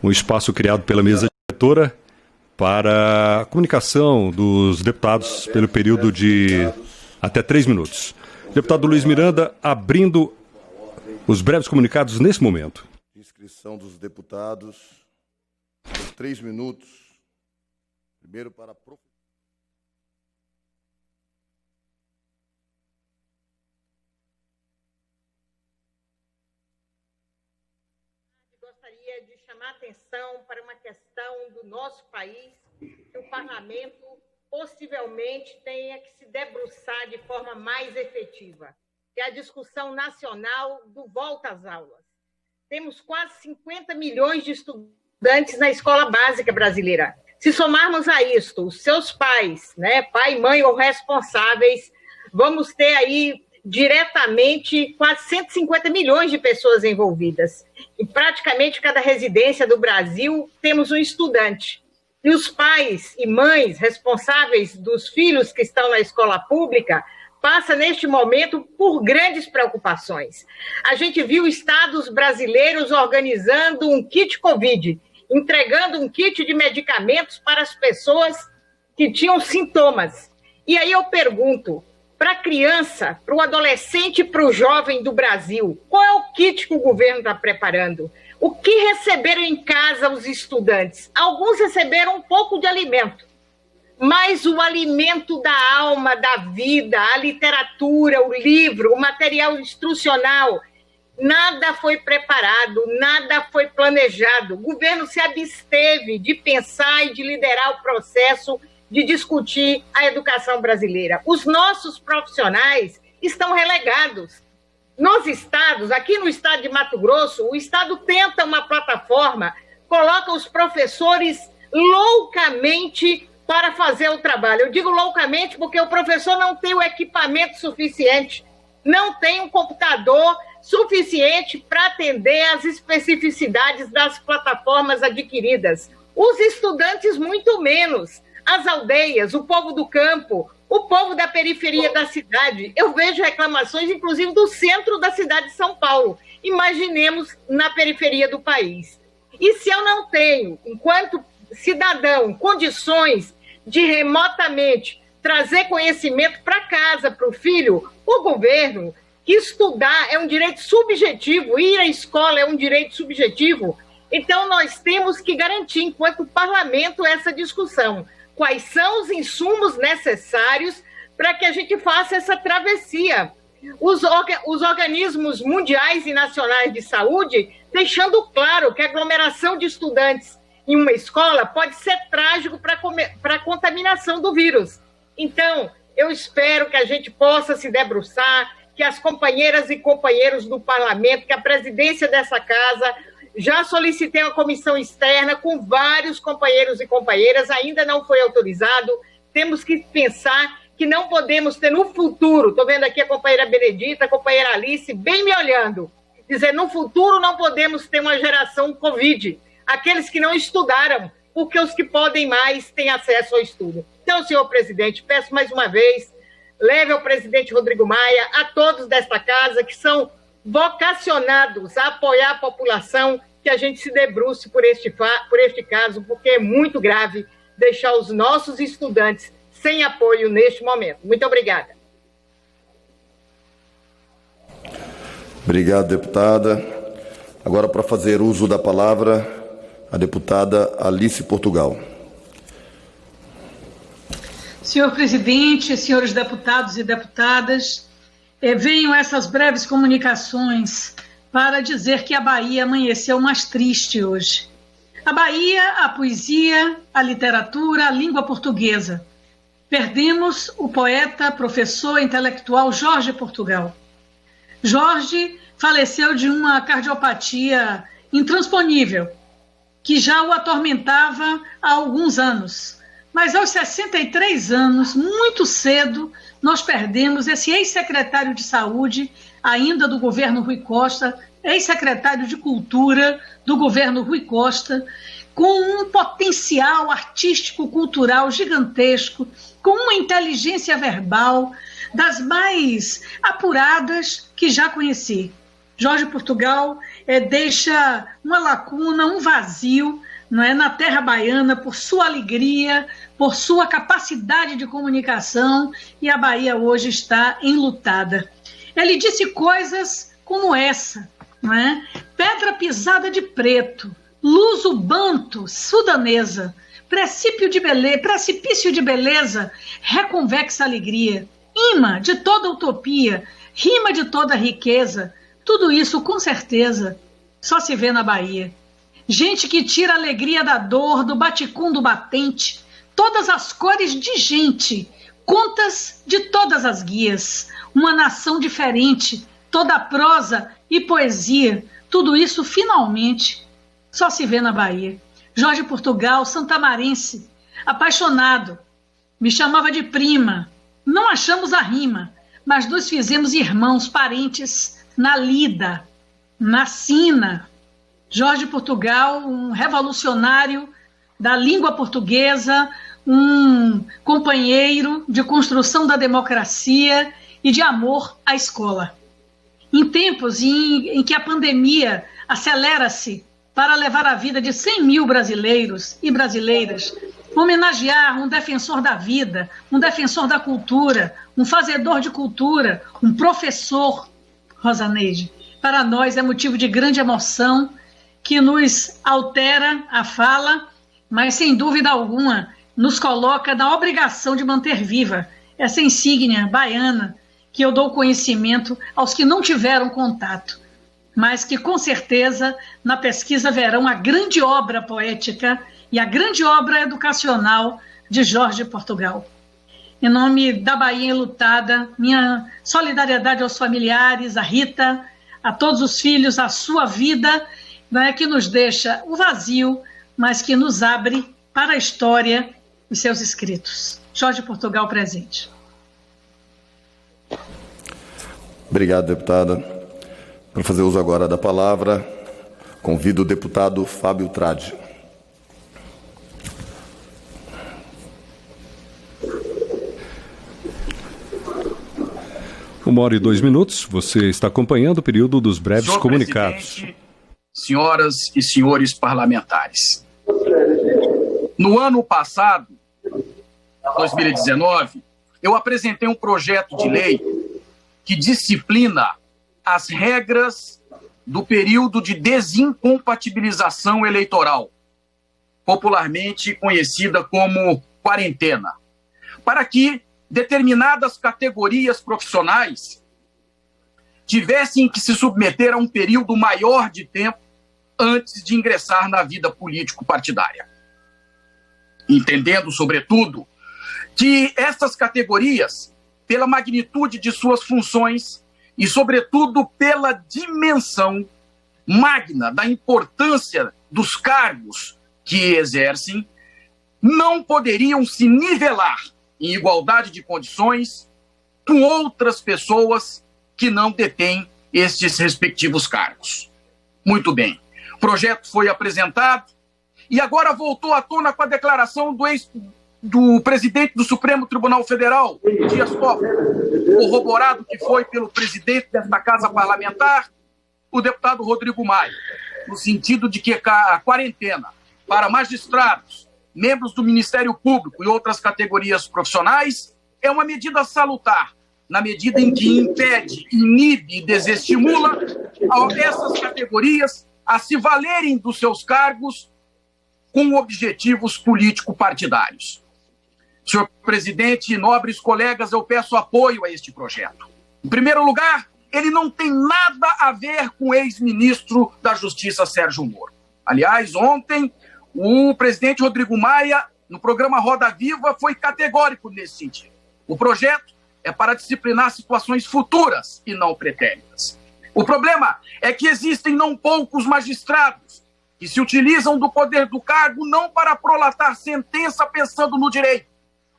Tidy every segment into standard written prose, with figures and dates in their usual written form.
um espaço criado pela mesa diretora para a comunicação dos deputados pelo período de até 3 minutos. Deputado Luiz Miranda, abrindo os breves comunicados nesse momento. Inscrição dos deputados, 3 minutos. Primeiro para a Gostaria de chamar a atenção para uma questão do nosso país, que o parlamento possivelmente tenha que se debruçar de forma mais efetiva, que é a discussão nacional do volta às aulas. Temos quase 50 milhões de estudantes na escola básica brasileira. Se somarmos a isto os seus pais, pai, mãe ou responsáveis, vamos ter aí diretamente quase 150 milhões de pessoas envolvidas. Em praticamente cada residência do Brasil temos um estudante. E os pais e mães responsáveis dos filhos que estão na escola pública passam, neste momento, por grandes preocupações. A gente viu estados brasileiros organizando um kit Covid, entregando um kit de medicamentos para as pessoas que tinham sintomas. E aí eu pergunto, para a criança, para o adolescente e para o jovem do Brasil, qual é o kit que o governo está preparando? O que receberam em casa os estudantes? Alguns receberam um pouco de alimento, mas o alimento da alma, da vida, a literatura, o livro, o material instrucional, nada foi preparado, nada foi planejado. O governo se absteve de pensar e de liderar o processo de discutir a educação brasileira. Os nossos profissionais estão relegados. Nos estados, aqui no estado de Mato Grosso, o estado tenta uma plataforma, coloca os professores loucamente para fazer o trabalho. Eu digo loucamente porque o professor não tem o equipamento suficiente, não tem um computador suficiente para atender às especificidades das plataformas adquiridas. Os estudantes, muito menos. As aldeias, o povo do campo, o povo da periferia da cidade. Eu vejo reclamações, inclusive, do centro da cidade de São Paulo. Imaginemos na periferia do país. E se eu não tenho, enquanto cidadão, condições de remotamente trazer conhecimento para casa, para o filho, o governo, que estudar é um direito subjetivo, ir à escola é um direito subjetivo, então nós temos que garantir, enquanto parlamento, essa discussão. Quais são os insumos necessários para que a gente faça essa travessia? Os organismos mundiais e nacionais de saúde deixando claro que a aglomeração de estudantes em uma escola pode ser trágico para a contaminação do vírus. Então, eu espero que a gente possa se debruçar, que as companheiras e companheiros do parlamento, que a presidência dessa casa... Já solicitei uma comissão externa com vários companheiros e companheiras, ainda não foi autorizado. Temos que pensar que não podemos ter no futuro, estou vendo aqui a companheira Benedita, a companheira Alice, bem me olhando, dizer, no futuro não podemos ter uma geração Covid, aqueles que não estudaram, porque os que podem mais têm acesso ao estudo. Então, senhor presidente, peço mais uma vez, leve ao presidente Rodrigo Maia, a todos desta casa que são vocacionados a apoiar a população, que a gente se debruce por este caso, porque é muito grave deixar os nossos estudantes sem apoio neste momento. Muito obrigada. Obrigado, deputada. Agora, para fazer uso da palavra, a deputada Alice Portugal. Senhor presidente, senhores deputados e deputadas, venham essas breves comunicações para dizer que a Bahia amanheceu mais triste hoje. A Bahia, a poesia, a literatura, a língua portuguesa. Perdemos o poeta, professor, intelectual Jorge Portugal. Jorge faleceu de uma cardiopatia intransponível, que já o atormentava há alguns anos. Mas aos 63 anos, muito cedo, nós perdemos esse ex-secretário de Saúde, ainda do governo Rui Costa, ex-secretário de Cultura do governo Rui Costa, com um potencial artístico, cultural gigantesco, com uma inteligência verbal das mais apuradas que já conheci. Jorge Portugal deixa uma lacuna, um vazio, não é, na terra baiana, por sua alegria, por sua capacidade de comunicação, e a Bahia hoje está enlutada. Ele disse coisas como essa, não é? Pedra pisada de preto, luso banto, sudanesa, precipício de beleza, reconvexa alegria, imã de toda utopia, rima de toda riqueza, tudo isso com certeza só se vê na Bahia. Gente que tira a alegria da dor, do baticum do batente, todas as cores de gente, contas de todas as guias, uma nação diferente, toda prosa e poesia, tudo isso finalmente só se vê na Bahia. Jorge Portugal, santamarense, apaixonado, me chamava de prima, não achamos a rima, mas nos fizemos irmãos, parentes na lida, na sina. Jorge Portugal, um revolucionário da língua portuguesa, um companheiro de construção da democracia e de amor à escola. Em tempos em que a pandemia acelera-se para levar a vida de 100 mil brasileiros e brasileiras, homenagear um defensor da vida, um defensor da cultura, um fazedor de cultura, um professor, Rosaneide, para nós é motivo de grande emoção, que nos altera a fala, mas sem dúvida alguma nos coloca na obrigação de manter viva essa insígnia baiana que eu dou conhecimento aos que não tiveram contato, mas que com certeza na pesquisa verão a grande obra poética e a grande obra educacional de Jorge Portugal. Em nome da Bahia enlutada, minha solidariedade aos familiares, a Rita, a todos os filhos, a sua vida, que nos deixa o vazio, mas que nos abre para a história os seus escritos. Jorge Portugal presente. Obrigado, deputada. Para fazer uso agora da palavra, convido o deputado Fábio Tradi. Uma hora e 2 minutos, você está acompanhando o período dos breves Senhor comunicados. Presidente, senhoras e senhores parlamentares, no ano passado, 2019, eu apresentei um projeto de lei que disciplina as regras do período de desincompatibilização eleitoral, popularmente conhecida como quarentena, para que determinadas categorias profissionais tivessem que se submeter a um período maior de tempo antes de ingressar na vida político-partidária. Entendendo, sobretudo, que essas categorias, pela magnitude de suas funções e, sobretudo, pela dimensão magna da importância dos cargos que exercem, não poderiam se nivelar em igualdade de condições com outras pessoas que não detêm estes respectivos cargos. Muito bem. O projeto foi apresentado e agora voltou à tona com a declaração do presidente do Supremo Tribunal Federal, Dias Toffoli, corroborado que foi pelo presidente desta casa parlamentar, o deputado Rodrigo Maia, no sentido de que a quarentena para magistrados, membros do Ministério Público e outras categorias profissionais é uma medida salutar, na medida em que impede, inibe e desestimula essas categorias a se valerem dos seus cargos com objetivos político-partidários. Senhor presidente e nobres colegas, eu peço apoio a este projeto. Em primeiro lugar, ele não tem nada a ver com o ex-ministro da Justiça, Sérgio Moro. Aliás, ontem, o presidente Rodrigo Maia, no programa Roda Viva, foi categórico nesse sentido. O projeto é para disciplinar situações futuras e não pretéritas. O problema é que existem não poucos magistrados que se utilizam do poder do cargo não para prolatar sentença pensando no direito,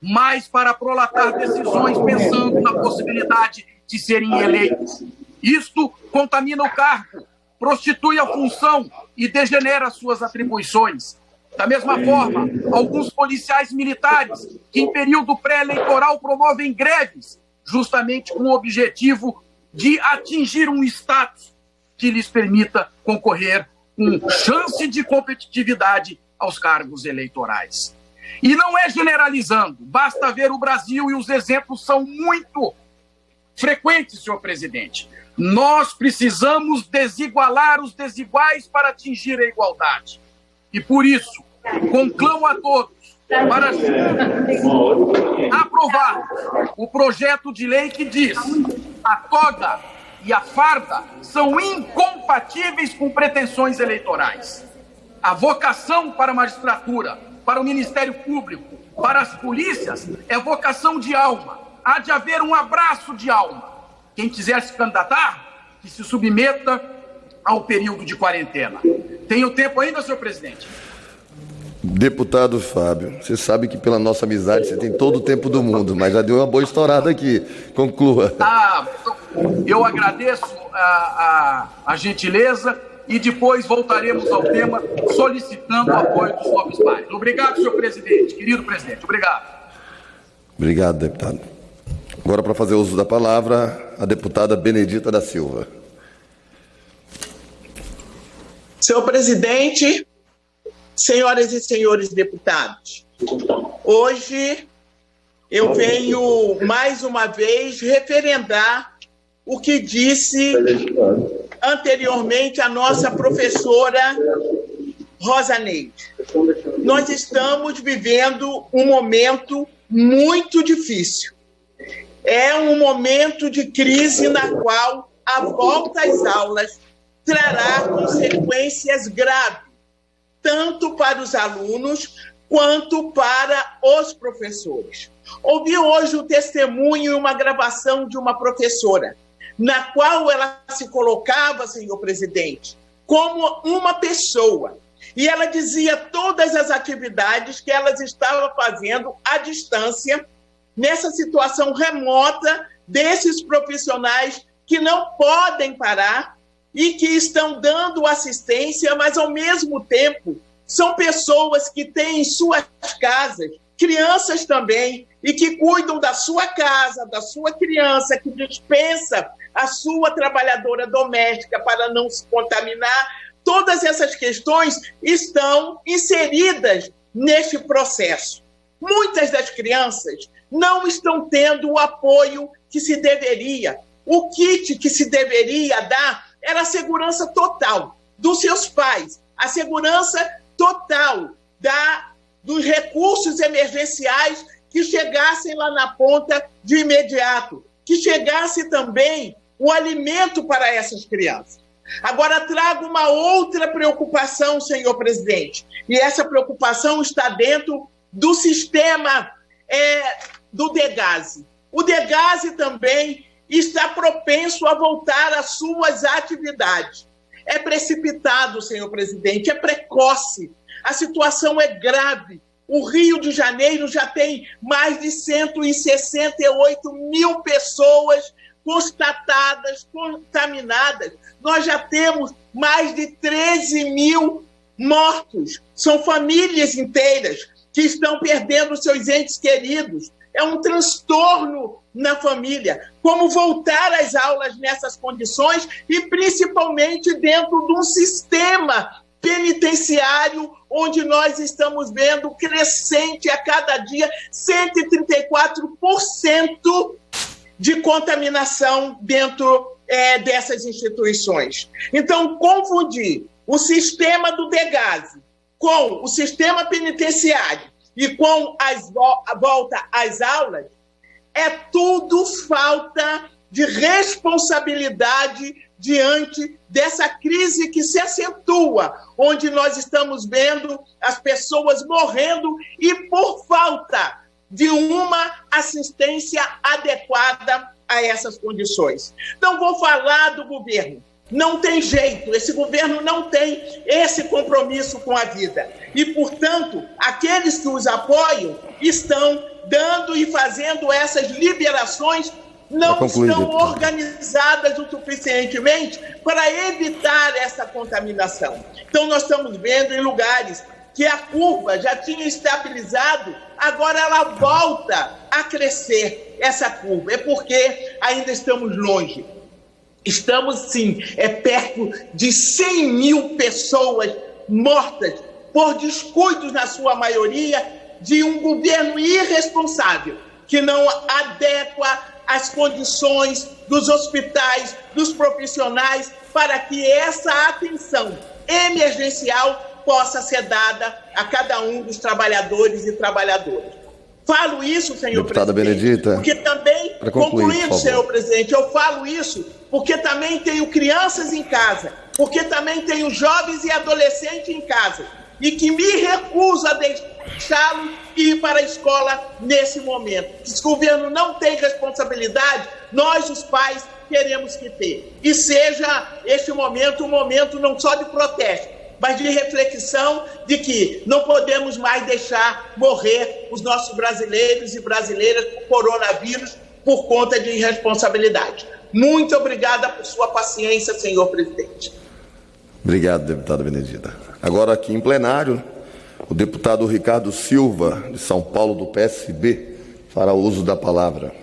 mas para prolatar decisões pensando na possibilidade de serem eleitos. Isto contamina o cargo, prostitui a função e degenera suas atribuições. Da mesma forma, alguns policiais militares que em período pré-eleitoral promovem greves, justamente com o objetivo de atingir um status que lhes permita concorrer com chance de competitividade aos cargos eleitorais. E não é generalizando, basta ver o Brasil e os exemplos são muito frequentes, senhor presidente. Nós precisamos desigualar os desiguais para atingir a igualdade. E por isso, conclamo a todos para aprovar o projeto de lei que diz: a toga e a farda são incompatíveis com pretensões eleitorais. A vocação para a magistratura, para o Ministério Público, para as polícias, é vocação de alma. Há de haver um abraço de alma. Quem quiser se candidatar, que se submeta ao período de quarentena. Tenho tempo ainda, senhor presidente? Deputado Fábio, você sabe que pela nossa amizade você tem todo o tempo do mundo, mas já deu uma boa estourada aqui. Conclua. Eu agradeço a gentileza e depois voltaremos ao tema solicitando o apoio dos novos pares. Obrigado, senhor presidente. Querido presidente, obrigado. Obrigado, deputado. Agora, para fazer uso da palavra, a deputada Benedita da Silva. Senhor presidente, senhoras e senhores deputados, hoje eu venho mais uma vez referendar o que disse anteriormente a nossa professora Rosa Neide. Nós estamos vivendo um momento muito difícil. É um momento de crise na qual a volta às aulas trará consequências graves, tanto para os alunos quanto para os professores. Ouvi hoje o testemunho e uma gravação de uma professora, na qual ela se colocava, senhor presidente, como uma pessoa. E ela dizia todas as atividades que ela estava fazendo à distância, nessa situação remota desses profissionais que não podem parar e que estão dando assistência, mas, ao mesmo tempo, são pessoas que têm em suas casas crianças também e que cuidam da sua casa, da sua criança, que dispensa a sua trabalhadora doméstica para não se contaminar. Todas essas questões estão inseridas neste processo. Muitas das crianças não estão tendo o apoio que se deveria. O kit que se deveria dar era a segurança total dos seus pais, a segurança total dos recursos emergenciais que chegassem lá na ponta de imediato, que chegasse também o alimento para essas crianças. Agora, trago uma outra preocupação, senhor presidente, e essa preocupação está dentro do sistema do DEGASE. O DEGASE também está propenso a voltar às suas atividades. É precipitado, senhor presidente, é precoce. A situação é grave. O Rio de Janeiro já tem mais de 168 mil pessoas constatadas, contaminadas. Nós já temos mais de 13 mil mortos. São famílias inteiras que estão perdendo seus entes queridos. É um transtorno na família. Como voltar às aulas nessas condições e principalmente dentro de um sistema penitenciário onde nós estamos vendo crescente a cada dia 134% de contaminação dentro dessas instituições. Então, confundir o sistema do DEGASE com o sistema penitenciário e com a volta às aulas é tudo falta de responsabilidade diante dessa crise que se acentua, onde nós estamos vendo as pessoas morrendo e por falta de uma assistência adequada a essas condições. Não vou falar do governo. Não tem jeito, esse governo não tem esse compromisso com a vida. E, portanto, aqueles que os apoiam estão dando e fazendo essas liberações, não estão organizadas o suficientemente para evitar essa contaminação. Então, nós estamos vendo em lugares que a curva já tinha estabilizado, agora ela volta a crescer, essa curva. É porque ainda estamos longe Estamos, sim, perto de 100 mil pessoas mortas por descuidos, na sua maioria, de um governo irresponsável, que não adequa as condições dos hospitais, dos profissionais, para que essa atenção emergencial possa ser dada a cada um dos trabalhadores e trabalhadoras. Falo isso, senhor Deputada presidente, Benedita, porque também, concluindo, senhor presidente, eu falo isso porque também tenho crianças em casa, porque também tenho jovens e adolescentes em casa, e que me recuso a deixá-los ir para a escola nesse momento. Se o governo não tem responsabilidade, nós, os pais, queremos que tenha. E seja este momento um momento não só de protesto, mas de reflexão de que não podemos mais deixar morrer os nossos brasileiros e brasileiras por coronavírus por conta de irresponsabilidade. Muito obrigada por sua paciência, senhor presidente. Obrigado, deputada Benedita. Agora aqui em plenário, o deputado Ricardo Silva, de São Paulo, do PSB, fará uso da palavra.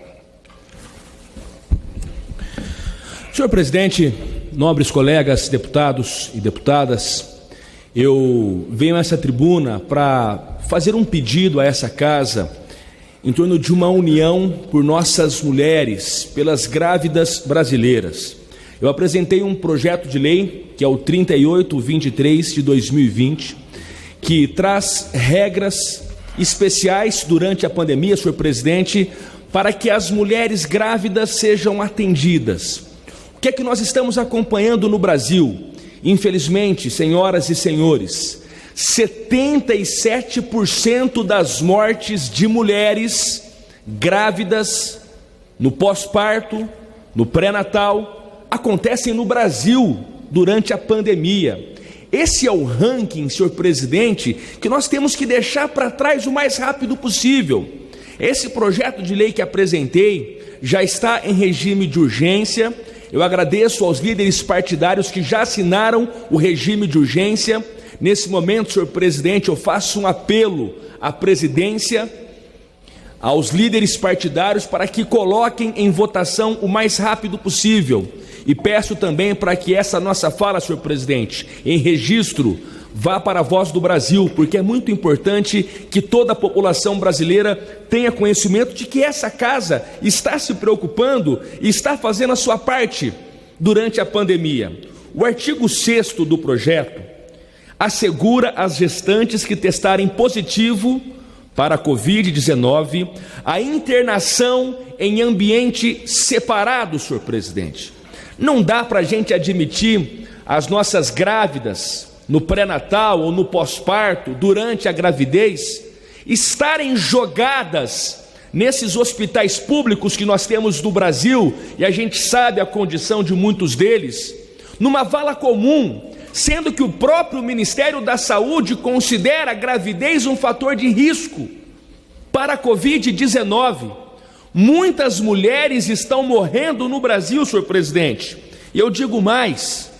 Senhor presidente, nobres colegas, deputados e deputadas, eu venho a essa tribuna para fazer um pedido a essa casa em torno de uma união por nossas mulheres, pelas grávidas brasileiras. Eu apresentei um projeto de lei, que é o 3823 de 2020, que traz regras especiais durante a pandemia, senhor presidente, para que as mulheres grávidas sejam atendidas. O que é que nós estamos acompanhando no Brasil? Infelizmente, senhoras e senhores, 77% das mortes de mulheres grávidas no pós-parto, no pré-natal, acontecem no Brasil durante a pandemia. Esse é o ranking, senhor presidente, que nós temos que deixar para trás o mais rápido possível. Esse projeto de lei que apresentei já está em regime de urgência. Eu agradeço aos líderes partidários que já assinaram o regime de urgência. Nesse momento, senhor presidente, eu faço um apelo à presidência, aos líderes partidários, para que coloquem em votação o mais rápido possível. E peço também para que essa nossa fala, senhor presidente, em registro, vá para a Voz do Brasil, porque é muito importante que toda a população brasileira tenha conhecimento de que essa casa está se preocupando e está fazendo a sua parte durante a pandemia. O artigo 6º do projeto assegura às gestantes que testarem positivo para a Covid-19 a internação em ambiente separado, senhor presidente. Não dá para a gente admitir as nossas grávidas no pré-natal ou no pós-parto, durante a gravidez, estarem jogadas nesses hospitais públicos que nós temos no Brasil, e a gente sabe a condição de muitos deles, numa vala comum, sendo que o próprio Ministério da Saúde considera a gravidez um fator de risco para a Covid-19. Muitas mulheres estão morrendo no Brasil, senhor presidente. E eu digo mais,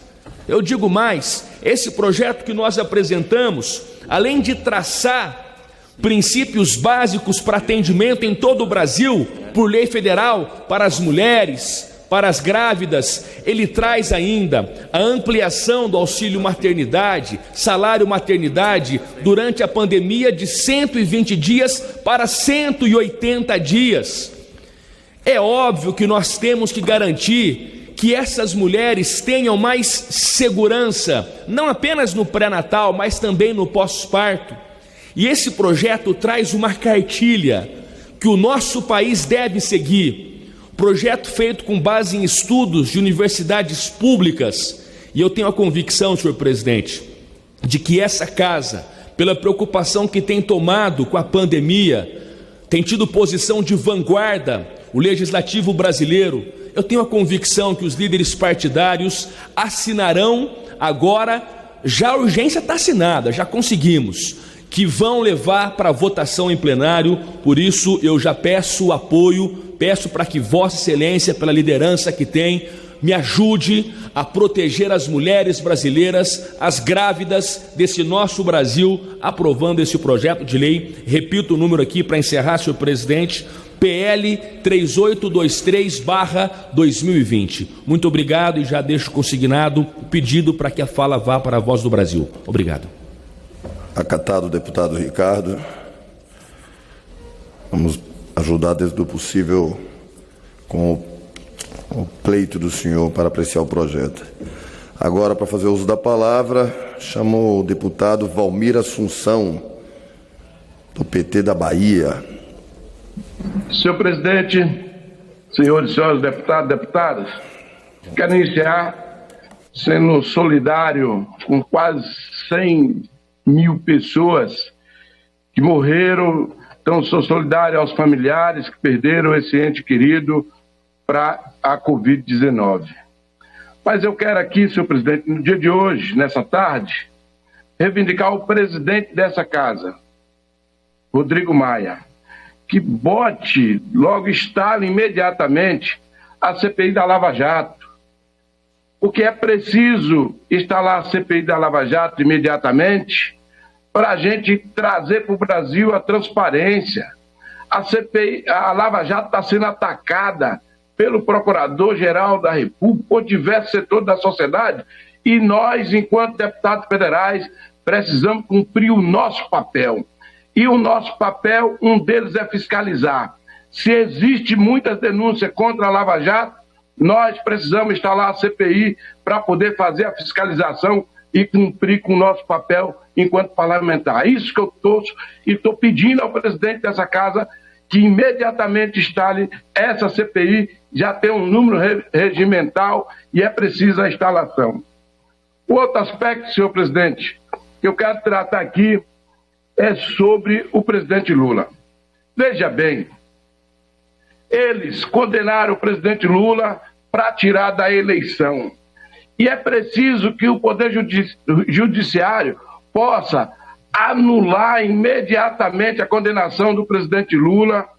esse projeto que nós apresentamos, além de traçar princípios básicos para atendimento em todo o Brasil, por lei federal, para as mulheres, para as grávidas, ele traz ainda a ampliação do auxílio maternidade, salário maternidade, durante a pandemia de 120 dias para 180 dias. É óbvio que nós temos que garantir que essas mulheres tenham mais segurança, não apenas no pré-natal, mas também no pós-parto. E esse projeto traz uma cartilha que o nosso país deve seguir, projeto feito com base em estudos de universidades públicas, e eu tenho a convicção, senhor presidente, de que essa casa, pela preocupação que tem tomado com a pandemia, tem tido posição de vanguarda, o legislativo brasileiro. Eu tenho a convicção que os líderes partidários assinarão agora, já a urgência está assinada, já conseguimos, que vão levar para votação em plenário. Por isso eu já peço o apoio, peço para que Vossa Excelência, pela liderança que tem, me ajude a proteger as mulheres brasileiras, as grávidas desse nosso Brasil, aprovando esse projeto de lei. Repito o número aqui para encerrar, senhor presidente: PL 3823/2020. Muito obrigado e já deixo consignado o pedido para que a fala vá para a Voz do Brasil. Obrigado. Acatado o deputado Ricardo. Vamos ajudar desde o possível com o pleito do senhor para apreciar o projeto. Agora, para fazer uso da palavra, chamo o deputado Valmir Assunção, do PT da Bahia. Senhor presidente, senhores e senhoras deputados e deputadas, quero iniciar sendo solidário com quase 100 mil pessoas que morreram. Então, sou solidário aos familiares que perderam esse ente querido para a Covid-19. Mas eu quero aqui, senhor presidente, no dia de hoje, nessa tarde, reivindicar o presidente dessa casa, Rodrigo Maia, que bote, logo instale imediatamente a CPI da Lava Jato. Porque é preciso instalar a CPI da Lava Jato imediatamente para a gente trazer para o Brasil a transparência. A CPI, a Lava Jato está sendo atacada pelo Procurador-Geral da República, por diversos setores da sociedade, e nós, enquanto deputados federais, precisamos cumprir o nosso papel. E o nosso papel, um deles é fiscalizar. Se existe muitas denúncias contra a Lava Jato, nós precisamos instalar a CPI para poder fazer a fiscalização e cumprir com o nosso papel enquanto parlamentar. Isso que eu torço e estou pedindo ao presidente dessa casa que imediatamente instale essa CPI, já tem um número regimental e é precisa a instalação. O outro aspecto, senhor presidente, que eu quero tratar aqui é sobre o presidente Lula. Veja bem, eles condenaram o presidente Lula para tirar da eleição. E é preciso que o Poder Judiciário possa anular imediatamente a condenação do presidente Lula,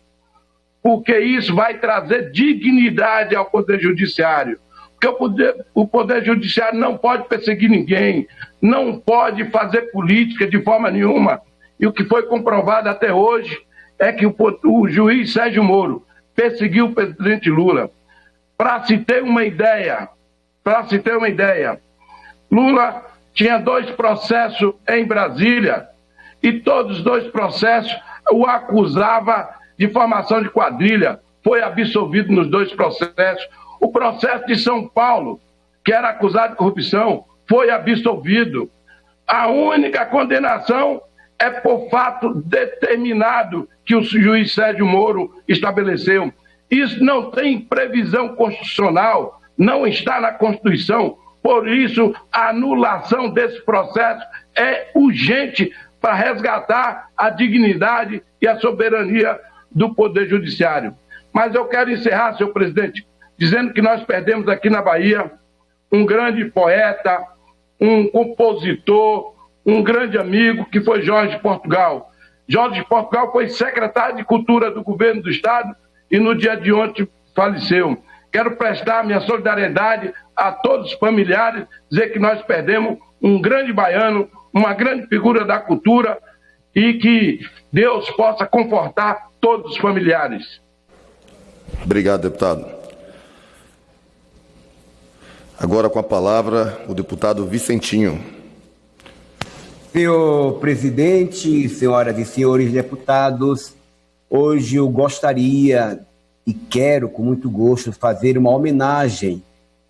porque isso vai trazer dignidade ao Poder Judiciário. Porque o Poder Judiciário não pode perseguir ninguém, não pode fazer política de forma nenhuma. E o que foi comprovado até hoje é que o juiz Sérgio Moro perseguiu o presidente Lula. Para se ter uma ideia, Lula tinha 2 processos em Brasília e todos os 2 processos o acusava de formação de quadrilha. Foi absolvido nos 2 processos. O processo de São Paulo, que era acusado de corrupção, foi absolvido. A única condenação é por fato determinado que o juiz Sérgio Moro estabeleceu. Isso não tem previsão constitucional, não está na Constituição. Por isso, a anulação desse processo é urgente para resgatar a dignidade e a soberania do Poder Judiciário. Mas eu quero encerrar, senhor presidente, dizendo que nós perdemos aqui na Bahia um grande poeta, um compositor, um grande amigo, que foi Jorge Portugal. Jorge Portugal foi secretário de Cultura do governo do Estado e no dia de ontem faleceu. Quero prestar minha solidariedade a todos os familiares, dizer que nós perdemos um grande baiano, uma grande figura da cultura e que Deus possa confortar todos os familiares. Obrigado, deputado. Agora com a palavra o deputado Vicentinho. Senhor presidente, senhoras e senhores deputados, hoje eu gostaria e quero com muito gosto fazer uma homenagem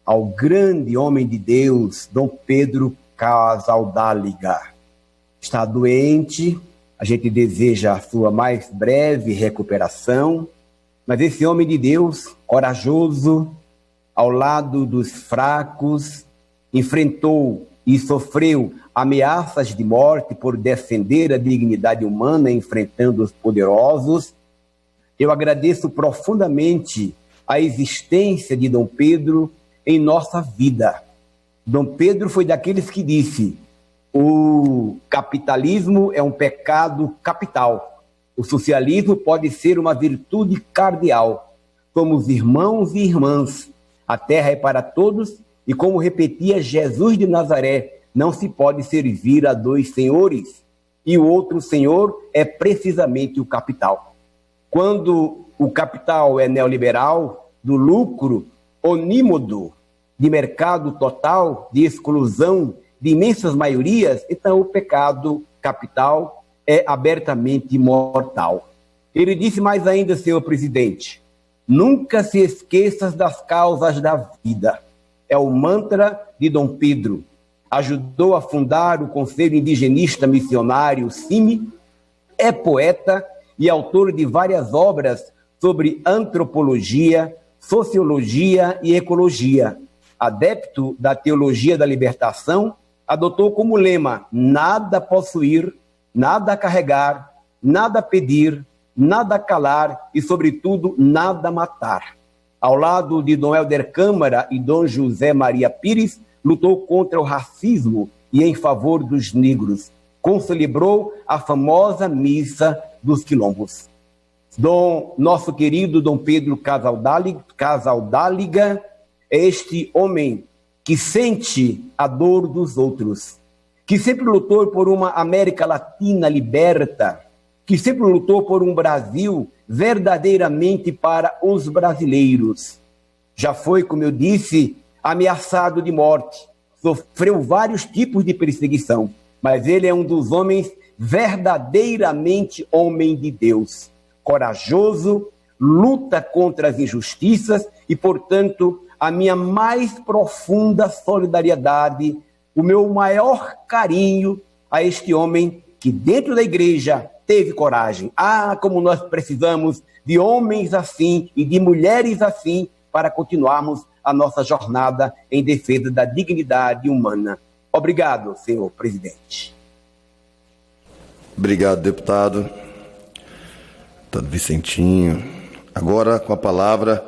ao grande homem de Deus, Dom Pedro Casaldáliga. Está doente, a gente deseja a sua mais breve recuperação, mas esse homem de Deus, corajoso, ao lado dos fracos, enfrentou e sofreu ameaças de morte por defender a dignidade humana, enfrentando os poderosos. Eu agradeço profundamente a existência de Dom Pedro em nossa vida. Dom Pedro foi daqueles que disse: o capitalismo é um pecado capital, o socialismo pode ser uma virtude cardeal. Somos irmãos e irmãs, a terra é para todos, e como repetia Jesus de Nazaré, não se pode servir a 2 senhores, e o outro senhor é precisamente o capital. quando o capital é neoliberal, do lucro onímodo, de mercado total, de exclusão de imensas maiorias, então o pecado capital é abertamente mortal. Ele disse mais ainda, senhor presidente, nunca se esqueças das causas da vida. É o mantra de Dom Pedro. Ajudou a fundar o Conselho Indigenista Missionário, CIMI, é poeta e autor de várias obras sobre antropologia, sociologia e ecologia. Adepto da teologia da libertação, adotou como lema: nada possuir, nada carregar, nada pedir, nada calar e, sobretudo, nada matar. Ao lado de Dom Helder Câmara e Dom José Maria Pires, lutou contra o racismo e em favor dos negros. Concelebrou a famosa Missa dos Quilombos. Nosso querido Dom Pedro Casaldáliga é este homem que sente a dor dos outros, que sempre lutou por uma América Latina liberta, que sempre lutou por um Brasil verdadeiramente para os brasileiros. Já foi, como eu disse, ameaçado de morte, sofreu vários tipos de perseguição, mas ele é um dos homens verdadeiramente homem de Deus, corajoso, luta contra as injustiças e, portanto, a minha mais profunda solidariedade, o meu maior carinho a este homem que dentro da igreja teve coragem. Ah, como nós precisamos de homens assim e de mulheres assim para continuarmos a nossa jornada em defesa da dignidade humana. Obrigado, senhor presidente. Obrigado, deputado. Deputado Vicentinho. Agora, com a palavra,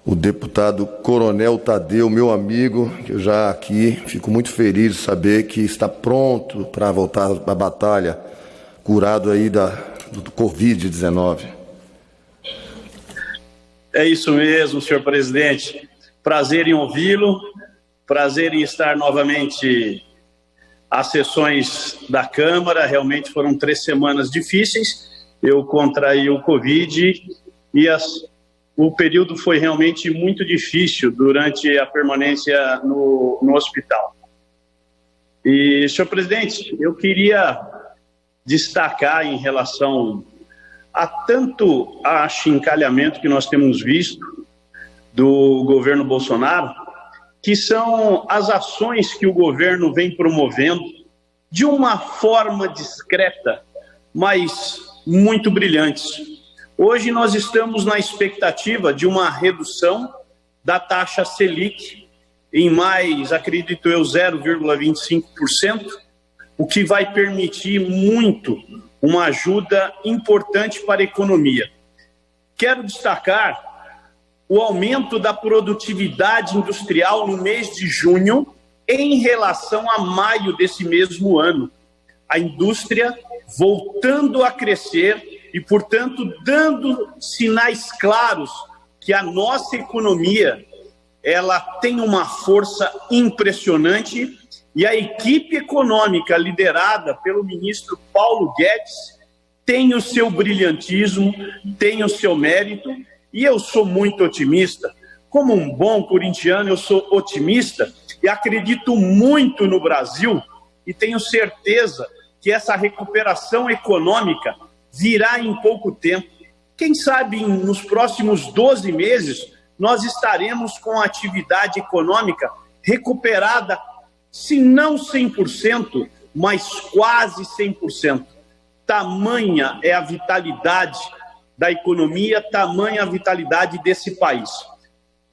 o deputado Coronel Tadeu, meu amigo, que eu já aqui fico muito feliz de saber que está pronto para voltar à batalha, curado aí do Covid-19. É isso mesmo, senhor presidente. Prazer em ouvi-lo, prazer em estar novamente às sessões da Câmara. Realmente foram 3 semanas difíceis. Eu contraí o Covid e o período foi realmente muito difícil durante a permanência no hospital. E, senhor presidente, eu queria destacar em relação a tanto achincalhamento que nós temos visto do governo Bolsonaro, que são as ações que o governo vem promovendo de uma forma discreta, mas muito brilhantes. Hoje nós estamos na expectativa de uma redução da taxa Selic em mais, acredito eu, 0,25%, o que vai permitir muito uma ajuda importante para a economia. Quero destacar o aumento da produtividade industrial no mês de junho em relação a maio desse mesmo ano. A indústria voltando a crescer e, portanto, dando sinais claros que a nossa economia ela tem uma força impressionante e a equipe econômica liderada pelo ministro Paulo Guedes tem o seu brilhantismo, tem o seu mérito e eu sou muito otimista. Como um bom corintiano, eu sou otimista e acredito muito no Brasil e tenho certeza que essa recuperação econômica virá em pouco tempo. Quem sabe nos próximos 12 meses nós estaremos com a atividade econômica recuperada, se não 100%, mas quase 100%. Tamanha é a vitalidade da economia, tamanha a vitalidade desse país.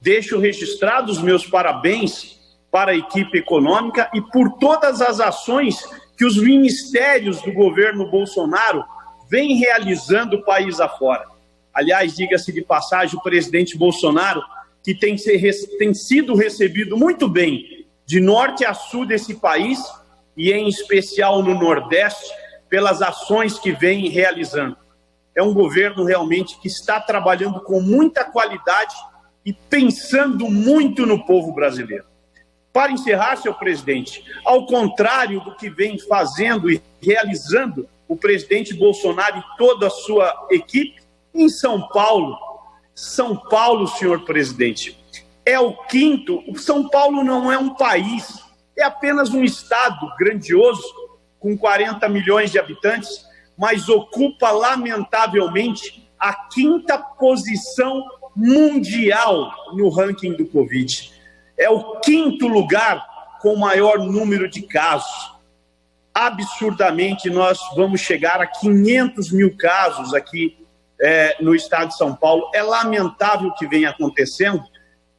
Deixo registrados os meus parabéns para a equipe econômica e por todas as ações que os ministérios do governo Bolsonaro vêm realizando o país afora. Aliás, diga-se de passagem, o presidente Bolsonaro, que tem sido recebido muito bem de norte a sul desse país, e em especial no Nordeste, pelas ações que vem realizando. É um governo realmente que está trabalhando com muita qualidade e pensando muito no povo brasileiro. Para encerrar, senhor presidente, ao contrário do que vem fazendo e realizando o presidente Bolsonaro e toda a sua equipe, em São Paulo, senhor presidente, é o quinto. São Paulo não é um país, é apenas um estado grandioso, com 40 milhões de habitantes, mas ocupa, lamentavelmente, a 5ª posição mundial no ranking do Covid. É o 5º lugar com maior número de casos. Absurdamente, nós vamos chegar a 500 mil casos aqui no estado de São Paulo. É lamentável o que vem acontecendo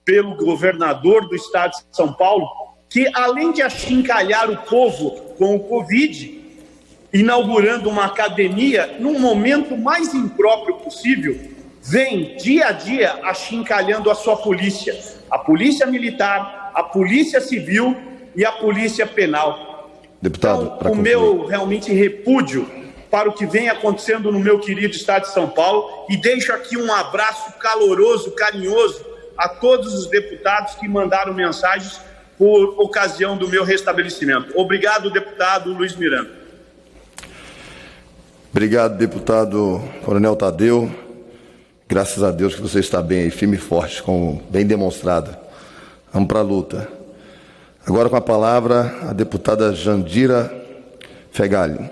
pelo governador do estado de São Paulo, que, além de achincalhar o povo com o Covid, inaugurando uma academia num momento mais impróprio possível, vem dia a dia achincalhando a sua polícia, a polícia militar, a polícia civil e a polícia penal. Deputado, então, o meu realmente repúdio para o que vem acontecendo no meu querido estado de São Paulo, e deixo aqui um abraço caloroso, carinhoso a todos os deputados que mandaram mensagens por ocasião do meu restabelecimento. Obrigado, deputado Luiz Miranda. Obrigado, deputado Coronel Tadeu. Graças a Deus que você está bem aí, firme e forte, como bem demonstrado. Vamos para a luta. Agora com a palavra a deputada Jandira Fegali.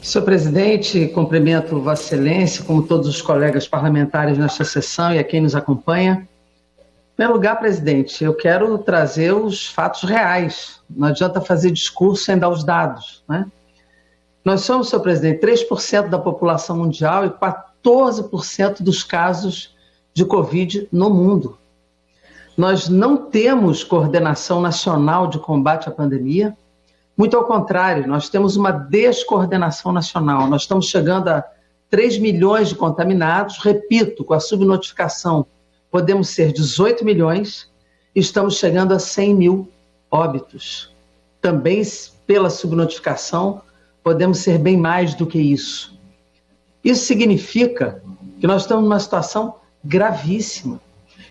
Senhor presidente, cumprimento Vossa Excelência, como todos os colegas parlamentares nesta sessão e a quem nos acompanha. Em primeiro lugar, presidente, eu quero trazer os fatos reais. Não adianta fazer discurso sem dar os dados, né? Nós somos, senhor presidente, 3% da população mundial e 14% dos casos de Covid no mundo. Nós não temos coordenação nacional de combate à pandemia. Muito ao contrário, nós temos uma descoordenação nacional. Nós estamos chegando a 3 milhões de contaminados. Repito, com a subnotificação, podemos ser 18 milhões. Estamos chegando a 100 mil óbitos. Também, pela subnotificação, podemos ser bem mais do que isso. Isso significa que nós estamos numa situação gravíssima.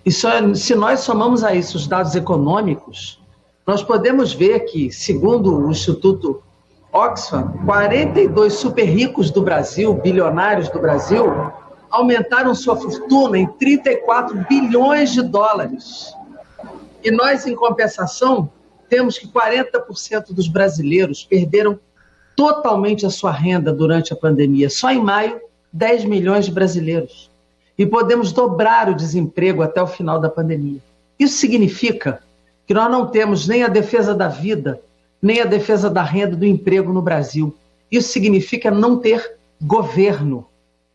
E se nós somamos a isso os dados econômicos, nós podemos ver que, segundo o Instituto Oxfam, 42 super ricos do Brasil, bilionários do Brasil, aumentaram sua fortuna em 34 bilhões de dólares. E nós, em compensação, temos que 40% dos brasileiros perderam totalmente a sua renda durante a pandemia. Só em maio, 10 milhões de brasileiros. E podemos dobrar o desemprego até o final da pandemia. Isso significa que nós não temos nem a defesa da vida, nem a defesa da renda, do emprego no Brasil. Isso significa não ter governo.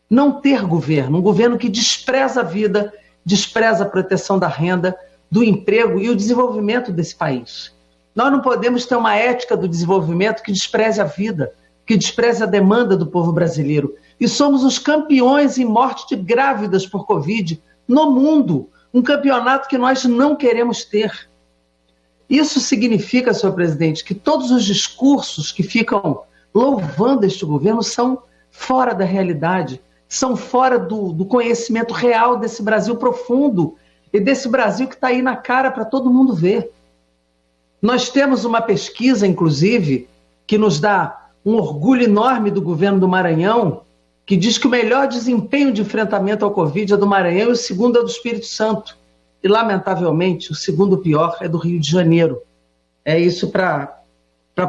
Não ter governo. Um governo que despreza a vida, despreza a proteção da renda, do emprego e o desenvolvimento desse país. Nós não podemos ter uma ética do desenvolvimento que despreze a vida, que despreze a demanda do povo brasileiro. E somos os campeões em morte de grávidas por Covid no mundo. Um campeonato que nós não queremos ter. Isso significa, senhor presidente, que todos os discursos que ficam louvando este governo são fora da realidade, são fora do conhecimento real desse Brasil profundo e desse Brasil que está aí na cara para todo mundo ver. Nós temos uma pesquisa, inclusive, que nos dá um orgulho enorme do governo do Maranhão, que diz que o melhor desempenho de enfrentamento ao Covid é do Maranhão e o segundo é do Espírito Santo. E, lamentavelmente, o segundo pior é do Rio de Janeiro. É isso para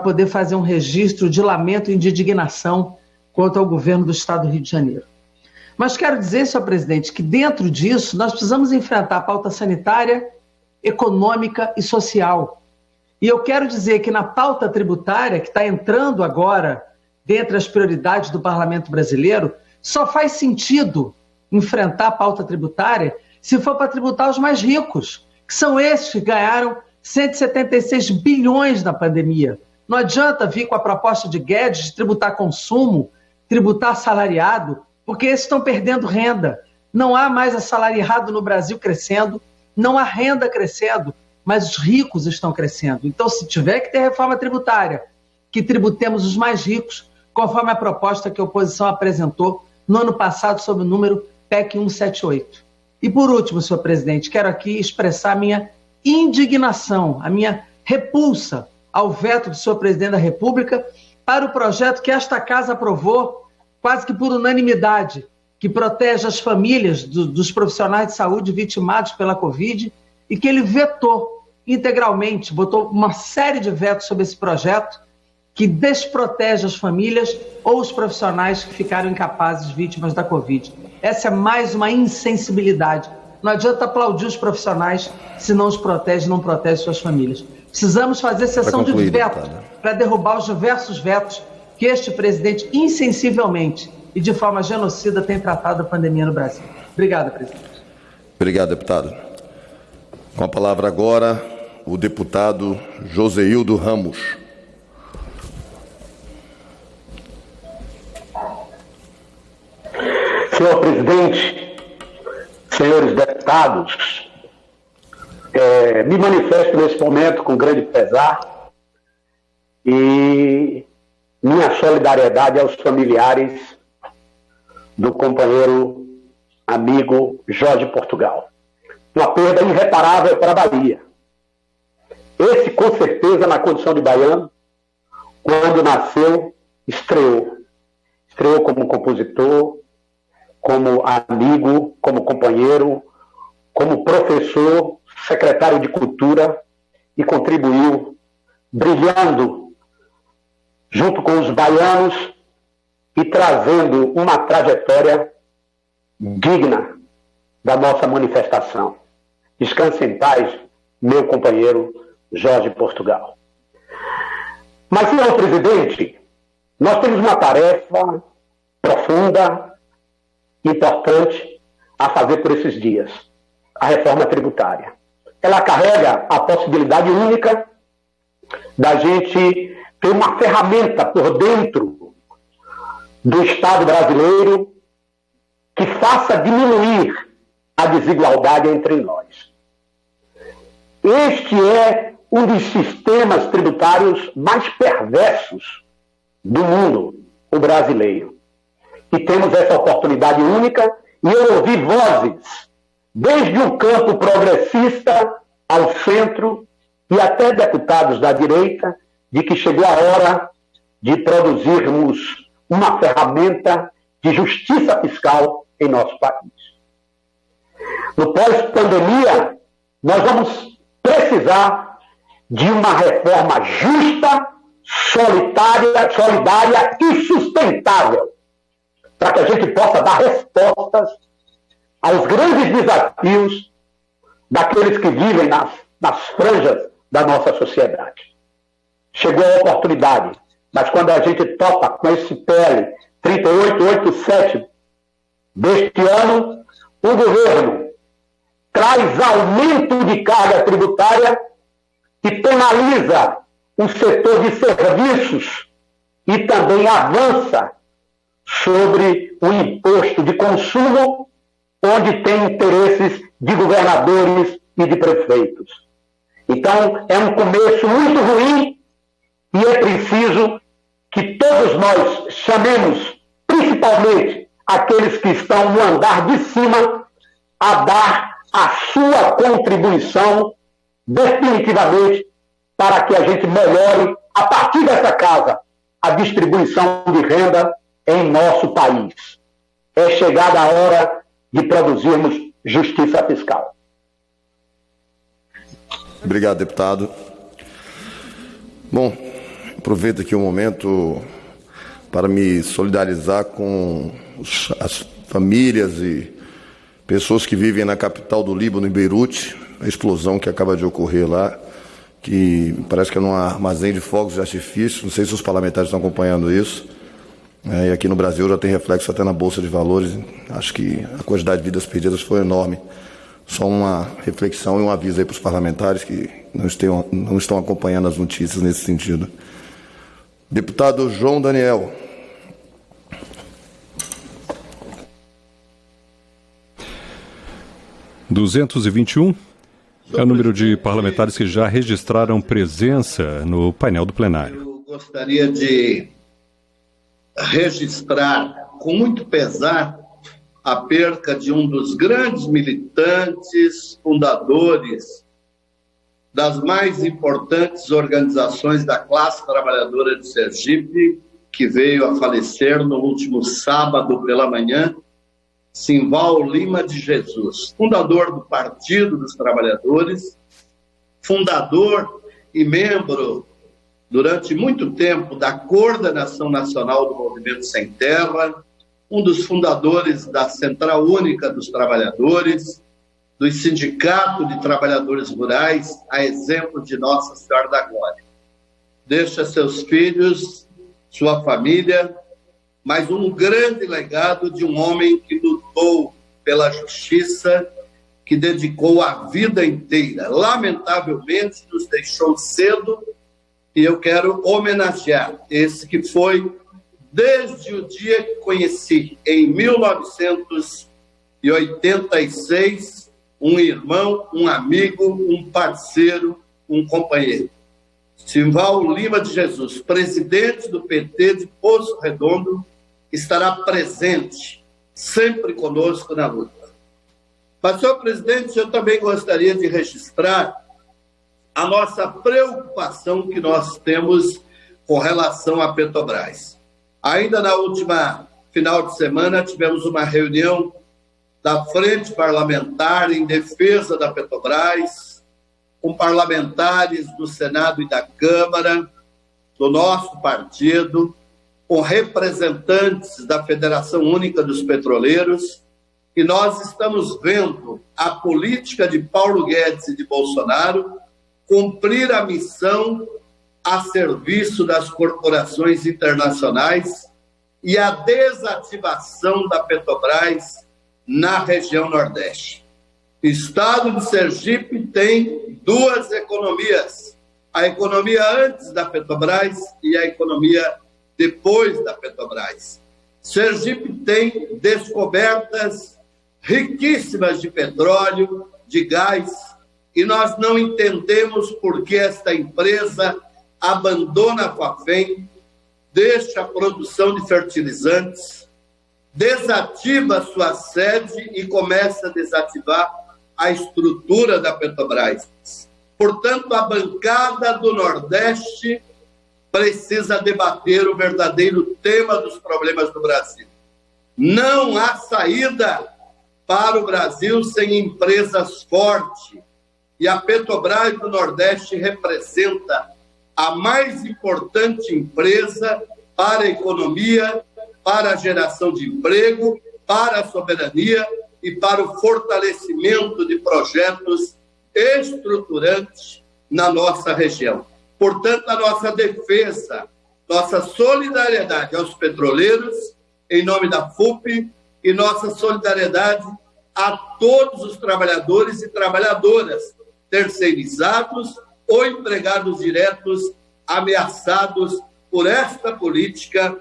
poder fazer um registro de lamento e de indignação quanto ao governo do Estado do Rio de Janeiro. Mas quero dizer, senhor presidente, que dentro disso nós precisamos enfrentar a pauta sanitária, econômica e social. E eu quero dizer que na pauta tributária, que está entrando agora dentre as prioridades do Parlamento brasileiro, só faz sentido enfrentar a pauta tributária se for para tributar os mais ricos, que são esses que ganharam 176 bilhões na pandemia. Não adianta vir com a proposta de Guedes de tributar consumo, tributar assalariado, porque esses estão perdendo renda. Não há mais assalariado no Brasil crescendo, não há renda crescendo, mas os ricos estão crescendo. Então, se tiver que ter reforma tributária, que tributemos os mais ricos, conforme a proposta que a oposição apresentou no ano passado sob o número PEC 178. E por último, senhor presidente, quero aqui expressar minha indignação, a minha repulsa ao veto do senhor presidente da República para o projeto que esta casa aprovou, quase que por unanimidade, que protege as famílias dos profissionais de saúde vitimados pela Covid, e que ele vetou integralmente, botou uma série de vetos sobre esse projeto que desprotege as famílias ou os profissionais que ficaram incapazes, vítimas da Covid. Essa é mais uma insensibilidade. Não adianta aplaudir os profissionais se não os protege, não protege suas famílias. Precisamos fazer sessão de veto para derrubar os diversos vetos que este presidente insensivelmente e de forma genocida tem tratado a pandemia no Brasil. Obrigado, presidente. Obrigado, deputado. Com a palavra agora, o deputado Joseildo Ramos. Senhor presidente, senhores deputados, me manifesto nesse momento com grande pesar e minha solidariedade aos familiares do companheiro amigo Jorge Portugal. Uma perda irreparável para a Bahia. Esse, com certeza, na condição de baiano, quando nasceu, estreou. Estreou como compositor, como amigo, como companheiro, como professor, secretário de Cultura, e contribuiu, brilhando junto com os baianos e trazendo uma trajetória digna da nossa manifestação. Descanse em paz, meu companheiro Jorge Portugal. Mas, senhor presidente, nós temos uma tarefa profunda, importante a fazer por esses dias: a reforma tributária. Ela carrega a possibilidade única da gente ter uma ferramenta por dentro do Estado brasileiro que faça diminuir a desigualdade entre nós. Este é um dos sistemas tributários mais perversos do mundo, o brasileiro. E temos essa oportunidade única, e eu ouvi vozes, desde o campo progressista ao centro, e até deputados da direita, de que chegou a hora de produzirmos uma ferramenta de justiça fiscal em nosso país. No pós-pandemia, nós vamos precisar de uma reforma justa, solidária e sustentável, para que a gente possa dar respostas aos grandes desafios daqueles que vivem nas franjas da nossa sociedade. Chegou a oportunidade, mas quando a gente topa com esse PL 3887 deste ano, o governo traz aumento de carga tributária que penaliza o setor de serviços e também avança sobre o imposto de consumo, onde tem interesses de governadores e de prefeitos. Então, é um começo muito ruim e é preciso que todos nós chamemos, principalmente aqueles que estão no andar de cima, a dar a sua contribuição definitivamente para que a gente melhore, a partir dessa casa, a distribuição de renda em nosso país. É chegada a hora de produzirmos justiça fiscal. Obrigado, deputado. Bom, aproveito aqui um momento para me solidarizar com as famílias e pessoas que vivem na capital do Líbano, em Beirute, a explosão que acaba de ocorrer lá, que parece que é num armazém de fogos de artifício. Não sei se os parlamentares estão acompanhando isso. E aqui no Brasil já tem reflexo até na Bolsa de Valores. Acho que a quantidade de vidas perdidas foi enorme. Só uma reflexão e um aviso aí para os parlamentares que não estão acompanhando as notícias nesse sentido. Deputado João Daniel. (221) é o número de parlamentares que já registraram presença no painel do plenário. Eu gostaria de registrar com muito pesar a perca de um dos grandes militantes, fundadores das mais importantes organizações da classe trabalhadora de Sergipe, que veio a falecer no último sábado pela manhã, Simval Lima de Jesus, fundador do Partido dos Trabalhadores, fundador e membro, durante muito tempo, da Coordenação Nacional do Movimento Sem Terra, um dos fundadores da Central Única dos Trabalhadores, do Sindicato de Trabalhadores Rurais, a exemplo de Nossa Senhora da Glória. Deixa seus filhos, sua família, mas um grande legado de um homem que lutou pela justiça, que dedicou a vida inteira. Lamentavelmente, nos deixou cedo, e eu quero homenagear esse que foi, desde o dia que conheci, em 1986, um irmão, um amigo, um parceiro, um companheiro. Simval Lima de Jesus, presidente do PT de Poço Redondo, estará presente, sempre conosco na luta. Mas, senhor presidente, eu também gostaria de registrar a nossa preocupação que nós temos com relação à Petrobras. Ainda na última final de semana, tivemos uma reunião da Frente Parlamentar em defesa da Petrobras, com parlamentares do Senado e da Câmara, do nosso partido, com representantes da Federação Única dos Petroleiros, e nós estamos vendo a política de Paulo Guedes e de Bolsonaro cumprir a missão a serviço das corporações internacionais e a desativação da Petrobras na região Nordeste. O estado de Sergipe tem duas economias, a economia antes da Petrobras e a economia depois da Petrobras. Sergipe tem descobertas riquíssimas de petróleo, de gás, e nós não entendemos por que esta empresa abandona a Fafem, deixa a produção de fertilizantes, desativa sua sede e começa a desativar a estrutura da Petrobras. Portanto, a bancada do Nordeste precisa debater o verdadeiro tema dos problemas do Brasil. Não há saída para o Brasil sem empresas fortes, e a Petrobras do Nordeste representa a mais importante empresa para a economia, para a geração de emprego, para a soberania e para o fortalecimento de projetos estruturantes na nossa região. Portanto, a nossa defesa, nossa solidariedade aos petroleiros, em nome da FUP, e nossa solidariedade a todos os trabalhadores e trabalhadoras terceirizados ou empregados diretos ameaçados por esta política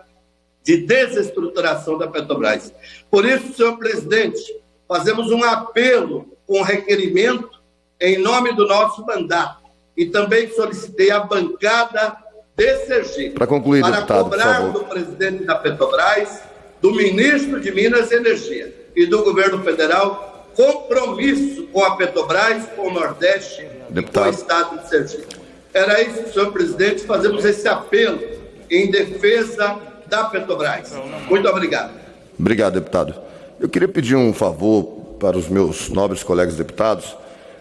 de desestruturação da Petrobras. Por isso, senhor presidente, fazemos um apelo com requerimento em nome do nosso mandato e também solicitei a bancada de Sergipe para concluir, para deputado, cobrar do presidente da Petrobras, do ministro de Minas e Energia e do governo federal compromisso com a Petrobras, com o Nordeste deputado. E com o estado de Sergipe. Era isso, senhor presidente, fazemos esse apelo em defesa da Petrobras. Muito obrigado. Obrigado, deputado. Eu queria pedir um favor para os meus nobres colegas deputados.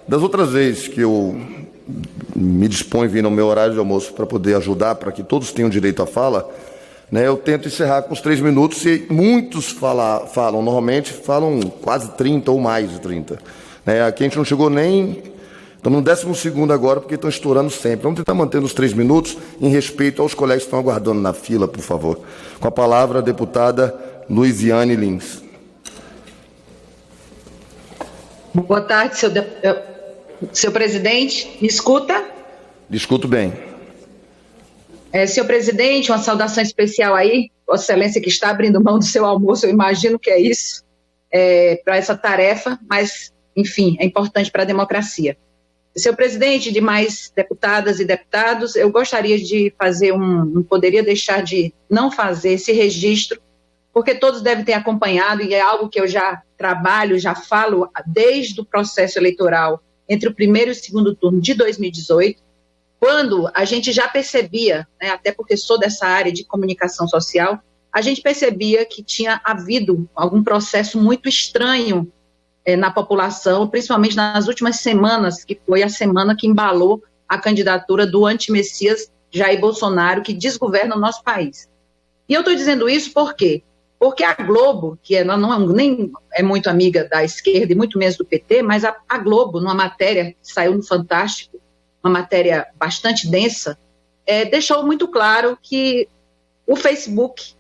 Das outras vezes que eu me disponho a vir no meu horário de almoço para poder ajudar, para que todos tenham direito à fala, né, eu tento encerrar com os 3 minutos e muitos falam, normalmente falam quase 30 ou mais de 30. Né, aqui a gente não chegou nem... Estamos no 12º agora, porque estão estourando sempre. Vamos tentar manter os 3 minutos em respeito aos colegas que estão aguardando na fila, por favor. Com a palavra, a deputada Luiziane Lins. Boa tarde, seu presidente. Me escuta? Lhe escuto bem. Senhor presidente, uma saudação especial aí, Vossa Excelência que está abrindo mão do seu almoço, eu imagino que é isso, para essa tarefa, mas, enfim, é importante para a democracia. Senhor presidente, demais deputadas e deputados, eu gostaria de fazer não poderia deixar de não fazer esse registro, porque todos devem ter acompanhado, e é algo que eu já trabalho, já falo desde o processo eleitoral entre o primeiro e o segundo turno de 2018, quando a gente já percebia, né, até porque sou dessa área de comunicação social, a gente percebia que tinha havido algum processo muito estranho na população, principalmente nas últimas semanas, que foi a semana que embalou a candidatura do antimessias Jair Bolsonaro, que desgoverna o nosso país. E eu estou dizendo isso por quê? Porque a Globo, que ela nem é muito amiga da esquerda e muito menos do PT, mas a Globo, numa matéria que saiu no Fantástico, uma matéria bastante densa, deixou muito claro que o Facebook,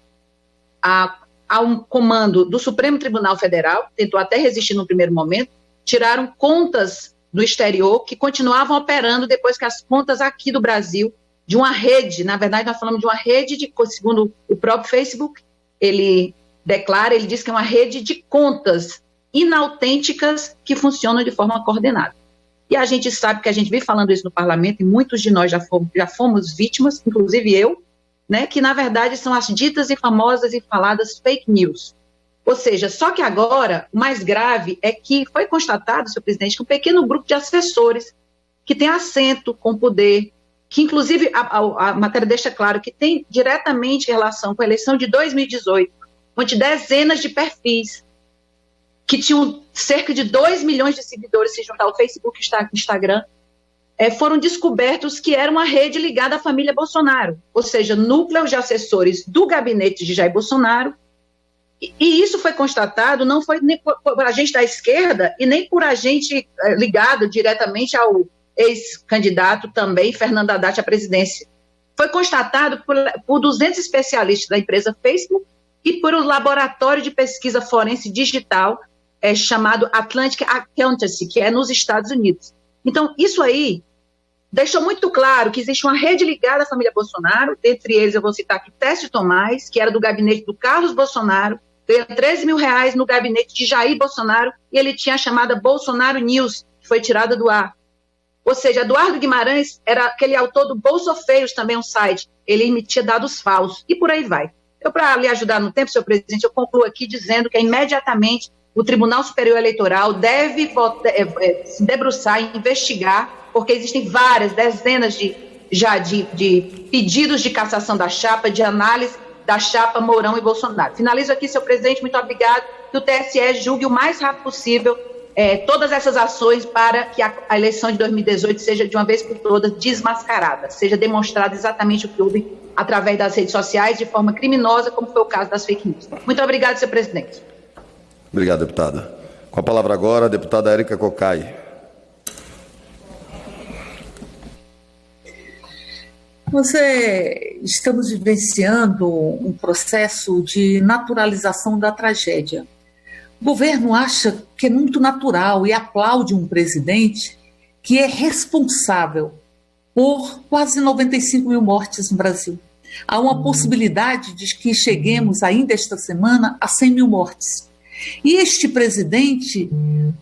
ao comando do Supremo Tribunal Federal, tentou até resistir no primeiro momento, tiraram contas do exterior que continuavam operando depois que as contas aqui do Brasil, de uma rede, na verdade nós falamos de uma rede, segundo o próprio Facebook, ele diz que é uma rede de contas inautênticas que funcionam de forma coordenada. E a gente sabe que a gente vem falando isso no parlamento, e muitos de nós já fomos vítimas, inclusive eu, né, que na verdade são as ditas e famosas e faladas fake news. Ou seja, só que agora, o mais grave é que foi constatado, senhor presidente, que um pequeno grupo de assessores que tem assento com poder, que inclusive a matéria deixa claro que tem diretamente relação com a eleição de 2018, onde dezenas de perfis que tinham cerca de 2 milhões de seguidores, se juntar o Facebook e o Instagram, foram descobertos que era uma rede ligada à família Bolsonaro, ou seja, núcleos de assessores do gabinete de Jair Bolsonaro, e isso foi constatado, não foi nem por agente da esquerda e nem por agente ligado diretamente ao ex-candidato também, Fernando Haddad, à presidência. Foi constatado por 200 especialistas da empresa Facebook e por um laboratório de pesquisa forense digital chamado Atlantic Accountancy, que é nos Estados Unidos. Então, isso aí deixou muito claro que existe uma rede ligada à família Bolsonaro, dentre eles eu vou citar aqui Técio Tomás, que era do gabinete do Carlos Bolsonaro, ganhou 13 mil reais no gabinete de Jair Bolsonaro, e ele tinha a chamada Bolsonaro News, que foi tirada do ar. Ou seja, Eduardo Guimarães era aquele autor do Bolsofeios, também um site, ele emitia dados falsos, e por aí vai. Eu, para lhe ajudar no tempo, senhor presidente, eu concluo aqui dizendo que imediatamente o Tribunal Superior Eleitoral deve se debruçar e investigar, porque existem dezenas de pedidos de cassação da chapa, de análise da chapa Mourão e Bolsonaro. Finalizo aqui, senhor presidente, muito obrigado, que o TSE julgue o mais rápido possível todas essas ações para que a eleição de 2018 seja, de uma vez por todas, desmascarada, seja demonstrado exatamente o que houve através das redes sociais, de forma criminosa, como foi o caso das fake news. Muito obrigado, senhor presidente. Obrigado, deputada. Com a palavra agora, a deputada Érica Cocai. Estamos vivenciando um processo de naturalização da tragédia. O governo acha que é muito natural e aplaude um presidente que é responsável por quase 95 mil mortes no Brasil. Há uma possibilidade de que cheguemos ainda esta semana a 100 mil mortes. E este presidente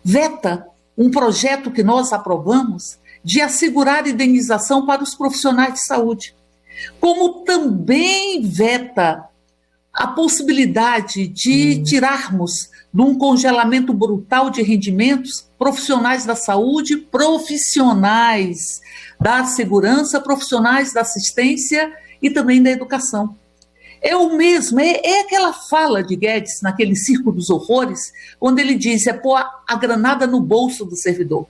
veta um projeto que nós aprovamos de assegurar indenização para os profissionais de saúde, como também veta a possibilidade de tirarmos de um congelamento brutal de rendimentos profissionais da saúde, profissionais da segurança, profissionais da assistência e também da educação. É o mesmo, é aquela fala de Guedes naquele Circo dos Horrores, onde ele diz, pôr a granada no bolso do servidor.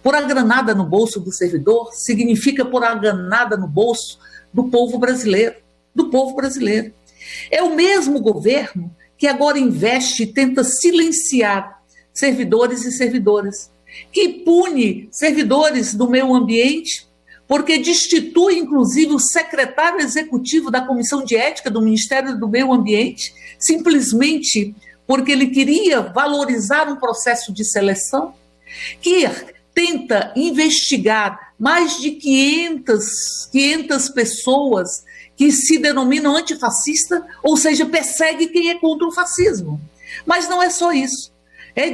Pôr a granada no bolso do servidor significa pôr a granada no bolso do povo brasileiro, É o mesmo governo que agora investe e tenta silenciar servidores e servidoras, que pune servidores do meio ambiente, porque destitui, inclusive, o secretário executivo da Comissão de Ética do Ministério do Meio Ambiente, simplesmente porque ele queria valorizar um processo de seleção, que tenta investigar mais de 500 pessoas que se denominam antifascista, ou seja, persegue quem é contra o fascismo. Mas não é só isso.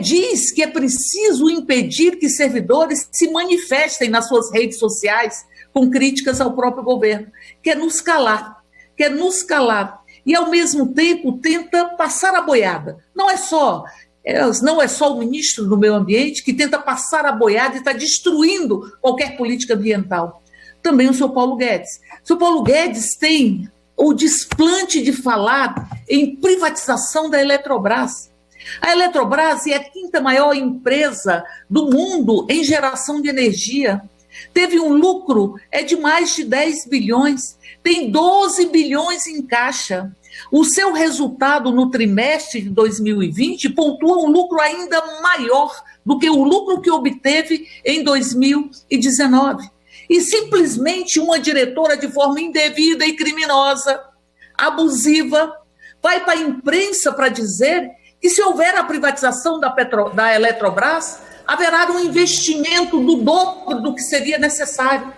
Diz que é preciso impedir que servidores se manifestem nas suas redes sociais com críticas ao próprio governo. Quer nos calar. E, ao mesmo tempo, tenta passar a boiada. Não é só não é só o ministro do Meio Ambiente que tenta passar a boiada e está destruindo qualquer política ambiental. Também o senhor Paulo Guedes. O senhor Paulo Guedes tem o desplante de falar em privatização da Eletrobras. A Eletrobras é a 5ª maior empresa do mundo em geração de energia. Teve um lucro de mais de 10 bilhões, tem 12 bilhões em caixa. O seu resultado no trimestre de 2020 pontua um lucro ainda maior do que o lucro que obteve em 2019. E simplesmente uma diretora, de forma indevida e criminosa, abusiva, vai para a imprensa para dizer que se houver a privatização da Eletrobras, haverá um investimento do dobro do que seria necessário.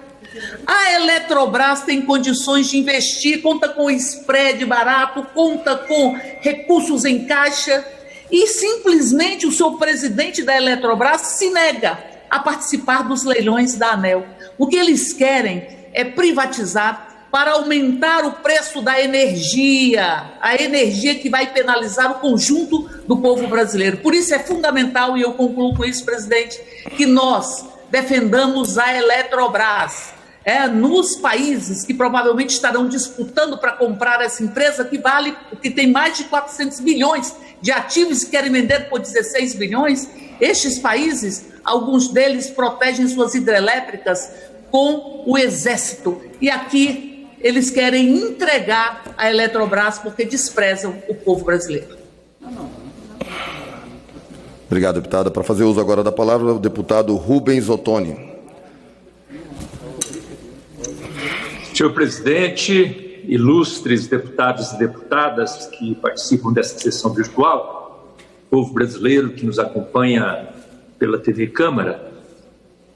A Eletrobras tem condições de investir, conta com spread barato, conta com recursos em caixa, e simplesmente o seu presidente da Eletrobras se nega a participar dos leilões da ANEEL. O que eles querem é privatizar para aumentar o preço da energia, a energia que vai penalizar o conjunto do povo brasileiro. Por isso é fundamental, e eu concluo com isso, presidente, que nós defendamos a Eletrobras. Nos países que provavelmente estarão disputando para comprar essa empresa, que tem mais de 400 bilhões de ativos e querem vender por 16 bilhões, estes países, alguns deles protegem suas hidrelétricas com o exército. E aqui eles querem entregar a Eletrobras porque desprezam o povo brasileiro. Obrigado, deputada. Para fazer uso agora da palavra, o deputado Rubens Ottoni. Senhor presidente, ilustres deputados e deputadas que participam dessa sessão virtual, povo brasileiro que nos acompanha pela TV Câmara,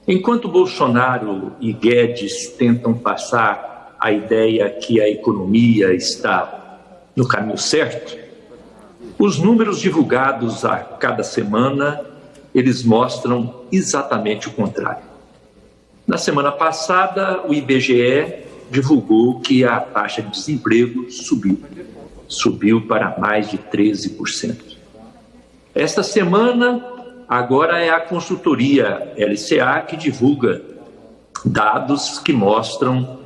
enquanto Bolsonaro e Guedes tentam passar a ideia que a economia está no caminho certo, os números divulgados a cada semana, eles mostram exatamente o contrário. Na semana passada, o IBGE divulgou que a taxa de desemprego subiu para mais de 13%. Esta semana, agora é a consultoria LCA que divulga dados que mostram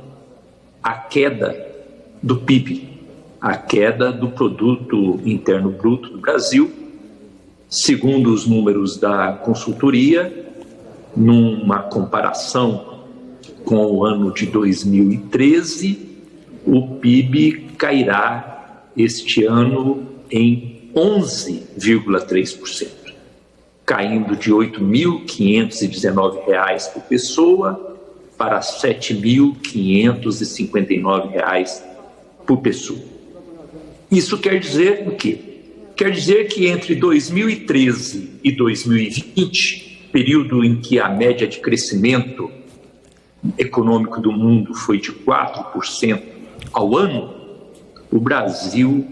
a queda do PIB, a queda do Produto Interno Bruto do Brasil. Segundo os números da consultoria, numa comparação com o ano de 2013, o PIB cairá este ano em 11,3%, caindo de R$ 8.519 por pessoa para R$ 7.559 por pessoa. Isso quer dizer o quê? Quer dizer que entre 2013 e 2020, período em que a média de crescimento econômico do mundo foi de 4% ao ano, o Brasil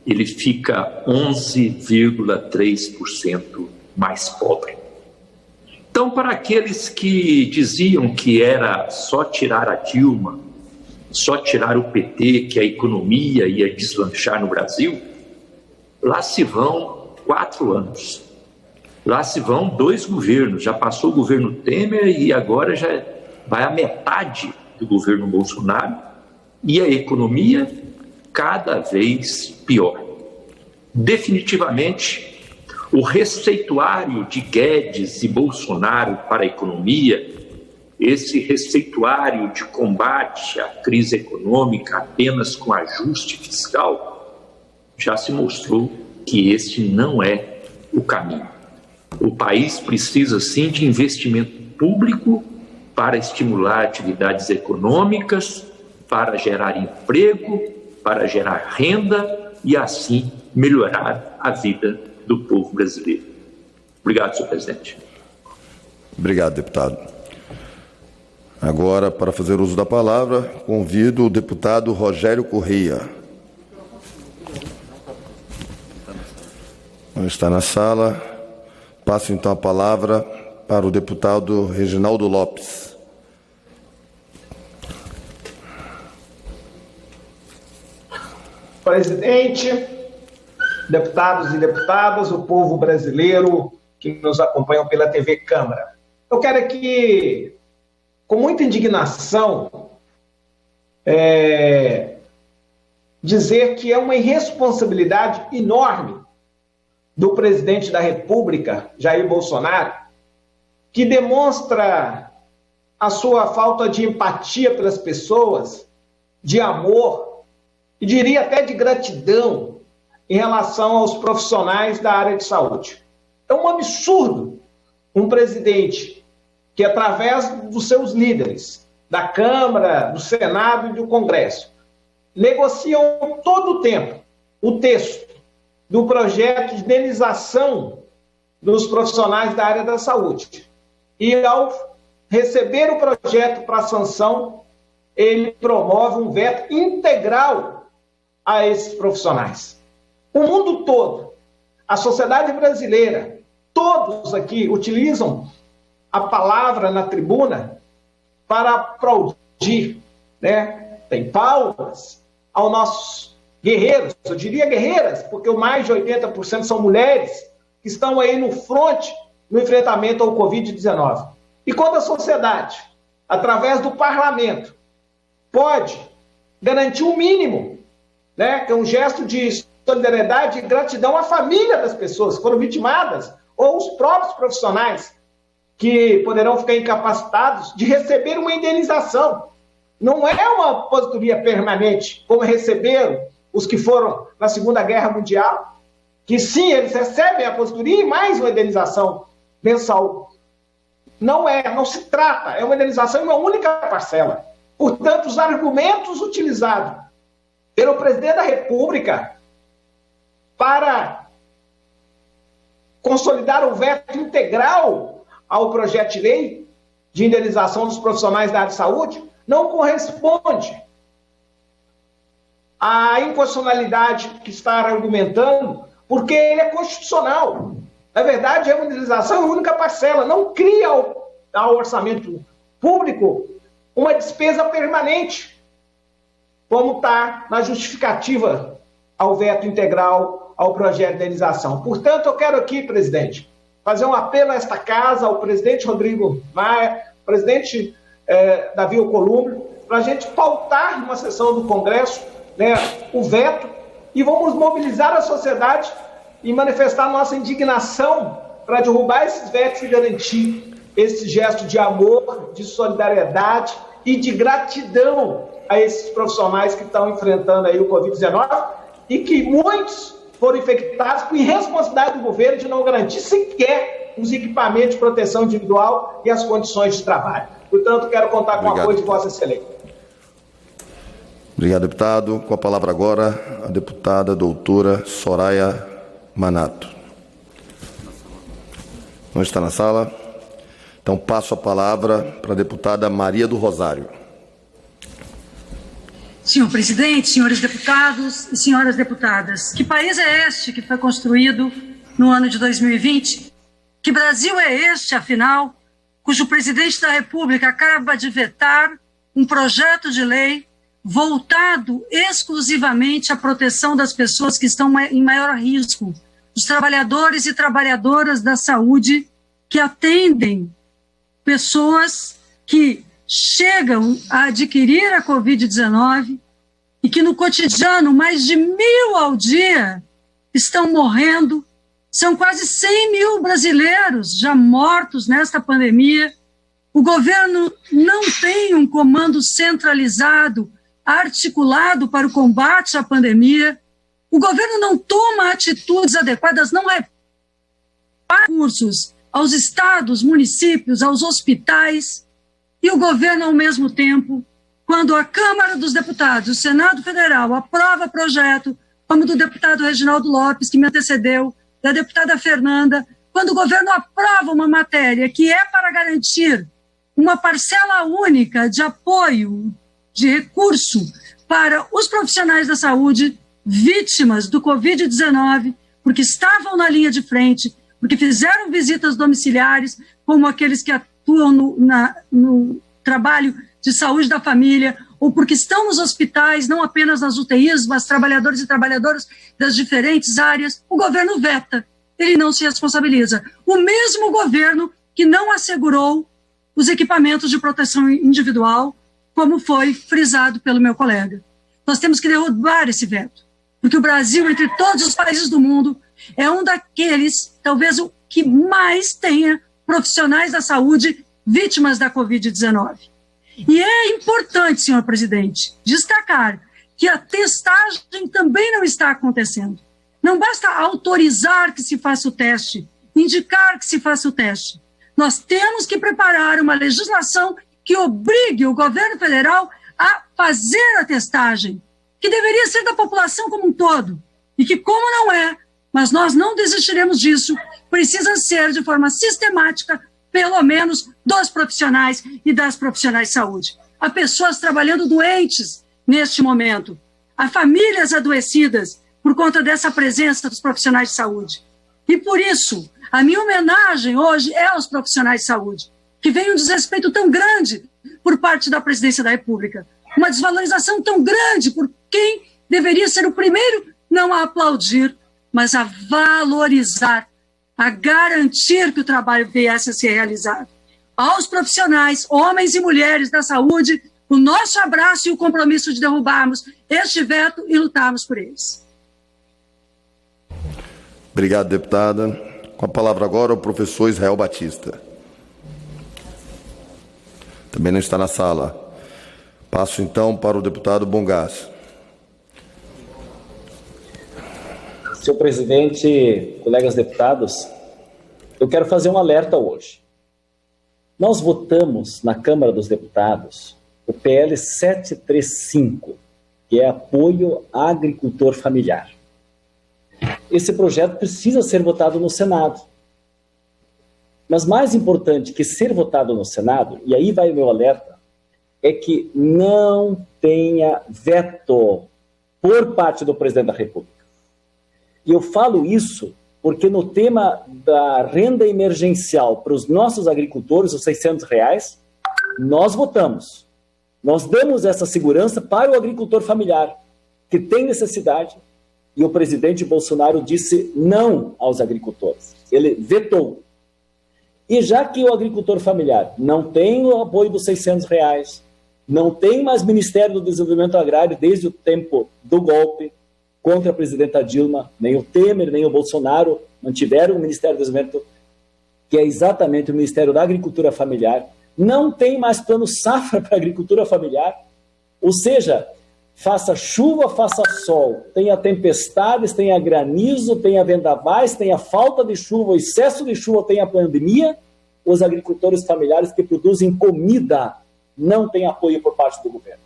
ele fica 11,3% mais pobre. Então, para aqueles que diziam que era só tirar a Dilma, só tirar o PT, que a economia ia deslanchar no Brasil, lá se vão 4 anos. Lá se vão 2 governos. Já passou o governo Temer e agora já vai a metade do governo Bolsonaro, e a economia cada vez pior. Definitivamente, o receituário de Guedes e Bolsonaro para a economia, esse receituário de combate à crise econômica apenas com ajuste fiscal, já se mostrou que este não é o caminho. O país precisa, sim, de investimento público para estimular atividades econômicas, para gerar emprego, para gerar renda e, assim, melhorar a vida do povo brasileiro. Obrigado, senhor presidente. Obrigado, deputado. Agora, para fazer uso da palavra, convido o deputado Rogério Correia. Não está na sala. Passo, então, a palavra para o deputado Reginaldo Lopes. Presidente, deputados e deputadas, o povo brasileiro que nos acompanham pela TV Câmara. Eu quero aqui, com muita indignação, dizer que é uma irresponsabilidade enorme do presidente da República, Jair Bolsonaro, que demonstra a sua falta de empatia pelas pessoas, de amor, e diria até de gratidão em relação aos profissionais da área de saúde. É um absurdo um presidente que, através dos seus líderes, da Câmara, do Senado e do Congresso, negociam todo o tempo o texto do projeto de indenização dos profissionais da área da saúde. E, ao receber o projeto para sanção, ele promove um veto integral a esses profissionais. O mundo todo, a sociedade brasileira, todos aqui utilizam a palavra na tribuna para aplaudir, né? Tem palmas aos nossos guerreiros, eu diria guerreiras, porque mais de 80% são mulheres que estão aí no fronte no enfrentamento ao Covid-19. E quando a sociedade, através do parlamento, pode garantir o mínimo, né, que é um gesto de solidariedade e gratidão à família das pessoas que foram vitimadas, ou os próprios profissionais que poderão ficar incapacitados de receber uma indenização. Não é uma aposentadoria permanente, como receberam os que foram na Segunda Guerra Mundial, que sim, eles recebem a aposentadoria e mais uma indenização mensal. Não se trata, é uma indenização em uma única parcela. Portanto, os argumentos utilizados pelo presidente da República para consolidar o veto integral ao projeto de lei de indenização dos profissionais da área de saúde não corresponde à inconstitucionalidade que está argumentando, porque ele é constitucional. Na verdade, é uma indenização em única parcela, não cria ao orçamento público uma despesa permanente, como está na justificativa ao veto integral ao projeto de indenização. Portanto, eu quero aqui, presidente, fazer um apelo a esta casa, ao presidente Rodrigo Maia, presidente Davi Alcolumbre, para a gente pautar numa sessão do Congresso, né, o veto, e vamos mobilizar a sociedade e manifestar nossa indignação para derrubar esses vetos e garantir esse gesto de amor, de solidariedade e de gratidão a esses profissionais que estão enfrentando aí o Covid-19 e que muitos foram infectados por irresponsabilidade do governo de não garantir sequer os equipamentos de proteção individual e as condições de trabalho. Portanto, quero contar com o apoio de Vossa Excelência. Obrigado, deputado. Com a palavra agora, a deputada doutora Soraya Manato. Não está na sala? Então, passo a palavra para a deputada Maria do Rosário. Senhor presidente, senhores deputados e senhoras deputadas, que país é este que foi construído no ano de 2020? Que Brasil é este, afinal, cujo presidente da República acaba de vetar um projeto de lei voltado exclusivamente à proteção das pessoas que estão em maior risco, os trabalhadores e trabalhadoras da saúde que atendem pessoas que chegam a adquirir a Covid-19 e que no cotidiano, mais de 1.000 ao dia, estão morrendo. São quase 100 mil brasileiros já mortos nesta pandemia. O governo não tem um comando centralizado, articulado para o combate à pandemia. O governo não toma atitudes adequadas, não repassa recursos aos estados, municípios, aos hospitais. E o governo, ao mesmo tempo, quando a Câmara dos Deputados, o Senado Federal, aprova projeto, como do deputado Reginaldo Lopes, que me antecedeu, da deputada Fernanda, quando o governo aprova uma matéria que é para garantir uma parcela única de apoio, de recurso para os profissionais da saúde vítimas do Covid-19, porque estavam na linha de frente, porque fizeram visitas domiciliares, como aqueles que atuam no trabalho de saúde da família, ou porque estão nos hospitais, não apenas nas UTIs, mas trabalhadores e trabalhadoras das diferentes áreas, o governo veta, ele não se responsabiliza. O mesmo governo que não assegurou os equipamentos de proteção individual, como foi frisado pelo meu colega. Nós temos que derrubar esse veto, porque o Brasil, entre todos os países do mundo, é um daqueles, talvez o que mais tenha profissionais da saúde vítimas da Covid-19. E é importante, senhor presidente, destacar que a testagem também não está acontecendo. Não basta autorizar que se faça o teste, indicar que se faça o teste. Nós temos que preparar uma legislação que obrigue o governo federal a fazer a testagem, que deveria ser da população como um todo, e que, como não é, mas nós não desistiremos disso, precisa ser de forma sistemática, pelo menos dos profissionais e das profissionais de saúde. Há pessoas trabalhando doentes neste momento, há famílias adoecidas por conta dessa presença dos profissionais de saúde. E por isso, a minha homenagem hoje é aos profissionais de saúde, que vem um desrespeito tão grande por parte da Presidência da República, uma desvalorização tão grande por quem deveria ser o primeiro não a aplaudir, mas a valorizar, a garantir que o trabalho viesse a ser realizado. Aos profissionais, homens e mulheres da saúde, o nosso abraço e o compromisso de derrubarmos este veto e lutarmos por eles. Obrigado, deputada. Com a palavra agora o professor Israel Batista. Também não está na sala. Passo então para o deputado Bongás. Senhor presidente, colegas deputados, eu quero fazer um alerta hoje. Nós votamos na Câmara dos Deputados o PL 735, que é apoio a agricultor familiar. Esse projeto precisa ser votado no Senado. Mas mais importante que ser votado no Senado, e aí vai o meu alerta, é que não tenha veto por parte do presidente da República. E eu falo isso porque no tema da renda emergencial para os nossos agricultores, os R$600, nós votamos. Nós damos essa segurança para o agricultor familiar, que tem necessidade, e o presidente Bolsonaro disse não aos agricultores. Ele vetou. E já que o agricultor familiar não tem o apoio dos R$600, não tem mais Ministério do Desenvolvimento Agrário desde o tempo do golpe contra a presidenta Dilma, nem o Temer, nem o Bolsonaro mantiveram o Ministério do Desenvolvimento, que é exatamente o Ministério da Agricultura Familiar, não tem mais plano safra para a agricultura familiar, ou seja, faça chuva, faça sol, tenha tempestades, tenha granizo, tenha vendavais, tenha falta de chuva, excesso de chuva, tenha pandemia, os agricultores familiares que produzem comida não têm apoio por parte do governo.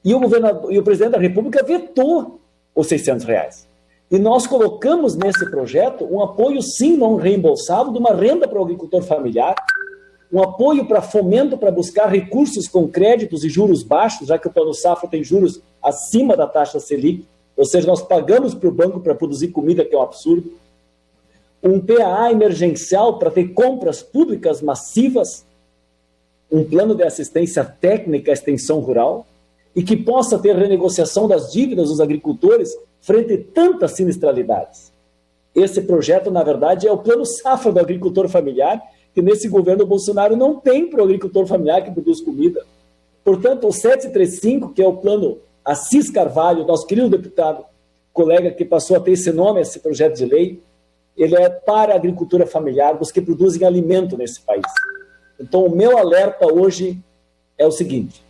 E o presidente da República vetou os R$600. E nós colocamos nesse projeto um apoio, sim, não reembolsável, de uma renda para o agricultor familiar, um apoio para fomento, para buscar recursos com créditos e juros baixos, já que o Plano Safra tem juros acima da taxa Selic, ou seja, nós pagamos para o banco para produzir comida, que é um absurdo. Um PAA emergencial para ter compras públicas massivas, um plano de assistência técnica à extensão rural, e que possa ter renegociação das dívidas dos agricultores frente a tantas sinistralidades. Esse projeto, na verdade, é o Plano Safra do agricultor familiar, que nesse governo Bolsonaro não tem para o agricultor familiar que produz comida. Portanto, o 735, que é o plano Assis Carvalho, nosso querido deputado, colega que passou a ter esse nome, esse projeto de lei, ele é para a agricultura familiar, dos que produzem alimento nesse país. Então, o meu alerta hoje é o seguinte: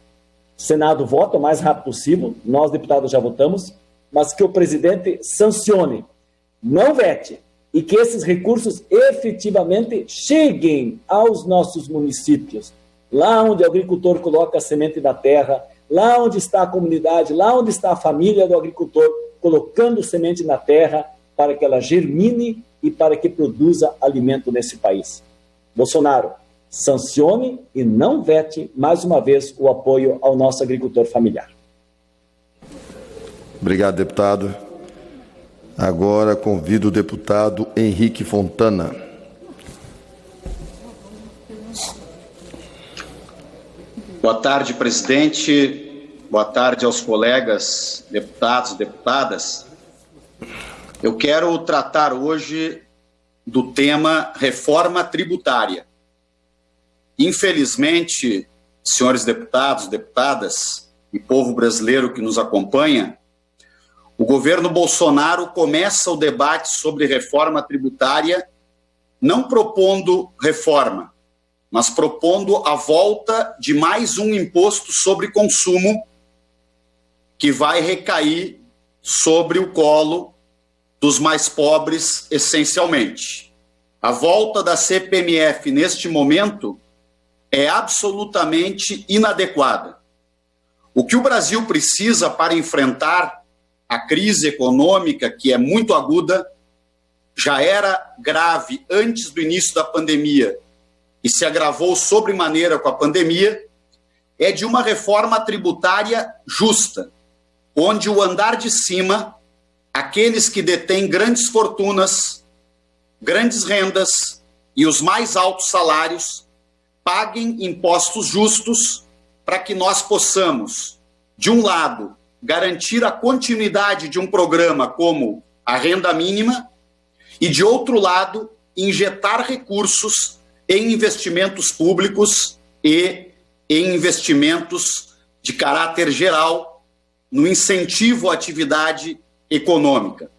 o Senado vota o mais rápido possível, nós, deputados, já votamos, mas que o presidente sancione, não vete, e que esses recursos efetivamente cheguem aos nossos municípios, lá onde o agricultor coloca a semente da terra, lá onde está a comunidade, lá onde está a família do agricultor, colocando semente na terra para que ela germine e para que produza alimento nesse país. Bolsonaro, sancione e não vete, mais uma vez, o apoio ao nosso agricultor familiar. Obrigado, deputado. Agora convido o deputado Henrique Fontana. Boa tarde, presidente. Boa tarde aos colegas deputados e deputadas. Eu quero tratar hoje do tema reforma tributária. Infelizmente, senhores deputados, deputadas e povo brasileiro que nos acompanha, o governo Bolsonaro começa o debate sobre reforma tributária não propondo reforma, mas propondo a volta de mais um imposto sobre consumo que vai recair sobre o colo dos mais pobres, essencialmente. A volta da CPMF neste momento é absolutamente inadequada. O que o Brasil precisa para enfrentar a crise econômica, que é muito aguda, já era grave antes do início da pandemia e se agravou sobremaneira com a pandemia, é de uma reforma tributária justa, onde o andar de cima, aqueles que detêm grandes fortunas, grandes rendas e os mais altos salários, paguem impostos justos para que nós possamos, de um lado, garantir a continuidade de um programa como a renda mínima e, de outro lado, injetar recursos em investimentos públicos e em investimentos de caráter geral no incentivo à atividade econômica.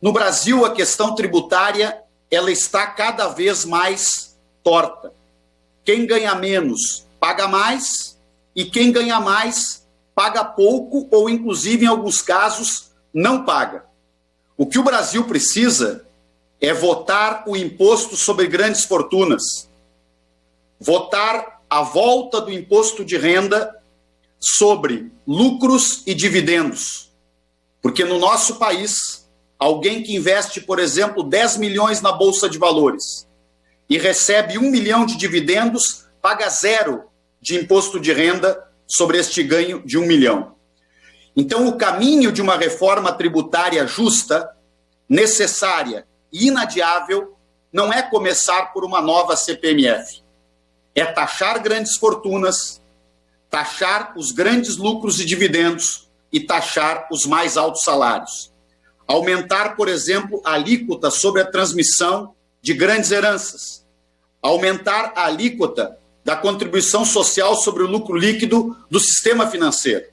No Brasil, a questão tributária ela está cada vez mais torta. Quem ganha menos paga mais e quem ganha mais paga pouco ou, inclusive, em alguns casos, não paga. O que o Brasil precisa é votar o imposto sobre grandes fortunas, votar a volta do imposto de renda sobre lucros e dividendos. Porque no nosso país, alguém que investe, por exemplo, 10 milhões na Bolsa de Valores e recebe 1 milhão de dividendos, paga 0 de imposto de renda sobre este ganho de 1 milhão. Então, o caminho de uma reforma tributária justa, necessária e inadiável não é começar por uma nova CPMF. É taxar grandes fortunas, taxar os grandes lucros e dividendos e taxar os mais altos salários. Aumentar, por exemplo, a alíquota sobre a transmissão de grandes heranças. Aumentar a alíquota da contribuição social sobre o lucro líquido do sistema financeiro.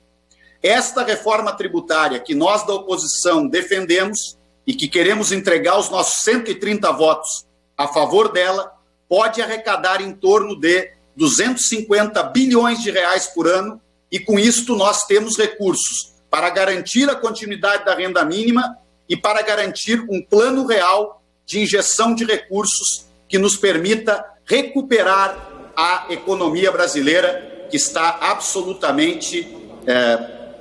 Esta reforma tributária que nós da oposição defendemos e que queremos entregar os nossos 130 votos a favor dela, pode arrecadar em torno de 250 bilhões de reais por ano e com isto nós temos recursos para garantir a continuidade da renda mínima e para garantir um plano real de injeção de recursos que nos permita recuperar a economia brasileira, que está absolutamente,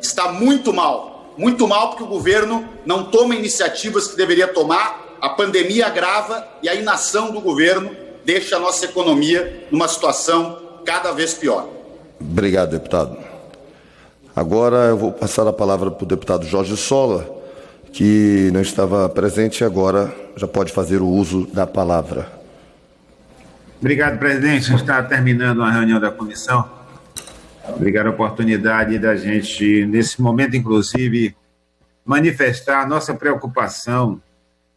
está muito mal porque o governo não toma iniciativas que deveria tomar, a pandemia agrava e a inação do governo deixa a nossa economia numa situação cada vez pior. Obrigado, deputado. Agora eu vou passar a palavra para o deputado Jorge Sola, que não estava presente e agora já pode fazer o uso da palavra. Obrigado, presidente. A gente está terminando a reunião da comissão. Obrigado a oportunidade da gente, nesse momento, inclusive, manifestar a nossa preocupação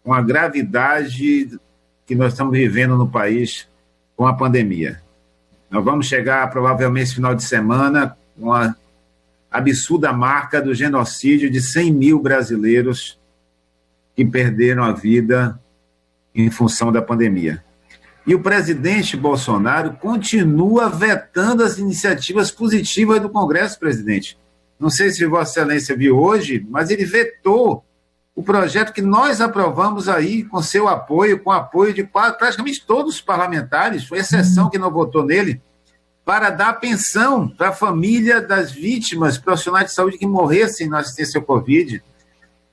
com a gravidade que nós estamos vivendo no país com a pandemia. Nós vamos chegar, provavelmente, esse final de semana, com a absurda marca do genocídio de 100 mil brasileiros que perderam a vida em função da pandemia. E o presidente Bolsonaro continua vetando as iniciativas positivas do Congresso, presidente. Não sei se Vossa Excelência viu hoje, mas ele vetou o projeto que nós aprovamos aí com seu apoio, com apoio de praticamente todos os parlamentares, foi exceção que não votou nele, para dar pensão para a família das vítimas profissionais de saúde que morressem na assistência ao Covid,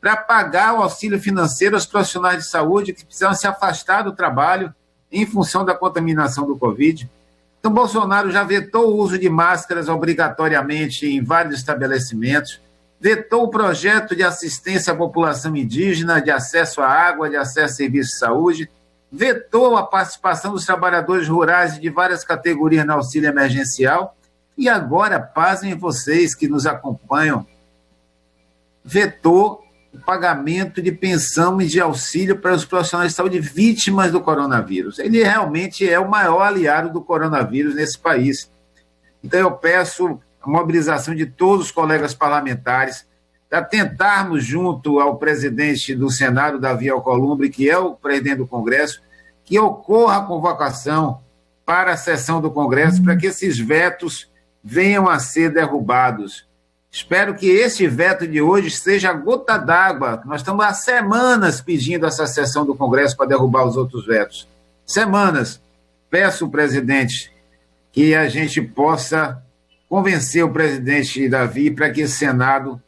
para pagar o auxílio financeiro aos profissionais de saúde que precisaram se afastar do trabalho em função da contaminação do Covid. Então, Bolsonaro já vetou o uso de máscaras obrigatoriamente em vários estabelecimentos, vetou o projeto de assistência à população indígena, de acesso à água, de acesso a serviços de saúde, vetou a participação dos trabalhadores rurais de várias categorias no auxílio emergencial E agora, pasmem vocês que nos acompanham, vetou o pagamento de pensão e de auxílio para os profissionais de saúde vítimas do coronavírus. Ele realmente é o maior aliado do coronavírus nesse país. Então eu peço a mobilização de todos os colegas parlamentares para tentarmos, junto ao presidente do Senado, Davi Alcolumbre, que é o presidente do Congresso, que ocorra a convocação para a sessão do Congresso para que esses vetos venham a ser derrubados. Espero que esse veto de hoje seja a gota d'água. Nós estamos há semanas pedindo essa sessão do Congresso para derrubar os outros vetos. Semanas. Peço, presidente, que a gente possa convencer o presidente Davi para que o Senado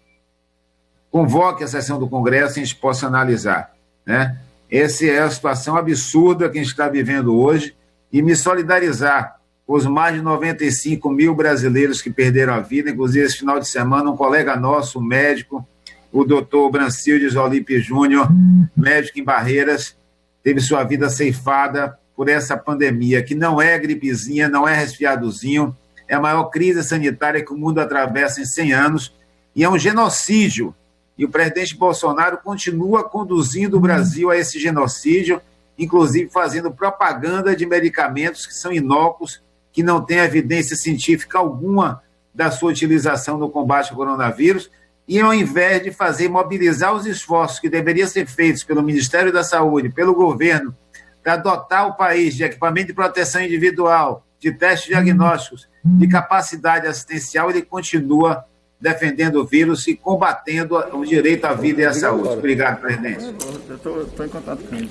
convoque a sessão do Congresso e a gente possa analisar, né? Essa é a situação absurda que a gente está vivendo hoje e me solidarizar com os mais de 95 mil brasileiros que perderam a vida. Inclusive, esse final de semana, um colega nosso, médico, o doutor Brancildes Olipe Júnior, médico em Barreiras, teve sua vida ceifada por essa pandemia, que não é gripezinha, não é resfriadozinho, é a maior crise sanitária que o mundo atravessa em 100 anos e é um genocídio. E o presidente Bolsonaro continua conduzindo o Brasil a esse genocídio, inclusive fazendo propaganda de medicamentos que são inócuos, que não tem evidência científica alguma da sua utilização no combate ao coronavírus, e ao invés de mobilizar os esforços que deveriam ser feitos pelo Ministério da Saúde, pelo governo, para dotar o país de equipamento de proteção individual, de testes diagnósticos, de capacidade assistencial, ele continua defendendo o vírus e combatendo o direito à vida e à saúde. Obrigado, presidente. Estou em contato com ele.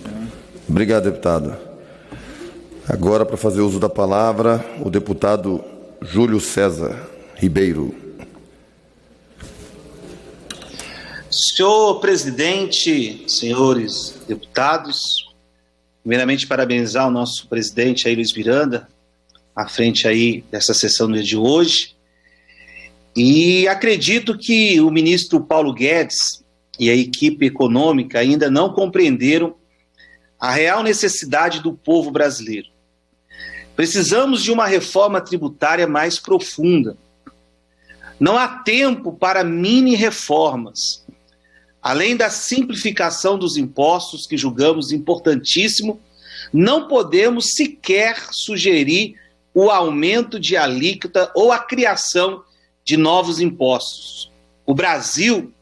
Obrigado, deputado. Agora, para fazer uso da palavra, o deputado Júlio César Ribeiro. Senhor presidente, senhores deputados, primeiramente parabenizar o nosso presidente aí, Luiz Miranda, à frente aí dessa sessão do dia de hoje. E acredito que o ministro Paulo Guedes e a equipe econômica ainda não compreenderam a real necessidade do povo brasileiro. Precisamos de uma reforma tributária mais profunda. Não há tempo para mini-reformas. Além da simplificação dos impostos, que julgamos importantíssimo, não podemos sequer sugerir o aumento de alíquota ou a criação de novos impostos. O Brasil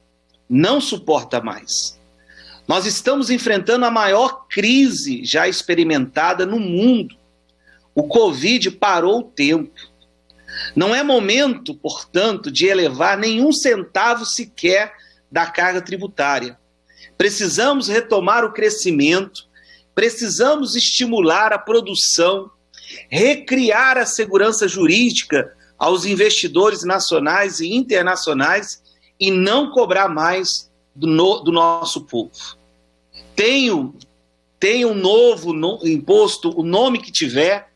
não suporta mais. Nós estamos enfrentando a maior crise já experimentada no mundo. O Covid parou o tempo. Não é momento, portanto, de elevar nenhum centavo sequer da carga tributária. Precisamos retomar o crescimento, precisamos estimular a produção, recriar a segurança jurídica aos investidores nacionais e internacionais e não cobrar mais do nosso povo. Tenha um novo imposto, o nome que tiver,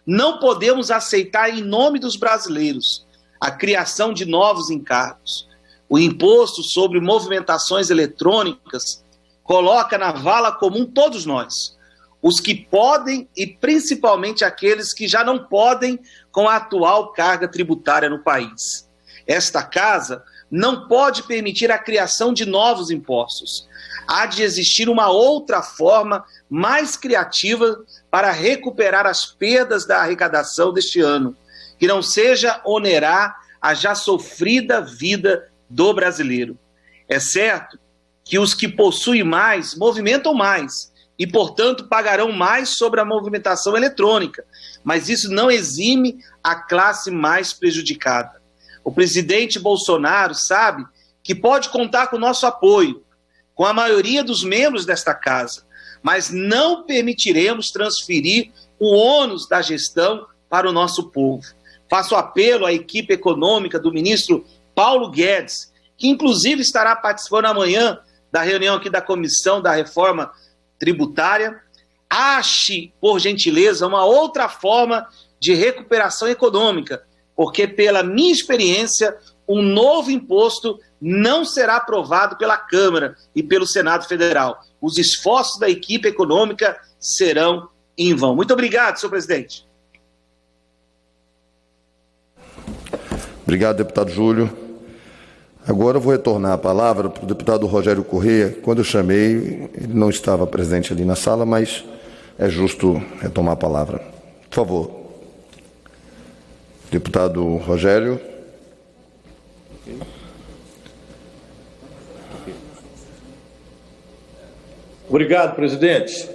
não podemos aceitar em nome dos brasileiros a criação de novos encargos. O imposto sobre movimentações eletrônicas coloca na vala comum todos nós, os que podem e principalmente aqueles que já não podem com a atual carga tributária no país. Esta casa não pode permitir a criação de novos impostos. Há de existir uma outra forma mais criativa para recuperar as perdas da arrecadação deste ano, que não seja onerar a já sofrida vida do brasileiro. É certo que os que possuem mais movimentam mais e, portanto, pagarão mais sobre a movimentação eletrônica, mas isso não exime a classe mais prejudicada. O presidente Bolsonaro sabe que pode contar com o nosso apoio, com a maioria dos membros desta casa, mas não permitiremos transferir o ônus da gestão para o nosso povo. Faço apelo à equipe econômica do ministro Paulo Guedes, que inclusive estará participando amanhã da reunião aqui da Comissão da Reforma Tributária. Ache, por gentileza, uma outra forma de recuperação econômica, porque, pela minha experiência, um novo imposto não será aprovado pela Câmara e pelo Senado Federal. Os esforços da equipe econômica serão em vão. Muito obrigado, senhor presidente. Obrigado, deputado Júlio. Agora eu vou retornar a palavra para o deputado Rogério Corrêa. Quando eu chamei, ele não estava presente ali na sala, mas é justo retomar a palavra. Por favor. Deputado Rogério. Obrigado, presidente.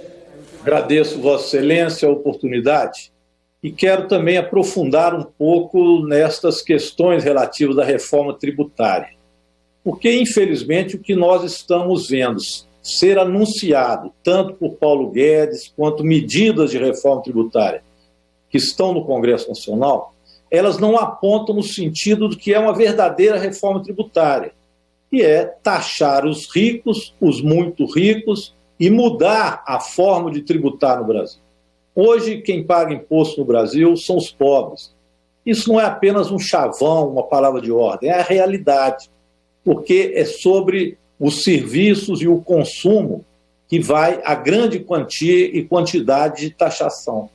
Agradeço Vossa Excelência a oportunidade e quero também aprofundar um pouco nestas questões relativas à reforma tributária. Porque, infelizmente, o que nós estamos vendo ser anunciado, tanto por Paulo Guedes quanto medidas de reforma tributária que estão no Congresso Nacional, elas não apontam no sentido de que é uma verdadeira reforma tributária, que é taxar os ricos, os muito ricos, e mudar a forma de tributar no Brasil. Hoje, quem paga imposto no Brasil são os pobres. Isso não é apenas um chavão, uma palavra de ordem, é a realidade, porque é sobre os serviços e o consumo que vai a grande quantia e quantidade de taxação.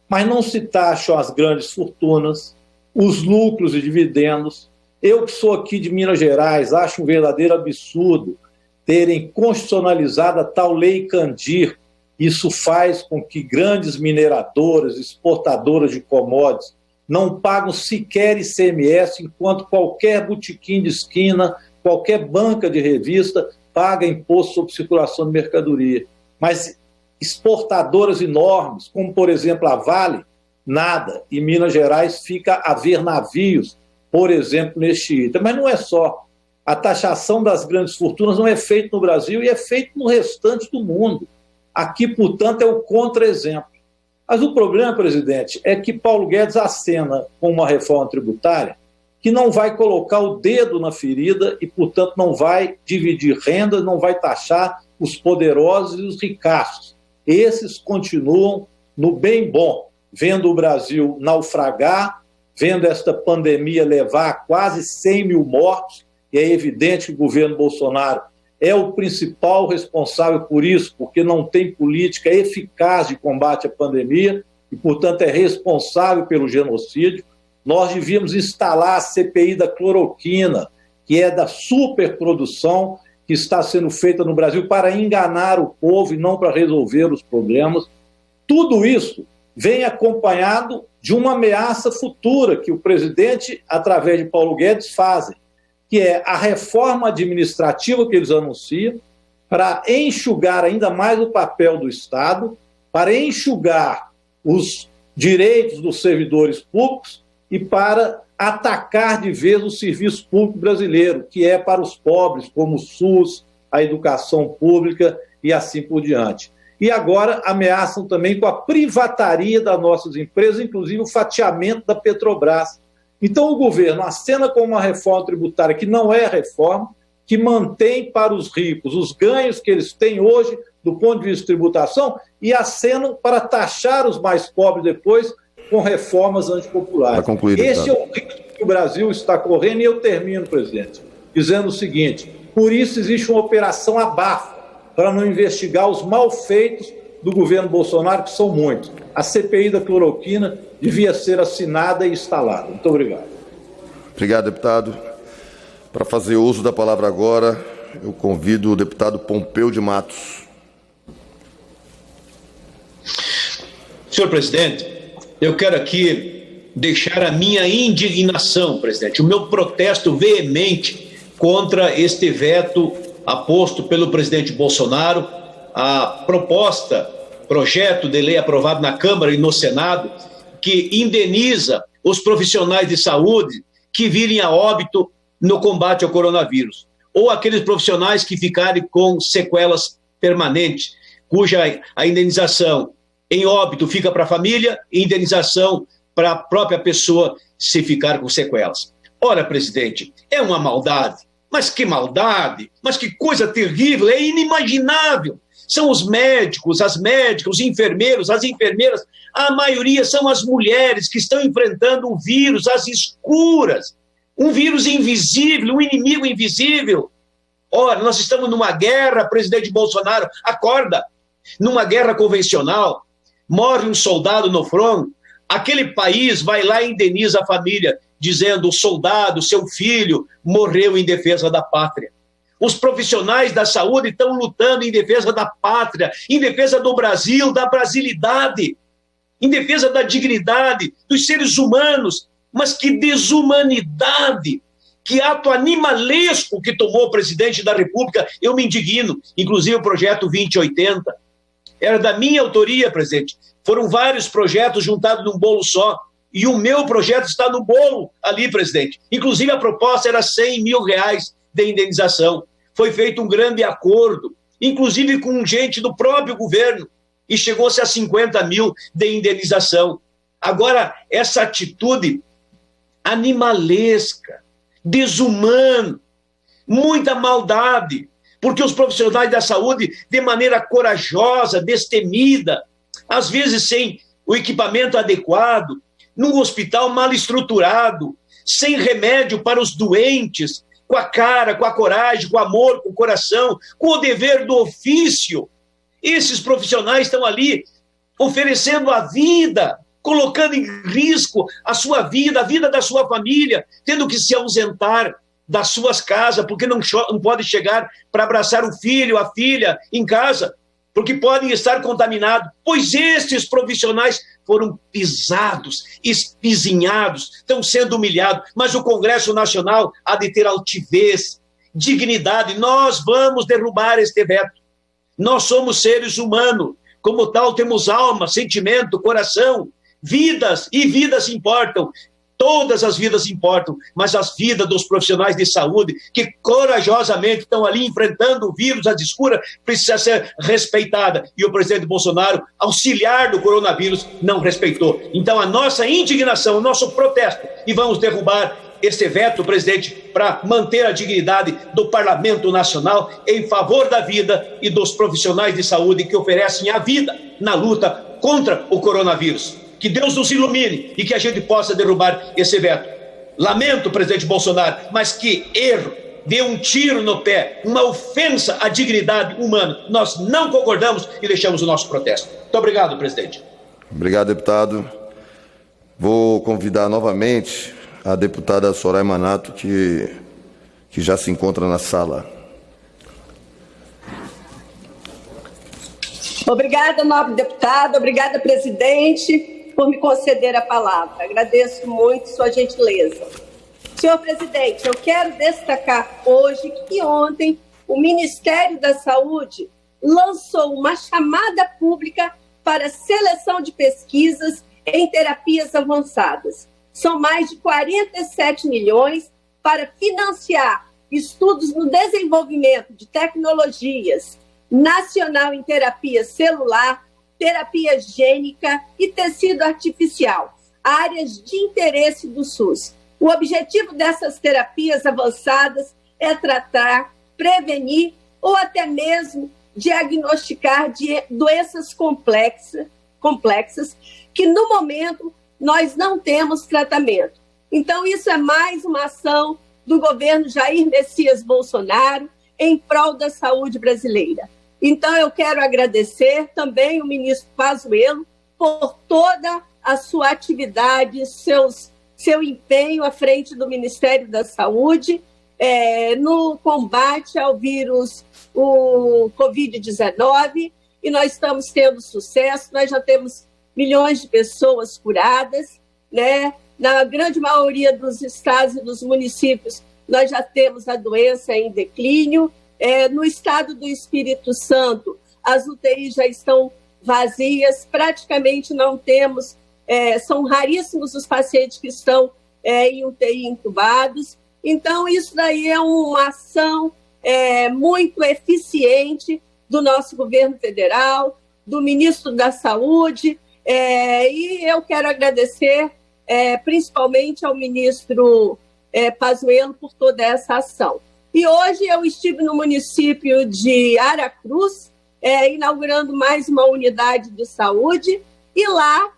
Mas não se taxam as grandes fortunas, os lucros e dividendos. Eu que sou aqui de Minas Gerais, acho um verdadeiro absurdo terem constitucionalizado a tal lei Candir. Isso faz com que grandes mineradoras, exportadoras de commodities, não pagam sequer ICMS, enquanto qualquer botequim de esquina, qualquer banca de revista, paga imposto sobre circulação de mercadoria. Mas exportadoras enormes, como por exemplo a Vale, nada. E Minas Gerais fica a ver navios, por exemplo, neste item. Mas não é só. A taxação das grandes fortunas não é feita no Brasil e é feita no restante do mundo. Aqui, portanto, é o contra-exemplo. Mas o problema, presidente, é que Paulo Guedes acena com uma reforma tributária que não vai colocar o dedo na ferida e, portanto, não vai dividir renda, não vai taxar os poderosos e os ricaços. Esses continuam no bem bom, vendo o Brasil naufragar, vendo esta pandemia levar a quase 100 mil mortos. E é evidente que o governo Bolsonaro é o principal responsável por isso, porque não tem política eficaz de combate à pandemia e, portanto, é responsável pelo genocídio. Nós devíamos instalar a CPI da cloroquina, que é da superprodução que está sendo feita no Brasil para enganar o povo e não para resolver os problemas. Tudo isso vem acompanhado de uma ameaça futura que o presidente, através de Paulo Guedes, fazem, que é a reforma administrativa que eles anunciam para enxugar ainda mais o papel do Estado, para enxugar os direitos dos servidores públicos e para atacar de vez o serviço público brasileiro, que é para os pobres, como o SUS, a educação pública e assim por diante. E agora ameaçam também com a privataria das nossas empresas, inclusive o fatiamento da Petrobras. Então o governo acena com uma reforma tributária que não é reforma, que mantém para os ricos os ganhos que eles têm hoje do ponto de vista de tributação e acenam para taxar os mais pobres depois com reformas antipopulares. Esse é o risco que o Brasil está correndo e eu termino, presidente, dizendo o seguinte: por isso existe uma operação abafo para não investigar os malfeitos do governo Bolsonaro, que são muitos. A CPI da cloroquina devia ser assinada e instalada. Muito obrigado. Obrigado, deputado. Para fazer uso da palavra agora, eu convido o deputado Pompeu de Matos. Senhor presidente, eu quero aqui deixar a minha indignação, presidente, o meu protesto veemente contra este veto aposto pelo presidente Bolsonaro, a projeto de lei aprovado na Câmara e no Senado, que indeniza os profissionais de saúde que virem a óbito no combate ao coronavírus, ou aqueles profissionais que ficarem com sequelas permanentes, cuja a indenização em óbito fica para a família e indenização para a própria pessoa se ficar com sequelas. Ora, presidente, é uma maldade, mas que maldade, mas que coisa terrível, é inimaginável. São os médicos, as médicas, os enfermeiros, as enfermeiras, a maioria são as mulheres que estão enfrentando o vírus às escuras, um vírus invisível, um inimigo invisível. Ora, nós estamos numa guerra, presidente Bolsonaro, acorda, numa guerra convencional, morre um soldado no front, aquele país vai lá e indeniza a família dizendo: o soldado, seu filho, morreu em defesa da pátria. Os profissionais da saúde estão lutando em defesa da pátria, em defesa do Brasil, da brasilidade, em defesa da dignidade dos seres humanos. Mas que desumanidade, que ato animalesco que tomou o presidente da República. Eu me indigno. Inclusive o projeto 2080 era da minha autoria, presidente. Foram vários projetos juntados num bolo só. E o meu projeto está no bolo ali, presidente. Inclusive a proposta era R$100 mil de indenização. Foi feito um grande acordo, inclusive com gente do próprio governo, e chegou-se a 50 mil de indenização. Agora, essa atitude animalesca, desumana, muita maldade, porque os profissionais da saúde, de maneira corajosa, destemida, às vezes sem o equipamento adequado, num hospital mal estruturado, sem remédio para os doentes, com a cara, com a coragem, com o amor, com o coração, com o dever do ofício. Esses profissionais estão ali oferecendo a vida, colocando em risco a sua vida, a vida da sua família, tendo que se ausentar das suas casas, porque não pode chegar para abraçar o filho, a filha em casa, porque podem estar contaminados, pois estes profissionais foram pisados, espizinhados, estão sendo humilhados, mas o Congresso Nacional há de ter altivez, dignidade. Nós vamos derrubar este veto. Nós somos seres humanos, como tal temos alma, sentimento, coração, vidas, e vidas importam. Todas as vidas importam, mas as vidas dos profissionais de saúde que corajosamente estão ali enfrentando o vírus, a escura, precisa ser respeitada. E o presidente Bolsonaro, auxiliar do coronavírus, não respeitou. Então a nossa indignação, o nosso protesto, e vamos derrubar este veto, presidente, para manter a dignidade do Parlamento Nacional em favor da vida e dos profissionais de saúde que oferecem a vida na luta contra o coronavírus. Que Deus nos ilumine e que a gente possa derrubar esse veto. Lamento, presidente Bolsonaro, mas que erro, deu um tiro no pé, uma ofensa à dignidade humana. Nós não concordamos e deixamos o nosso protesto. Muito obrigado, presidente. Obrigado, deputado. Vou convidar novamente a deputada Soraima Nato, que já se encontra na sala. Obrigada, nobre deputado. Obrigada, presidente, por me conceder a palavra. Agradeço muito sua gentileza. Senhor presidente, eu quero destacar hoje que ontem o Ministério da Saúde lançou uma chamada pública para seleção de pesquisas em terapias avançadas. São mais de 47 milhões para financiar estudos no desenvolvimento de tecnologias nacional em terapia celular, terapia gênica e tecido artificial, áreas de interesse do SUS. O objetivo dessas terapias avançadas é tratar, prevenir ou até mesmo diagnosticar doenças complexas que, no momento, nós não temos tratamento. Então, isso é mais uma ação do governo Jair Messias Bolsonaro em prol da saúde brasileira. Então, eu quero agradecer também o ministro Pazuello por toda a sua atividade, seu empenho à frente do Ministério da Saúde no combate ao vírus, o Covid-19, e nós estamos tendo sucesso, nós já temos milhões de pessoas curadas, né? Na grande maioria dos estados e dos municípios, nós já temos a doença em declínio. No estado do Espírito Santo, as UTIs já estão vazias, praticamente não temos, são raríssimos os pacientes que estão em UTI intubados. Então, isso daí é uma ação muito eficiente do nosso governo federal, do ministro da Saúde, e eu quero agradecer principalmente ao ministro Pazuello por toda essa ação. E hoje eu estive no município de Aracruz, inaugurando mais uma unidade de saúde, e lá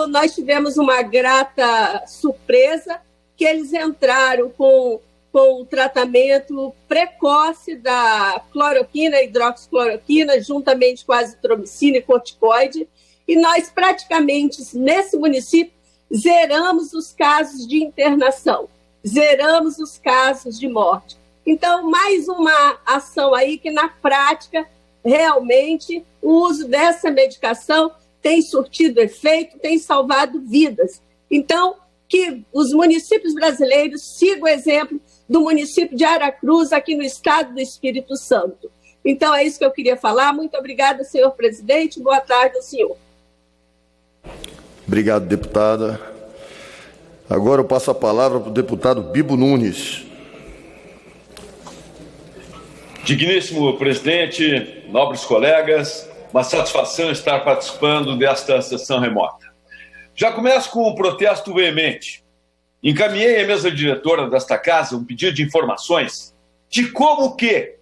nós tivemos uma grata surpresa, que eles entraram com o tratamento precoce da cloroquina, hidroxicloroquina, juntamente com azitromicina e corticoide, e nós praticamente, nesse município, zeramos os casos de internação, zeramos os casos de morte. Então, mais uma ação aí que, na prática, realmente, o uso dessa medicação tem surtido efeito, tem salvado vidas. Então, que os municípios brasileiros sigam o exemplo do município de Aracruz, aqui no estado do Espírito Santo. Então, é isso que eu queria falar. Muito obrigada, senhor presidente. Boa tarde ao senhor. Obrigado, deputada. Agora eu passo a palavra para o deputado Bibo Nunes. Digníssimo presidente, nobres colegas, uma satisfação estar participando desta sessão remota. Já começo com um protesto veemente. Encaminhei à mesa diretora desta casa um pedido de informações de como que,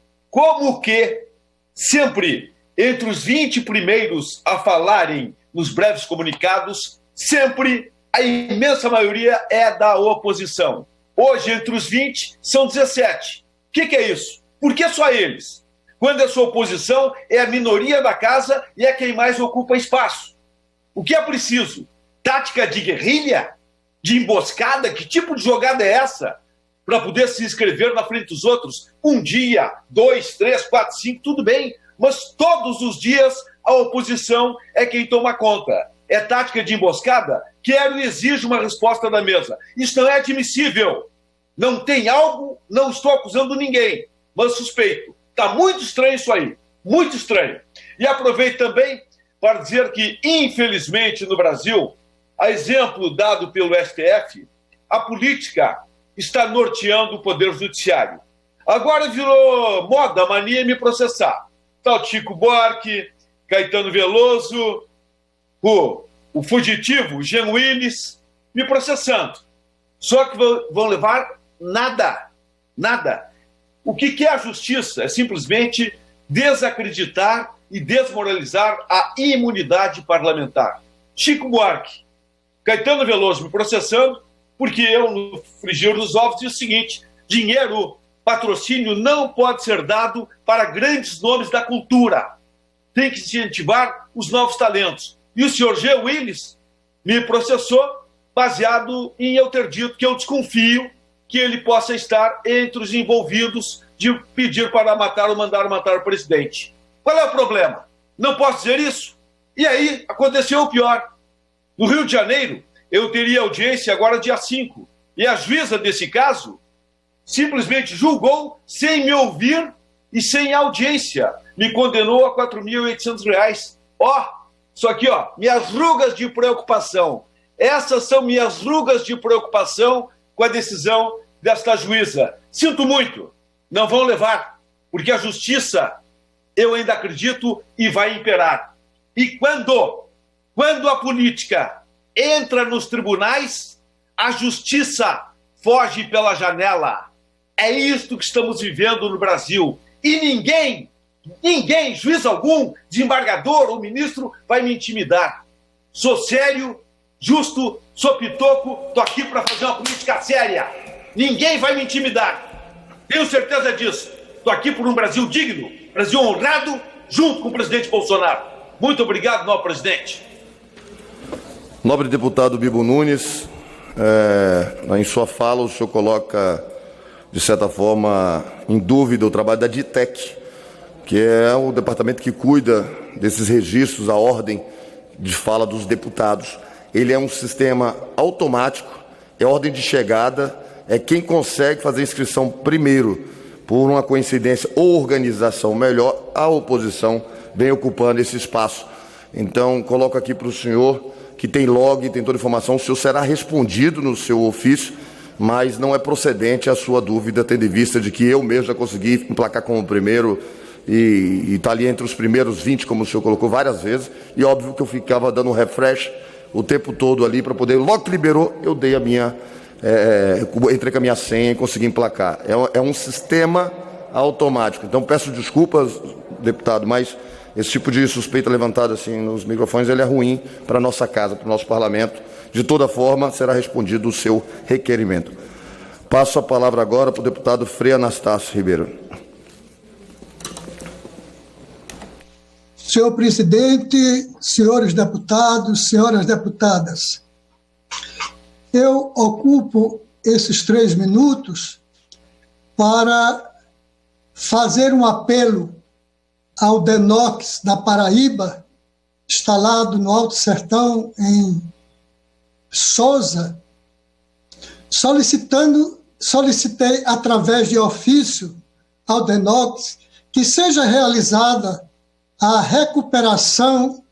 sempre entre os 20 primeiros a falarem nos breves comunicados, sempre a imensa maioria é da oposição. Hoje, entre os 20, são 17. O que é isso? Por que só eles? Quando essa oposição é a minoria da casa e é quem mais ocupa espaço. O que é preciso? Tática de guerrilha? De emboscada? Que tipo de jogada é essa? Para poder se inscrever na frente dos outros? Um dia, 2, 3, 4, 5, tudo bem. Mas todos os dias a oposição é quem toma conta. É tática de emboscada? Quero e exijo uma resposta da mesa. Isso não é admissível. Não tem algo, não estou acusando ninguém, mas suspeito. Está muito estranho isso aí, muito estranho. E aproveito também para dizer que, infelizmente, no Brasil, a exemplo dado pelo STF, a política está norteando o Poder Judiciário. Agora virou moda, mania me processar. Tal Chico Buarque, Caetano Veloso, o fugitivo Jean Willis, me processando. Só que vão levar nada. O que é a justiça? É simplesmente desacreditar e desmoralizar a imunidade parlamentar. Chico Buarque, Caetano Veloso me processando porque eu, no frigir dos ovos, disse o seguinte: dinheiro, patrocínio não pode ser dado para grandes nomes da cultura. Tem que incentivar os novos talentos. E o senhor G. Willis me processou baseado em eu ter dito que eu desconfio que ele possa estar entre os envolvidos de pedir para matar ou mandar matar o presidente. Qual é o problema? Não posso dizer isso? E aí aconteceu o pior. No Rio de Janeiro, eu teria audiência agora dia 5. E a juíza desse caso simplesmente julgou sem me ouvir e sem audiência. Me condenou a R$ 4.800. Isso aqui, minhas rugas de preocupação. Essas são minhas rugas de preocupação com a decisão desta juíza. Sinto muito, não vão levar, porque a justiça, eu ainda acredito, e vai imperar. E quando a política entra nos tribunais, a justiça foge pela janela. É isto que estamos vivendo no Brasil. E ninguém, juiz algum, desembargador ou ministro, vai me intimidar. Sou sério, justo, sou pitoco, estou aqui para fazer uma política séria. Ninguém vai me intimidar. Tenho certeza disso. Estou aqui por um Brasil digno, Brasil honrado, junto com o presidente Bolsonaro. Muito obrigado, nobre presidente. Nobre deputado Bibo Nunes, em sua fala o senhor coloca, de certa forma, em dúvida o trabalho da DITEC, que é o departamento que cuida desses registros, a ordem de fala dos deputados. Ele é um sistema automático, é ordem de chegada, é quem consegue fazer a inscrição primeiro. Por uma coincidência ou organização melhor, a oposição vem ocupando esse espaço. Então, coloco aqui para o senhor, que tem log, tem toda a informação, o senhor será respondido no seu ofício, mas não é procedente a sua dúvida, tendo em vista de que eu mesmo já consegui emplacar como primeiro e está ali entre os primeiros 20, como o senhor colocou várias vezes, e óbvio que eu ficava dando um refresh o tempo todo ali para poder, logo que liberou, eu dei a minha, entrei com a minha senha e consegui emplacar. É um sistema automático. Então peço desculpas, deputado, mas esse tipo de suspeita levantada assim nos microfones, ele é ruim para a nossa casa, para o nosso parlamento. De toda forma, será respondido o seu requerimento. Passo a palavra agora para o deputado Frei Anastácio Ribeiro. Senhor presidente, senhores deputados, senhoras deputadas, eu ocupo esses 3 minutos para fazer um apelo ao DENOX da Paraíba, instalado no Alto Sertão, em Sousa, solicitei através de ofício ao DENOX que seja realizada a recuperação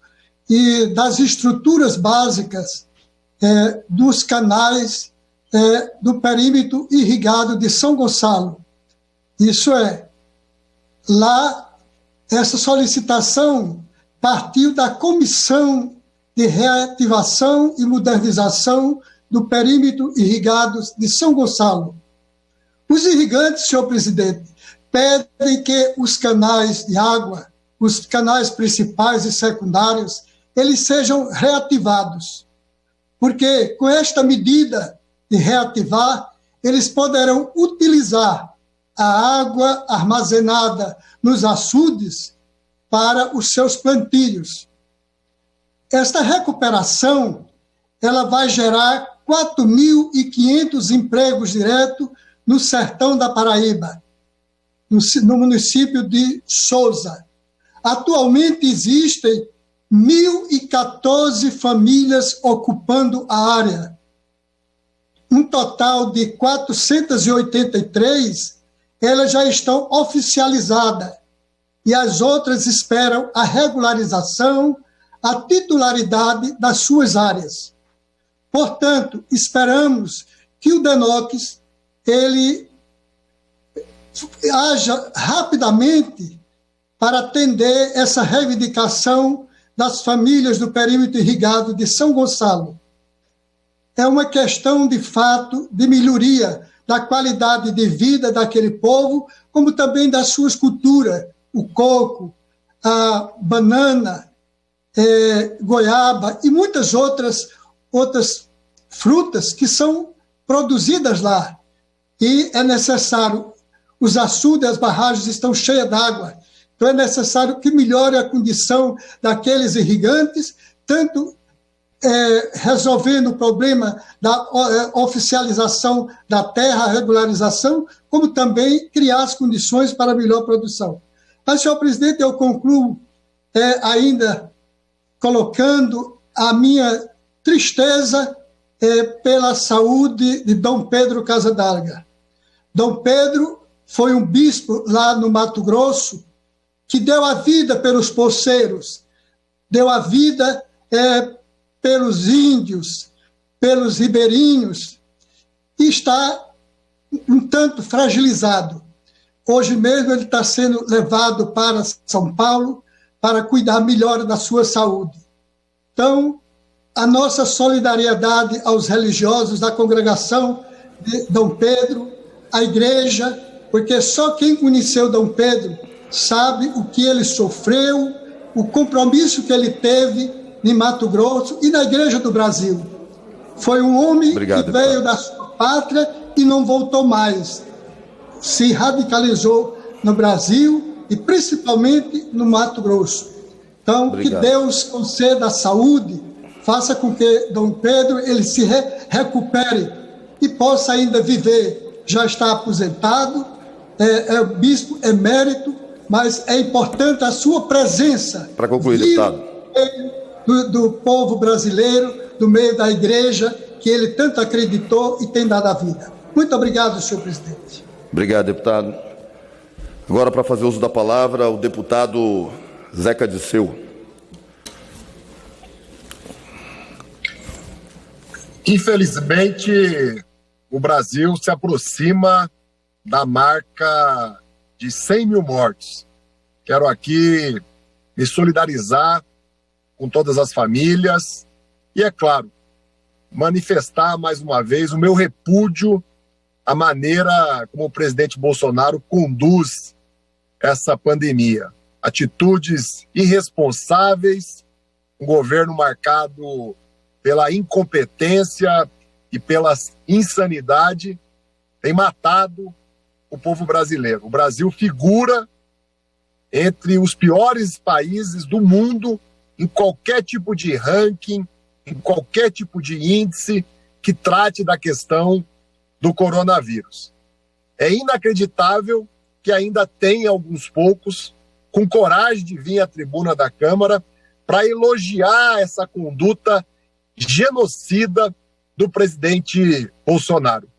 e das estruturas básicas dos canais do perímetro irrigado de São Gonçalo. Isso é, lá, essa solicitação partiu da Comissão de Reativação e Modernização do Perímetro Irrigado de São Gonçalo. Os irrigantes, senhor presidente, pedem que os canais de água, os canais principais e secundários, eles sejam reativados, porque com esta medida de reativar, eles poderão utilizar a água armazenada nos açudes para os seus plantios. Esta recuperação, ela vai gerar 4.500 empregos diretos no sertão da Paraíba, no município de Sousa. Atualmente existem 1.014 famílias ocupando a área. Um total de 483, elas já estão oficializadas, e as outras esperam a regularização, a titularidade das suas áreas. Portanto, esperamos que o DENOX ele haja rapidamente para atender essa reivindicação das famílias do perímetro irrigado de São Gonçalo. É uma questão, de fato, de melhoria da qualidade de vida daquele povo, como também das suas culturas, o coco, a banana, goiaba e muitas outras frutas que são produzidas lá. E é necessário, os açudes e as barragens estão cheias d'água, então é necessário que melhore a condição daqueles irrigantes, tanto resolvendo o problema da oficialização da terra, a regularização, como também criar as condições para a melhor produção. Mas, senhor presidente, eu concluo ainda colocando a minha tristeza pela saúde de Dom Pedro Casadarga. Dom Pedro foi um bispo lá no Mato Grosso que deu a vida pelos poceiros, deu a vida pelos índios, pelos ribeirinhos, e está um tanto fragilizado. Hoje mesmo ele está sendo levado para São Paulo para cuidar melhor da sua saúde. Então, a nossa solidariedade aos religiosos da congregação de Dom Pedro, à igreja, porque só quem conheceu Dom Pedro sabe o que ele sofreu, o compromisso que ele teve em Mato Grosso e na Igreja do Brasil. Foi um homem que veio da sua pátria e não voltou mais. Se radicalizou no Brasil e principalmente no Mato Grosso. Então, que Deus conceda a saúde, faça com que Dom Pedro ele se recupere e possa ainda viver. Já está aposentado, é bispo emérito, mas é importante a sua presença. Para concluir, deputado. Do povo brasileiro, do meio da igreja, que ele tanto acreditou e tem dado a vida. Muito obrigado, senhor presidente. Obrigado, deputado. Agora, para fazer uso da palavra, o deputado Zeca Disseu. Infelizmente, o Brasil se aproxima da marca de 100 mil mortos. Quero aqui me solidarizar com todas as famílias e, é claro, manifestar mais uma vez o meu repúdio à maneira como o presidente Bolsonaro conduz essa pandemia. Atitudes irresponsáveis, um governo marcado pela incompetência e pela insanidade, tem matado o povo brasileiro. O Brasil figura entre os piores países do mundo em qualquer tipo de ranking, em qualquer tipo de índice que trate da questão do coronavírus. É inacreditável que ainda tem alguns poucos com coragem de vir à tribuna da Câmara para elogiar essa conduta genocida do presidente Bolsonaro. O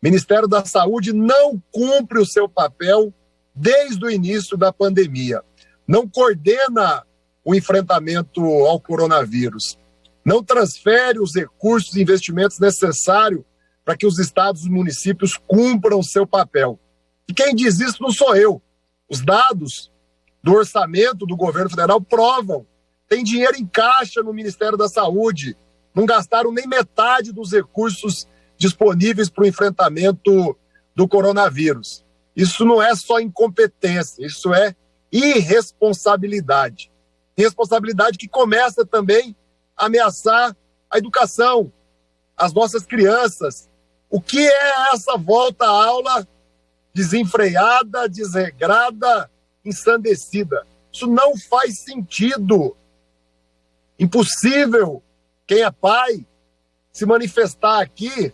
Ministério da Saúde não cumpre o seu papel desde o início da pandemia. Não coordena o enfrentamento ao coronavírus. Não transfere os recursos e investimentos necessários para que os estados e municípios cumpram o seu papel. E quem diz isso não sou eu. Os dados do orçamento do governo federal provam. Tem dinheiro em caixa no Ministério da Saúde. Não gastaram nem metade dos recursos disponíveis para o enfrentamento do coronavírus. Isso não é só incompetência, isso é irresponsabilidade. Irresponsabilidade que começa também a ameaçar a educação, as nossas crianças. O que é essa volta à aula desenfreada, desregrada, ensandecida? Isso não faz sentido. Impossível quem é pai se manifestar aqui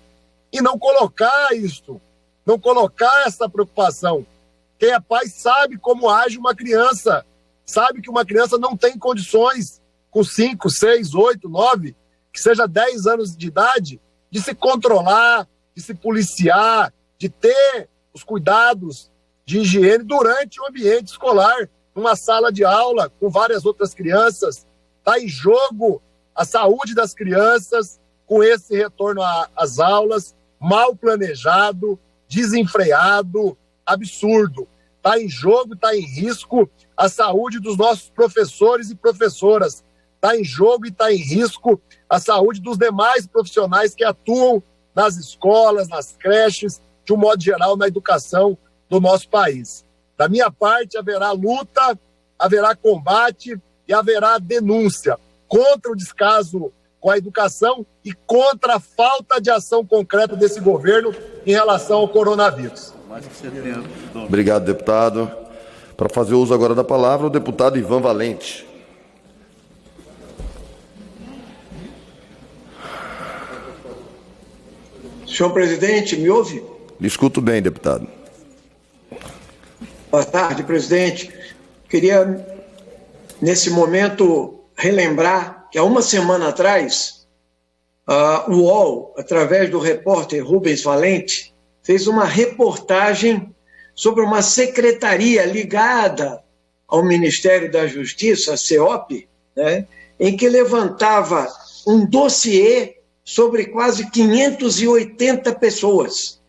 e não colocar isso, não colocar essa preocupação. Quem é pai sabe como age uma criança, sabe que uma criança não tem condições, com 5, 6, 8, 9, que seja 10 anos de idade, de se controlar, de se policiar, de ter os cuidados de higiene durante o ambiente escolar, numa sala de aula com várias outras crianças. Está em jogo a saúde das crianças com esse retorno às aulas, mal planejado, desenfreado, absurdo. Está em jogo, está em risco a saúde dos nossos professores e professoras. Está em jogo e está em risco a saúde dos demais profissionais que atuam nas escolas, nas creches, de um modo geral, na educação do nosso país. Da minha parte, haverá luta, haverá combate e haverá denúncia contra o descaso com a educação e contra a falta de ação concreta desse governo em relação ao coronavírus. Obrigado, deputado. Para fazer uso agora da palavra, o deputado Ivan Valente. Senhor presidente, me ouve? Lhe escuto bem, deputado. Boa tarde, presidente. Queria, nesse momento, relembrar que há uma semana atrás, o UOL, através do repórter Rubens Valente, fez uma reportagem sobre uma secretaria ligada ao Ministério da Justiça, a CEOP, né, em que levantava um dossiê sobre quase 580 pessoas,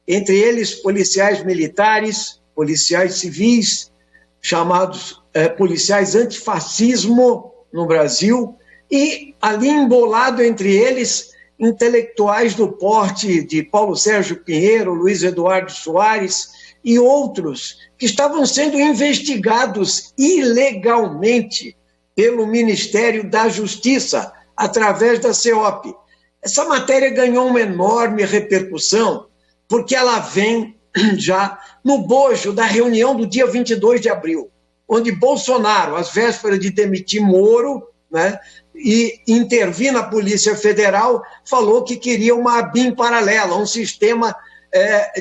entre eles policiais militares, policiais civis, chamados policiais antifascismo no Brasil, e ali embolado entre eles intelectuais do porte de Paulo Sérgio Pinheiro, Luiz Eduardo Soares e outros que estavam sendo investigados ilegalmente pelo Ministério da Justiça, através da CEOP. Essa matéria ganhou uma enorme repercussão, porque ela vem já no bojo da reunião do dia 22 de abril, onde Bolsonaro, às vésperas de demitir Moro, né, e intervir na Polícia Federal, falou que queria uma ABIN paralela, um sistema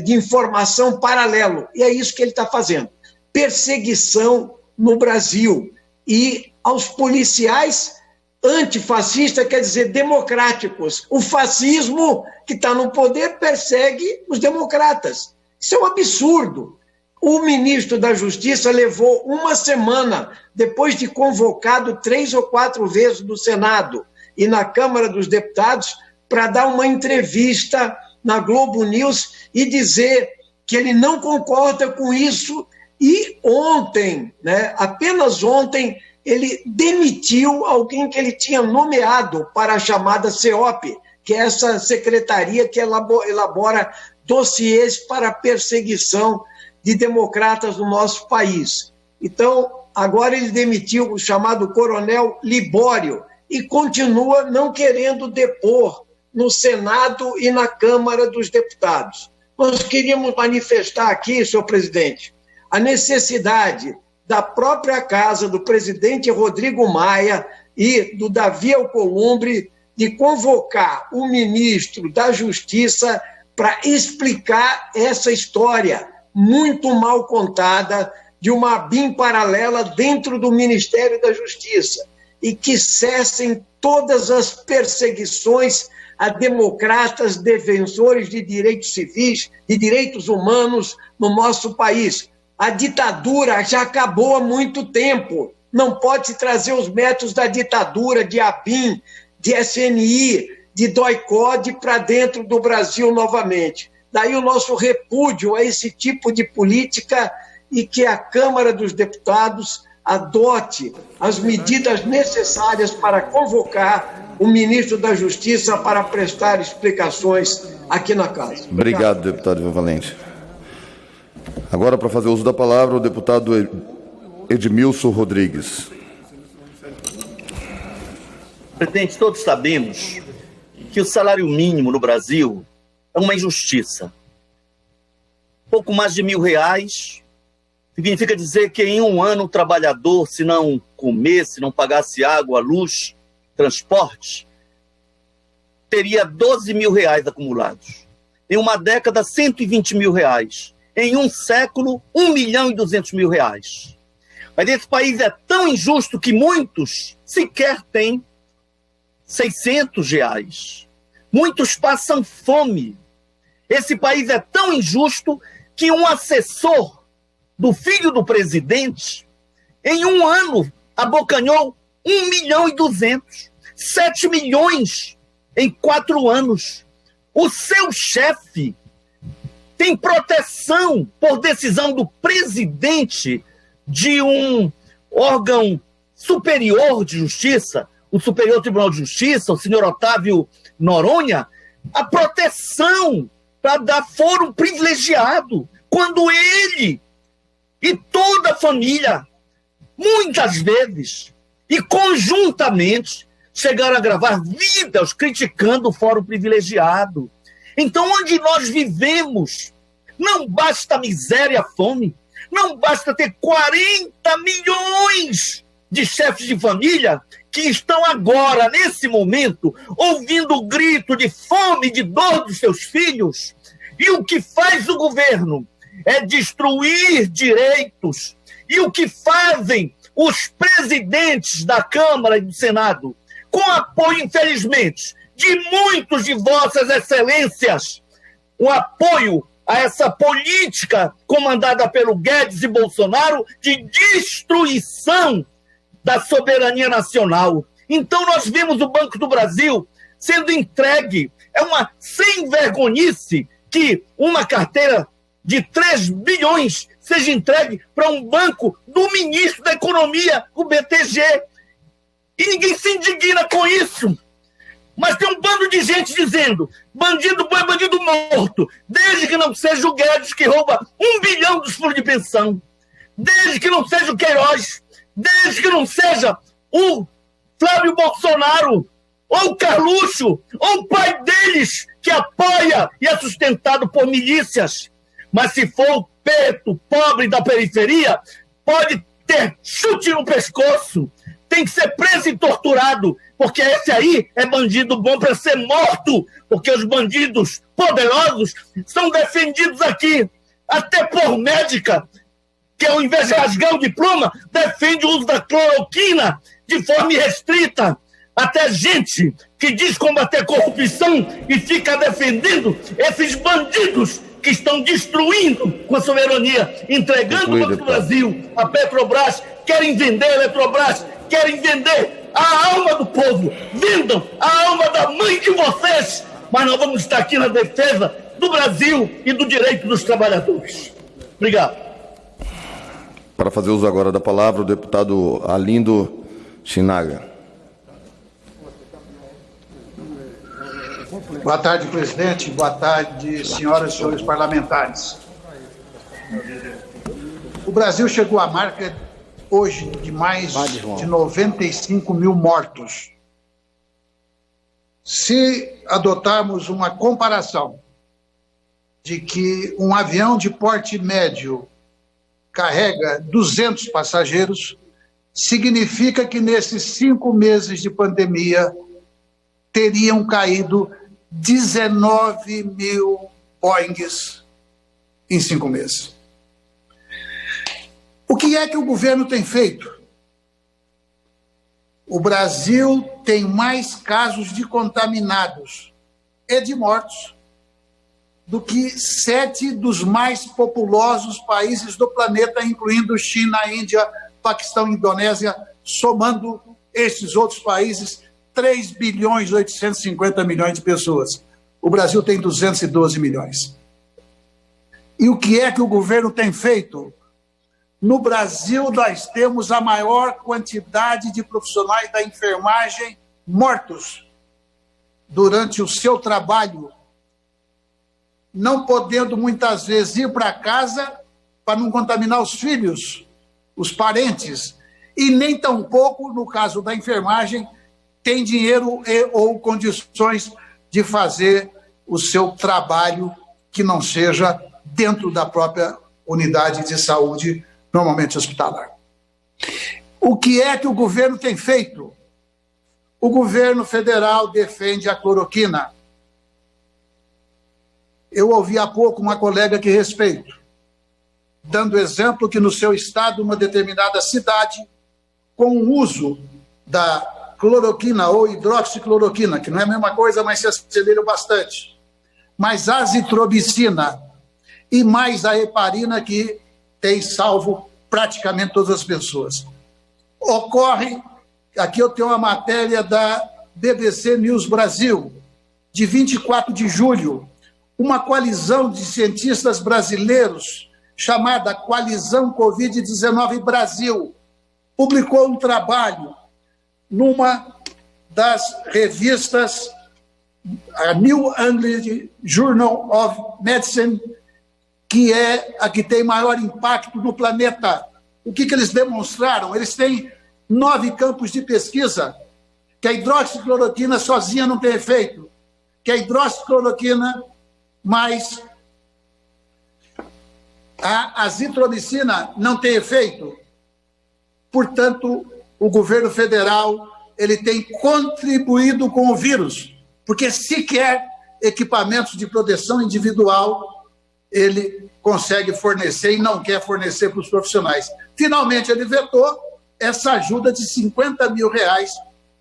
de informação paralelo. E é isso que ele está fazendo. Perseguição no Brasil. E aos policiais antifascistas, quer dizer, democráticos. O fascismo que está no poder persegue os democratas. Isso é um absurdo. O ministro da Justiça levou uma semana, depois de convocado 3 ou 4 vezes no Senado e na Câmara dos Deputados, para dar uma entrevista na Globo News e dizer que ele não concorda com isso. E ontem, né, apenas ontem, ele demitiu alguém que ele tinha nomeado para a chamada CEOP, que é essa secretaria que elabora dossiês para perseguição de democratas no nosso país. Então, agora ele demitiu o chamado Coronel Libório e continua não querendo depor no Senado e na Câmara dos Deputados. Nós queríamos manifestar aqui, senhor presidente, a necessidade da própria casa do presidente Rodrigo Maia e do Davi Alcolumbre de convocar o ministro da Justiça para explicar essa história muito mal contada de uma BIM paralela dentro do Ministério da Justiça e que cessem todas as perseguições a democratas defensores de direitos civis, de direitos humanos no nosso país. A ditadura já acabou há muito tempo. Não pode se trazer os métodos da ditadura, de ABIN, de SNI, de DOI-CODE para dentro do Brasil novamente. Daí o nosso repúdio a esse tipo de política e que a Câmara dos Deputados adote as medidas necessárias para convocar o ministro da Justiça para prestar explicações aqui na Casa. Obrigado, deputado Ivan Valente. Agora, para fazer uso da palavra, o deputado Edmilson Rodrigues. Presidente, todos sabemos que o salário mínimo no Brasil é uma injustiça. Pouco mais de R$1.000 significa dizer que em um ano o trabalhador, se não comesse, se não pagasse água, luz, transporte, teria R$12.000 acumulados. Em uma década, R$120.000. Em um século, R$1.200.000. Mas esse país é tão injusto que muitos sequer têm R$600. Muitos passam fome. Esse país é tão injusto que um assessor do filho do presidente, em um ano, abocanhou 1.200.000, 7 milhões em 4 anos. O seu chefe tem proteção por decisão do presidente de um órgão superior de justiça, o Superior Tribunal de Justiça, o senhor Otávio Noronha, a proteção para dar foro privilegiado, quando ele e toda a família, muitas vezes, e conjuntamente, chegaram a gravar vídeos criticando o fórum privilegiado. Então, onde nós vivemos, não basta miséria e a fome, não basta ter 40 milhões de chefes de família que estão agora, nesse momento, ouvindo o grito de fome e de dor dos seus filhos. E o que faz o governo é destruir direitos. E o que fazem os presidentes da Câmara e do Senado, com apoio, infelizmente, de muitos de vossas excelências, o apoio a essa política comandada pelo Guedes e Bolsonaro de destruição da soberania nacional. Então nós vimos o Banco do Brasil sendo entregue. É uma sem-vergonhice que uma carteira de 3 bilhões seja entregue para um banco do ministro da Economia, o BTG. E ninguém se indigna com isso. Mas tem um bando de gente dizendo: bandido bom é bandido morto, desde que não seja o Guedes que rouba 1 bilhão dos fundos de pensão, desde que não seja o Queiroz, desde que não seja o Flávio Bolsonaro, ou o Carluxo, ou o pai deles, que apoia e é sustentado por milícias. Mas se for o preto pobre da periferia, pode ter chute no pescoço, tem que ser preso e torturado, porque esse aí é bandido bom para ser morto, porque os bandidos poderosos são defendidos aqui, até por médica, que ao invés de rasgar o diploma, defende o uso da cloroquina de forma irrestrita. Até gente que diz combater corrupção e fica defendendo esses bandidos que estão destruindo com a soberania, entregando o Banco do Brasil, a Petrobras, querem vender a Eletrobras, querem vender a alma do povo, vendam a alma da mãe de vocês, mas nós vamos estar aqui na defesa do Brasil e do direito dos trabalhadores. Obrigado. Para fazer uso agora da palavra, o deputado Arlindo Chinaga. Boa tarde, presidente. Boa tarde, senhoras e senhores parlamentares. O Brasil chegou à marca hoje de mais de 95 mil mortos. Se adotarmos uma comparação de que um avião de porte médio carrega 200 passageiros, significa que nesses 5 meses de pandemia teriam caído 19 mil Boeings em 5 meses. O que é que o governo tem feito? O Brasil tem mais casos de contaminados e de mortos do que 7 dos mais populosos países do planeta, incluindo China, Índia, Paquistão e Indonésia, somando estes outros países, 3 bilhões e 850 milhões de pessoas. O Brasil tem 212 milhões. E o que é que o governo tem feito? No Brasil, nós temos a maior quantidade de profissionais da enfermagem mortos durante o seu trabalho, não podendo muitas vezes ir para casa para não contaminar os filhos, os parentes, e nem tampouco, no caso da enfermagem, tem dinheiro ou condições de fazer o seu trabalho que não seja dentro da própria unidade de saúde, normalmente hospitalar. O que é que o governo tem feito? O governo federal defende a cloroquina. Eu ouvi há pouco uma colega que respeito, dando exemplo que no seu estado, uma determinada cidade, com o uso da cloroquina ou hidroxicloroquina, que não é a mesma coisa, mas se assemelham bastante, mas a azitromicina e mais a heparina, que tem salvo praticamente todas as pessoas. Ocorre, aqui eu tenho uma matéria da BBC News Brasil, de 24 de julho, uma coalizão de cientistas brasileiros, chamada Coalizão Covid-19 Brasil, publicou um trabalho numa das revistas, a New England Journal of Medicine, que é a que tem maior impacto no planeta. O que eles demonstraram? Eles têm 9 campos de pesquisa, que a hidroxicloroquina sozinha não tem efeito, que a hidroxicloroquina mais a azitromicina não tem efeito. Portanto, o governo federal ele tem contribuído com o vírus, porque sequer equipamentos de proteção individual ele consegue fornecer e não quer fornecer para os profissionais. Finalmente, ele vetou essa ajuda de R$50 mil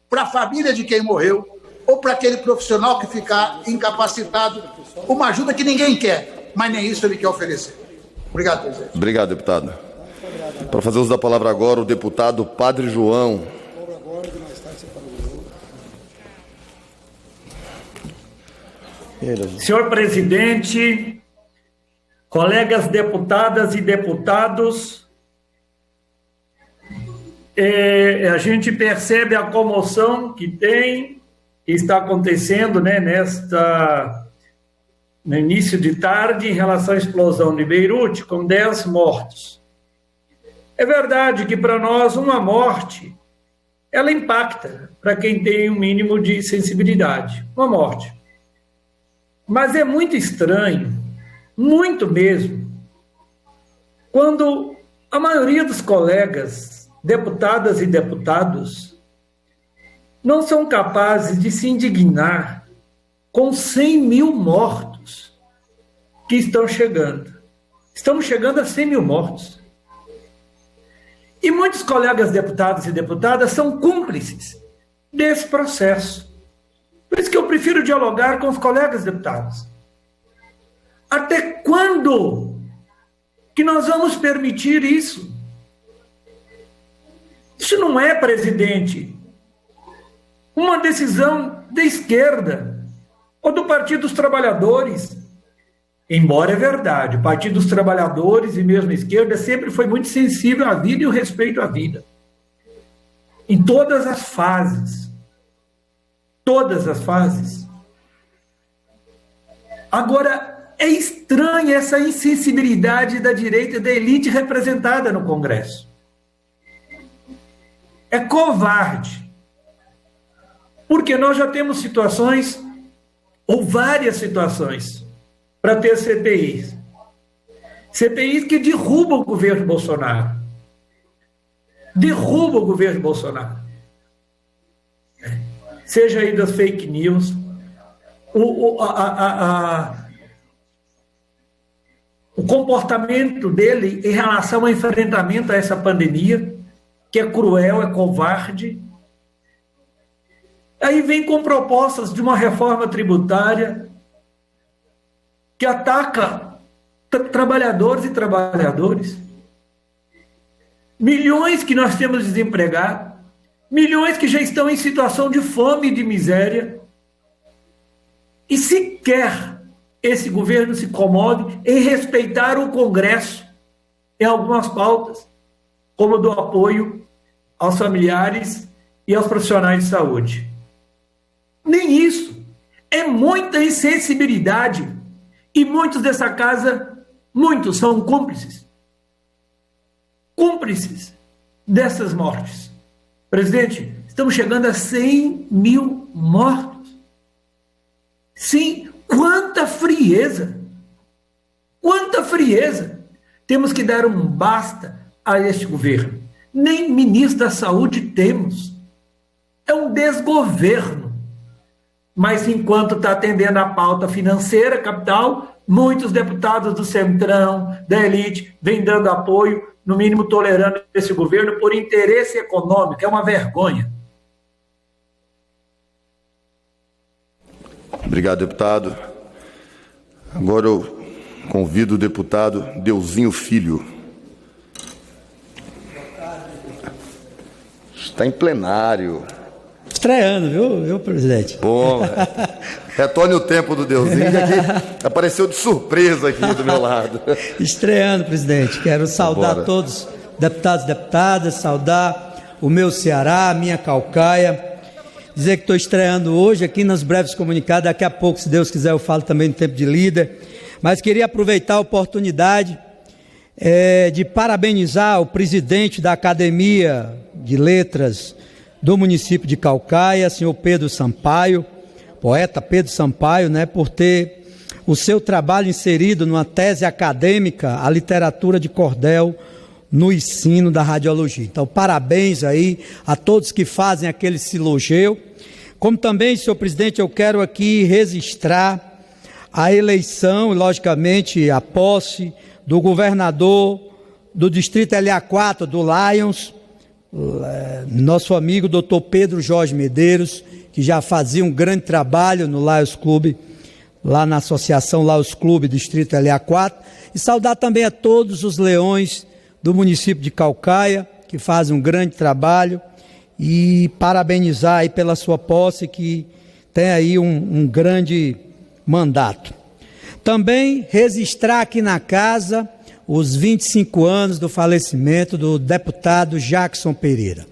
para a família de quem morreu ou para aquele profissional que ficar incapacitado, uma ajuda que ninguém quer, mas nem isso ele quer oferecer. Obrigado, presidente. Obrigado, deputado. Para fazer uso da palavra agora, o deputado Padre João. Senhor presidente, colegas deputadas e deputados, a gente percebe a comoção que está acontecendo, né, no início de tarde em relação à explosão de Beirute, com 10 mortos. É verdade que para nós uma morte, ela impacta para quem tem um mínimo de sensibilidade, uma morte. Mas é muito estranho, muito mesmo, quando a maioria dos colegas, deputadas e deputados, não são capazes de se indignar com 100 mil mortos que estão chegando. Estamos chegando a 100 mil mortos. E muitos colegas deputados e deputadas são cúmplices desse processo. Por isso que eu prefiro dialogar com os colegas deputados. Até quando que nós vamos permitir isso? Isso não é, presidente, uma decisão da esquerda ou do Partido dos Trabalhadores. Embora é verdade, o Partido dos Trabalhadores e mesmo a esquerda sempre foi muito sensível à vida e o respeito à vida. Em todas as fases. Todas as fases. Agora, é estranha essa insensibilidade da direita e da elite representada no Congresso. É covarde. Porque nós já temos situações, ou várias situações, para ter CPIs. CPIs que derrubam o governo Bolsonaro. Derrubam o governo Bolsonaro. seja aí das fake news, o comportamento dele em relação ao enfrentamento a essa pandemia, que é cruel, é covarde. Aí vem com propostas de uma reforma tributária que ataca trabalhadores e trabalhadoras. Milhões que nós temos desempregados, milhões que já estão em situação de fome e de miséria. E sequer esse governo se comove em respeitar o Congresso em algumas pautas, como do apoio aos familiares e aos profissionais de saúde. Nem isso. É muita insensibilidade. E muitos dessa casa, muitos são cúmplices. Cúmplices dessas mortes. Presidente, estamos chegando a 100 mil mortos. Sim, quanta frieza! Quanta frieza! Temos que dar um basta a este governo. Nem ministro da Saúde temos. É um desgoverno. Mas enquanto está atendendo a pauta financeira, capital, muitos deputados do Centrão, da elite, vêm dando apoio, no mínimo tolerando esse governo por interesse econômico. É uma vergonha. Obrigado, deputado. Agora eu convido o deputado Deusinho Filho. Está em plenário. Estreando, viu, presidente? Bom, retorne o tempo do Deusinho, que aqui apareceu de surpresa aqui do meu lado. Estreando, presidente. Quero saudar todos, deputados e deputadas, saudar o meu Ceará, a minha Caucaia. Dizer que estou estreando hoje aqui nos breves comunicados. Daqui a pouco, se Deus quiser, eu falo também no tempo de líder. Mas queria aproveitar a oportunidade de parabenizar o presidente da Academia de Letras do município de Caucaia, senhor Pedro Sampaio, poeta Pedro Sampaio, por ter o seu trabalho inserido numa tese acadêmica, a literatura de cordel no ensino da radiologia. Então, parabéns aí a todos que fazem aquele silogeu. Como também, senhor presidente, eu quero aqui registrar a eleição e, logicamente, a posse do governador do distrito LA4 do Lions, nosso amigo doutor Pedro Jorge Medeiros, que já fazia um grande trabalho no Lions Clube, lá na Associação Lions Clube Distrito LA4, e saudar também a todos os leões do município de Caucaia, que fazem um grande trabalho, e parabenizar aí pela sua posse, que tem aí um grande mandato. Também registrar aqui na casa os 25 anos do falecimento do deputado Jackson Pereira,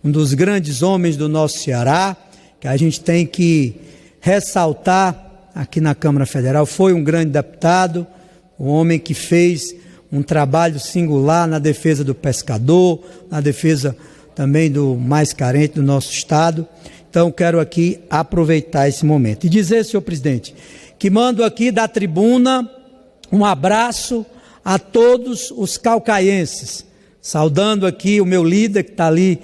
um dos grandes homens do nosso Ceará, que a gente tem que ressaltar aqui na Câmara Federal. Foi um grande deputado, um homem que fez um trabalho singular na defesa do pescador, na defesa também do mais carente do nosso estado. Então, quero aqui aproveitar esse momento e dizer, senhor presidente, que mando aqui da tribuna um abraço a todos os caucaienses, saudando aqui o meu líder que está ali,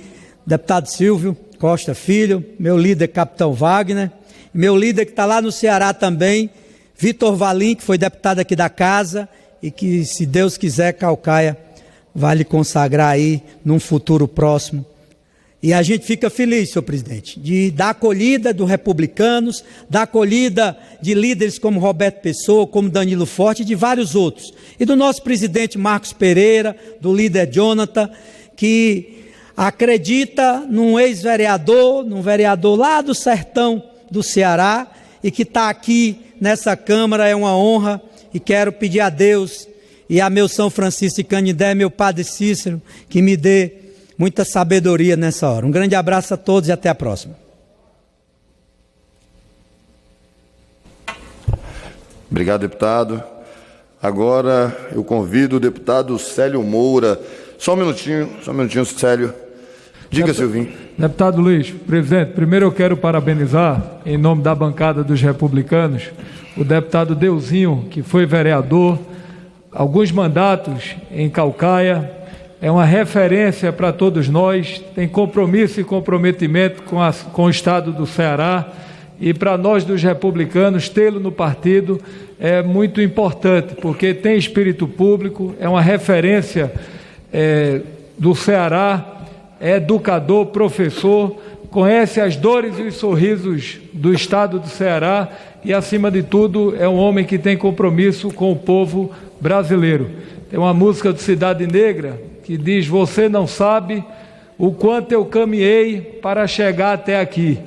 deputado Silvio Costa Filho, meu líder capitão Wagner, meu líder que está lá no Ceará também, Vitor Valim, que foi deputado aqui da casa e que, se Deus quiser, Caucaia vai lhe consagrar aí num futuro próximo. E a gente fica feliz, senhor presidente, da acolhida dos republicanos, da acolhida de líderes como Roberto Pessoa, como Danilo Forte e de vários outros. E do nosso presidente Marcos Pereira, do líder Jonathan, que acredita num ex-vereador, num vereador lá do sertão do Ceará, e que está aqui nessa Câmara. É uma honra, e quero pedir a Deus e a meu São Francisco de Canindé, meu Padre Cícero, que me dê muita sabedoria nessa hora. Um grande abraço a todos e até a próxima. Obrigado, deputado. Agora eu convido o deputado Célio Moura. Só um minutinho, Célio. Diga, Silvinho. Deputado Luiz, presidente, primeiro eu quero parabenizar, em nome da bancada dos republicanos, o deputado Deusinho, que foi vereador, alguns mandatos em Caucaia, é uma referência para todos nós, tem compromisso e comprometimento com o Estado do Ceará, e para nós dos republicanos, tê-lo no partido é muito importante, porque tem espírito público, é uma referência do Ceará, é educador, professor, conhece as dores e os sorrisos do Estado do Ceará e, acima de tudo, é um homem que tem compromisso com o povo brasileiro. Tem uma música do Cidade Negra que diz: você não sabe o quanto eu caminhei para chegar até aqui.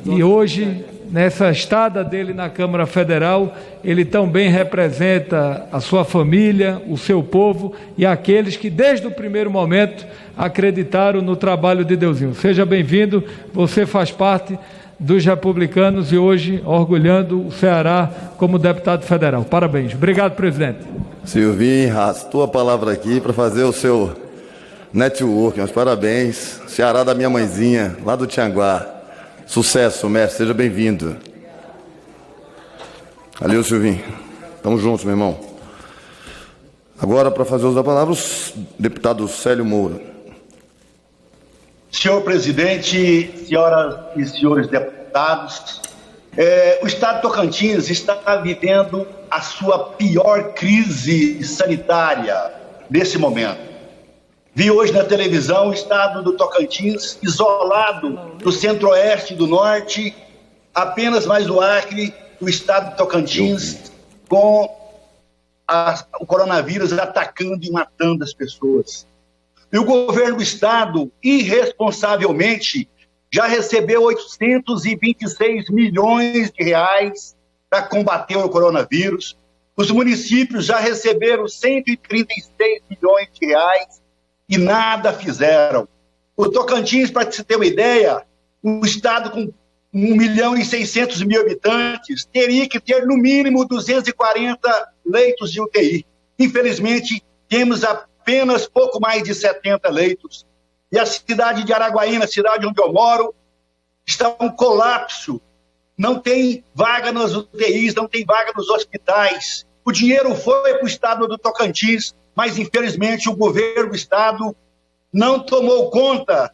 E hoje, nessa estada dele na Câmara Federal, ele também representa a sua família, o seu povo e aqueles que desde o primeiro momento acreditaram no trabalho de Deusinho. Seja bem-vindo, você faz parte dos republicanos e hoje orgulhando o Ceará como deputado federal. Parabéns. Obrigado, presidente. Silvinho, arrastou a palavra aqui para fazer o seu networking. Mas parabéns. Ceará da minha mãezinha, lá do Tianguá. Sucesso, mestre. Seja bem-vindo. Valeu, Silvinho. Tamo juntos, meu irmão. Agora, para fazer uso da palavra, o deputado Célio Moura. Senhor presidente, senhoras e senhores deputados, o Estado de Tocantins está vivendo a sua pior crise sanitária nesse momento. Vi hoje na televisão o Estado do Tocantins isolado do centro-oeste e do norte, apenas mais o Acre, o Estado de Tocantins, com o coronavírus atacando e matando as pessoas. E o governo do Estado, irresponsavelmente, já recebeu 826 milhões de reais para combater o coronavírus. Os municípios já receberam 136 milhões de reais e nada fizeram. O Tocantins, para você ter uma ideia, um Estado com 1.600.000 habitantes teria que ter, no mínimo, 240 leitos de UTI. Infelizmente, temos apenas pouco mais de 70 leitos. E a cidade de Araguaína, a cidade onde eu moro, está um colapso. Não tem vaga nas UTIs, não tem vaga nos hospitais. O dinheiro foi para o Estado do Tocantins, mas, infelizmente, o governo do Estado não tomou conta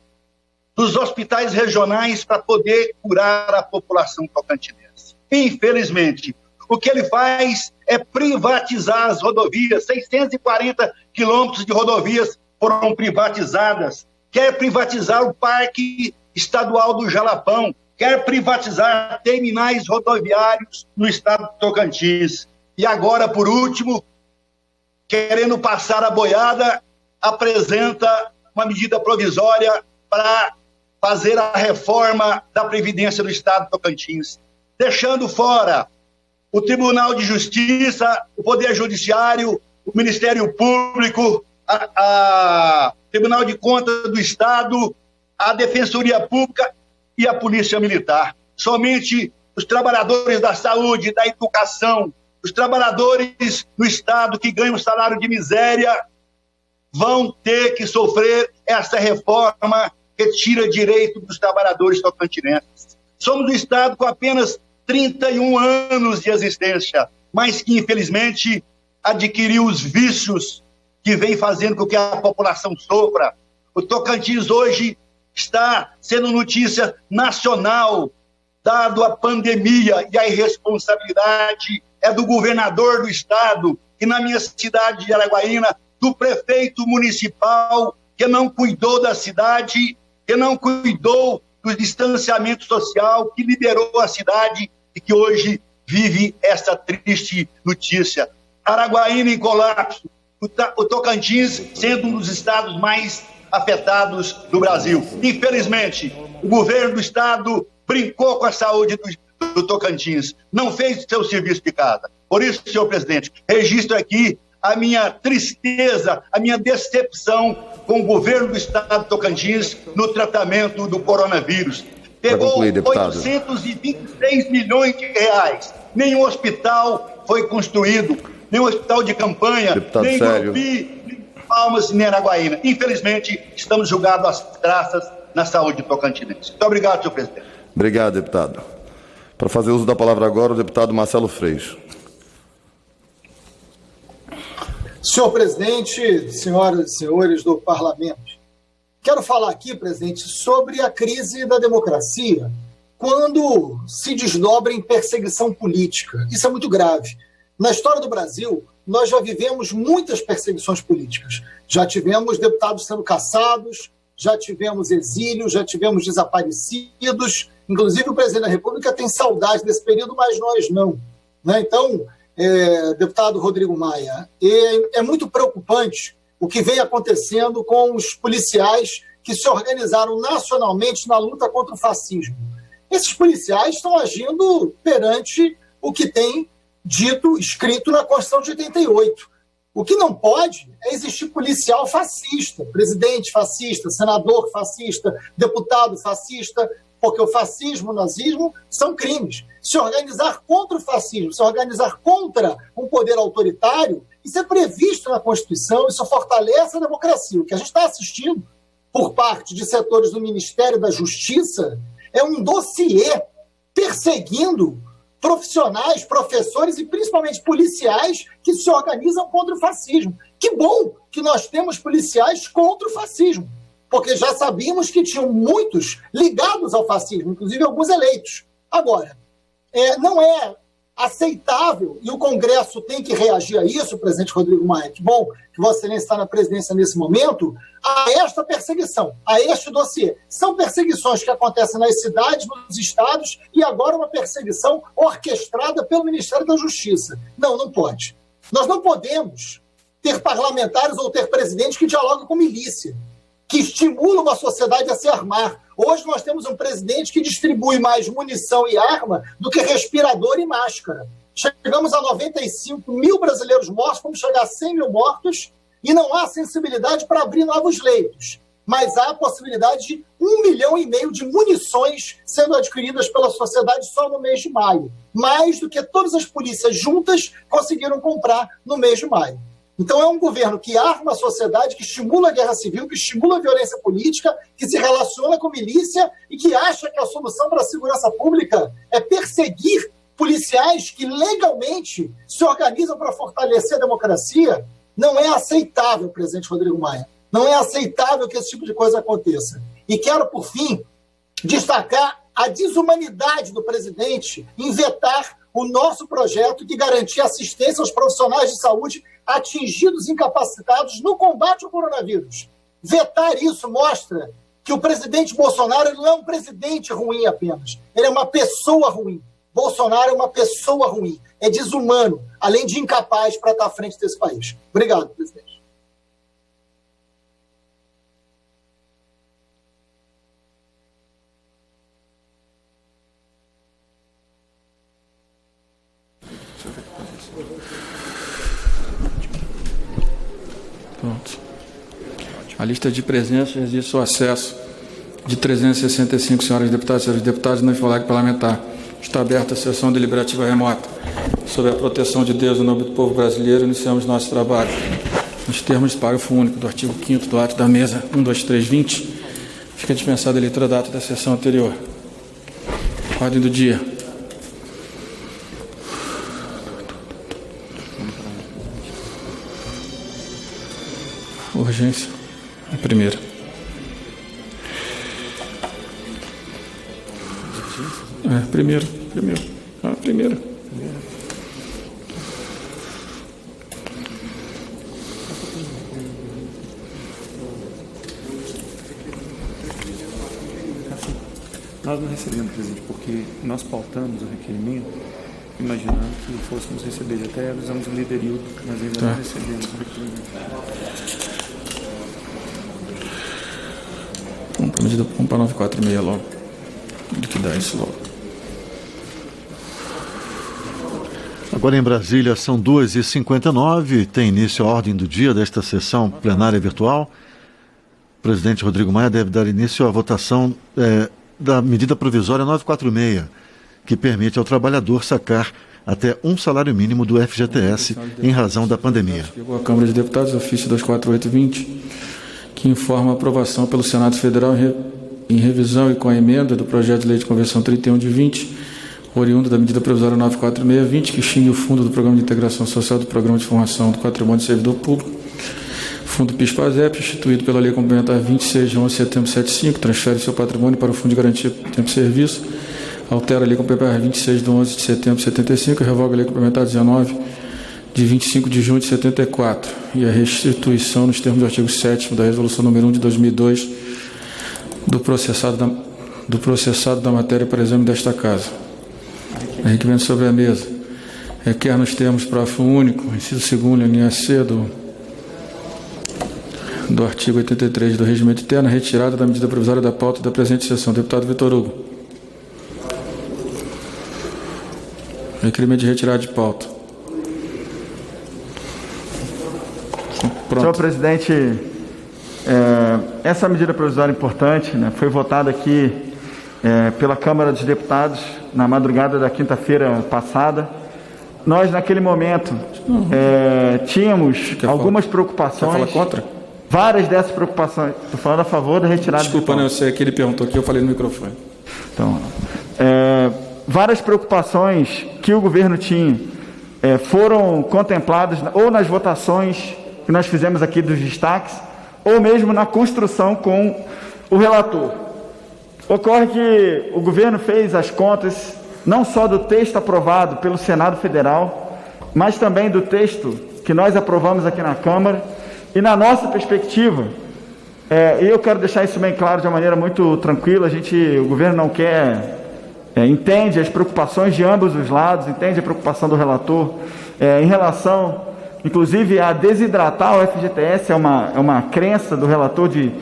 dos hospitais regionais para poder curar a população tocantinense. Infelizmente, o que ele faz é privatizar as rodovias. 640 quilômetros de rodovias foram privatizadas. Quer privatizar o Parque Estadual do Jalapão, quer privatizar terminais rodoviários no estado de Tocantins. E agora, por último, querendo passar a boiada, apresenta uma medida provisória para fazer a reforma da Previdência do estado de Tocantins, deixando fora o Tribunal de Justiça, o Poder Judiciário, o Ministério Público, a Tribunal de Contas do Estado, a Defensoria Pública e a Polícia Militar. Somente os trabalhadores da saúde, da educação, os trabalhadores do Estado que ganham salário de miséria vão ter que sofrer essa reforma que tira direito dos trabalhadores tocantinenses. Somos um Estado com apenas 31 anos de existência, mas que, infelizmente, adquiriu os vícios que vem fazendo com que a população sofra. O Tocantins hoje está sendo notícia nacional, dado a pandemia, e a irresponsabilidade é do governador do estado e, na minha cidade de Araguaína, do prefeito municipal, que não cuidou da cidade, que não cuidou do distanciamento social, que liberou a cidade e que hoje vive essa triste notícia. Araguaína em colapso, o Tocantins sendo um dos estados mais afetados do Brasil. Infelizmente, o governo do estado brincou com a saúde do Tocantins, não fez seu serviço de casa. Por isso, senhor presidente, registro aqui a minha tristeza, a minha decepção com o governo do estado de Tocantins no tratamento do coronavírus. Pegou 826 milhões de reais. Nenhum hospital foi construído, nenhum hospital de campanha, deputado nem Célio. Gurupi, nem Palmas, nem Araguaína. Infelizmente, estamos julgados às traças na saúde tocantinense. Muito obrigado, senhor presidente. Obrigado, deputado. Para fazer uso da palavra agora, o deputado Marcelo Freixo. Senhor presidente, senhoras e senhores do parlamento, quero falar aqui, presidente, sobre a crise da democracia quando se desdobra em perseguição política. Isso é muito grave. Na história do Brasil, nós já vivemos muitas perseguições políticas. Já tivemos deputados sendo caçados, já tivemos exílio, já tivemos desaparecidos. Inclusive, o presidente da República tem saudade desse período, mas nós não. Né? Então, deputado Rodrigo Maia, é muito preocupante o que vem acontecendo com os policiais que se organizaram nacionalmente na luta contra o fascismo. Esses policiais estão agindo perante o que tem dito, escrito na Constituição de 88. O que não pode é existir policial fascista, presidente fascista, senador fascista, deputado fascista, porque o fascismo, o nazismo são crimes. Se organizar contra o fascismo, se organizar contra um poder autoritário, isso é previsto na Constituição, isso fortalece a democracia. O que a gente está assistindo por parte de setores do Ministério da Justiça é um dossiê perseguindo profissionais, professores e principalmente policiais que se organizam contra o fascismo. Que bom que nós temos policiais contra o fascismo, porque já sabíamos que tinham muitos ligados ao fascismo, inclusive alguns eleitos. Agora, não é aceitável, e o Congresso tem que reagir a isso, presidente Rodrigo Maia, que bom que Vossa Excelência está na presidência nesse momento, a esta perseguição, a este dossiê. São perseguições que acontecem nas cidades, nos estados, e agora uma perseguição orquestrada pelo Ministério da Justiça. Não pode. Nós não podemos ter parlamentares ou ter presidentes que dialogam com milícia, que estimulam a sociedade a se armar. Hoje nós temos um presidente que distribui mais munição e arma do que respirador e máscara. Chegamos a 95 mil brasileiros mortos, vamos chegar a 100 mil mortos, e não há sensibilidade para abrir novos leitos. Mas há a possibilidade de 1,5 milhão de munições sendo adquiridas pela sociedade só no mês de maio. Mais do que todas as polícias juntas conseguiram comprar no mês de maio. Então é um governo que arma a sociedade, que estimula a guerra civil, que estimula a violência política, que se relaciona com milícia e que acha que a solução para a segurança pública é perseguir policiais que legalmente se organizam para fortalecer a democracia. Não é aceitável, presidente Rodrigo Maia. Não é aceitável que esse tipo de coisa aconteça. E quero, por fim, destacar a desumanidade do presidente em vetar o nosso projeto que garantia assistência aos profissionais de saúde atingidos e incapacitados no combate ao coronavírus. Vetar isso mostra que o presidente Bolsonaro não é um presidente ruim apenas. Ele é uma pessoa ruim. Bolsonaro é uma pessoa ruim. É desumano, além de incapaz para estar à frente desse país. Obrigado, presidente. Pronto. A lista de presença registra o acesso de 365 senhoras deputadas e senhores deputados no informático parlamentar. Está aberta a sessão deliberativa remota. Sob a proteção de Deus, em nome do povo brasileiro, iniciamos nosso trabalho. Nos termos de parágrafo único do artigo 5º do ato da mesa 12320, fica dispensada a leitura da ata da sessão anterior. Ordem do dia. Urgência. A primeira. Primeiro. A primeira. Nós não recebemos, presidente, porque nós pautamos o requerimento imaginando que fôssemos receber. Até avisamos o líder Hildo, mas ainda não recebemos o requerimento. Vamos para 946 logo. Liquidar isso logo. Agora em Brasília são 2h59, tem início a ordem do dia desta sessão plenária virtual. O presidente Rodrigo Maia deve dar início à votação da medida provisória 946, que permite ao trabalhador sacar até um salário mínimo do FGTS em razão da pandemia. Chegou à Câmara de Deputados, ofício 24820, que informa a aprovação pelo Senado Federal em revisão e com a emenda do projeto de lei de conversão 31 de 20, oriundo da medida provisória 94620, que extingue o Fundo do Programa de Integração Social do Programa de Formação do Patrimônio do Servidor Público, Fundo PIS-PASEP, instituído pela Lei Complementar 26 de 11 de setembro de 75, transfere seu patrimônio para o Fundo de Garantia do Tempo de Serviço, altera a Lei Complementar 26 de 11 de setembro de 75 e revoga a Lei Complementar 19 de 25 de junho de 74 e a restituição nos termos do artigo 7º da Resolução número 1 de 2002 do processado da matéria para exame desta Casa. Requerimento sobre a mesa. Requer nos termos parágrafo único, inciso 2º, linha C do artigo 83 do Regimento Interno, a retirada da medida provisória da pauta da presente sessão. Deputado Vitor Hugo. Requerimento de retirada de pauta. Pronto. Senhor presidente, essa medida provisória importante, né, foi votada aqui pela Câmara dos Deputados na madrugada da quinta-feira passada. Nós, naquele momento, tínhamos algumas preocupações. Quer falar contra? Várias dessas preocupações. Estou falando a favor da retirada de pauta. Desculpa, não, eu sei que ele perguntou aqui, eu falei no microfone. Então, várias preocupações que o governo tinha foram contempladas ou nas votações que nós fizemos aqui dos destaques, ou mesmo na construção com o relator. Ocorre que o governo fez as contas, não só do texto aprovado pelo Senado Federal, mas também do texto que nós aprovamos aqui na Câmara, e na nossa perspectiva, e eu quero deixar isso bem claro de uma maneira muito tranquila, o governo não quer, entende as preocupações de ambos os lados, entende a preocupação do relator, em relação, inclusive, a desidratar o FGTS, é uma crença do relator de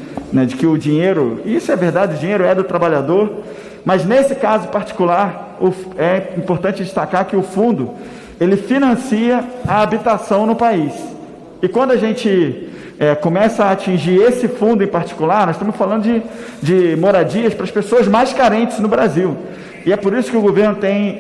que o dinheiro, e isso é verdade, o dinheiro é do trabalhador, mas nesse caso particular, é importante destacar que o fundo, ele financia a habitação no país. E quando a gente começa a atingir esse fundo em particular, nós estamos falando de moradias para as pessoas mais carentes no Brasil. E é por isso que o governo tem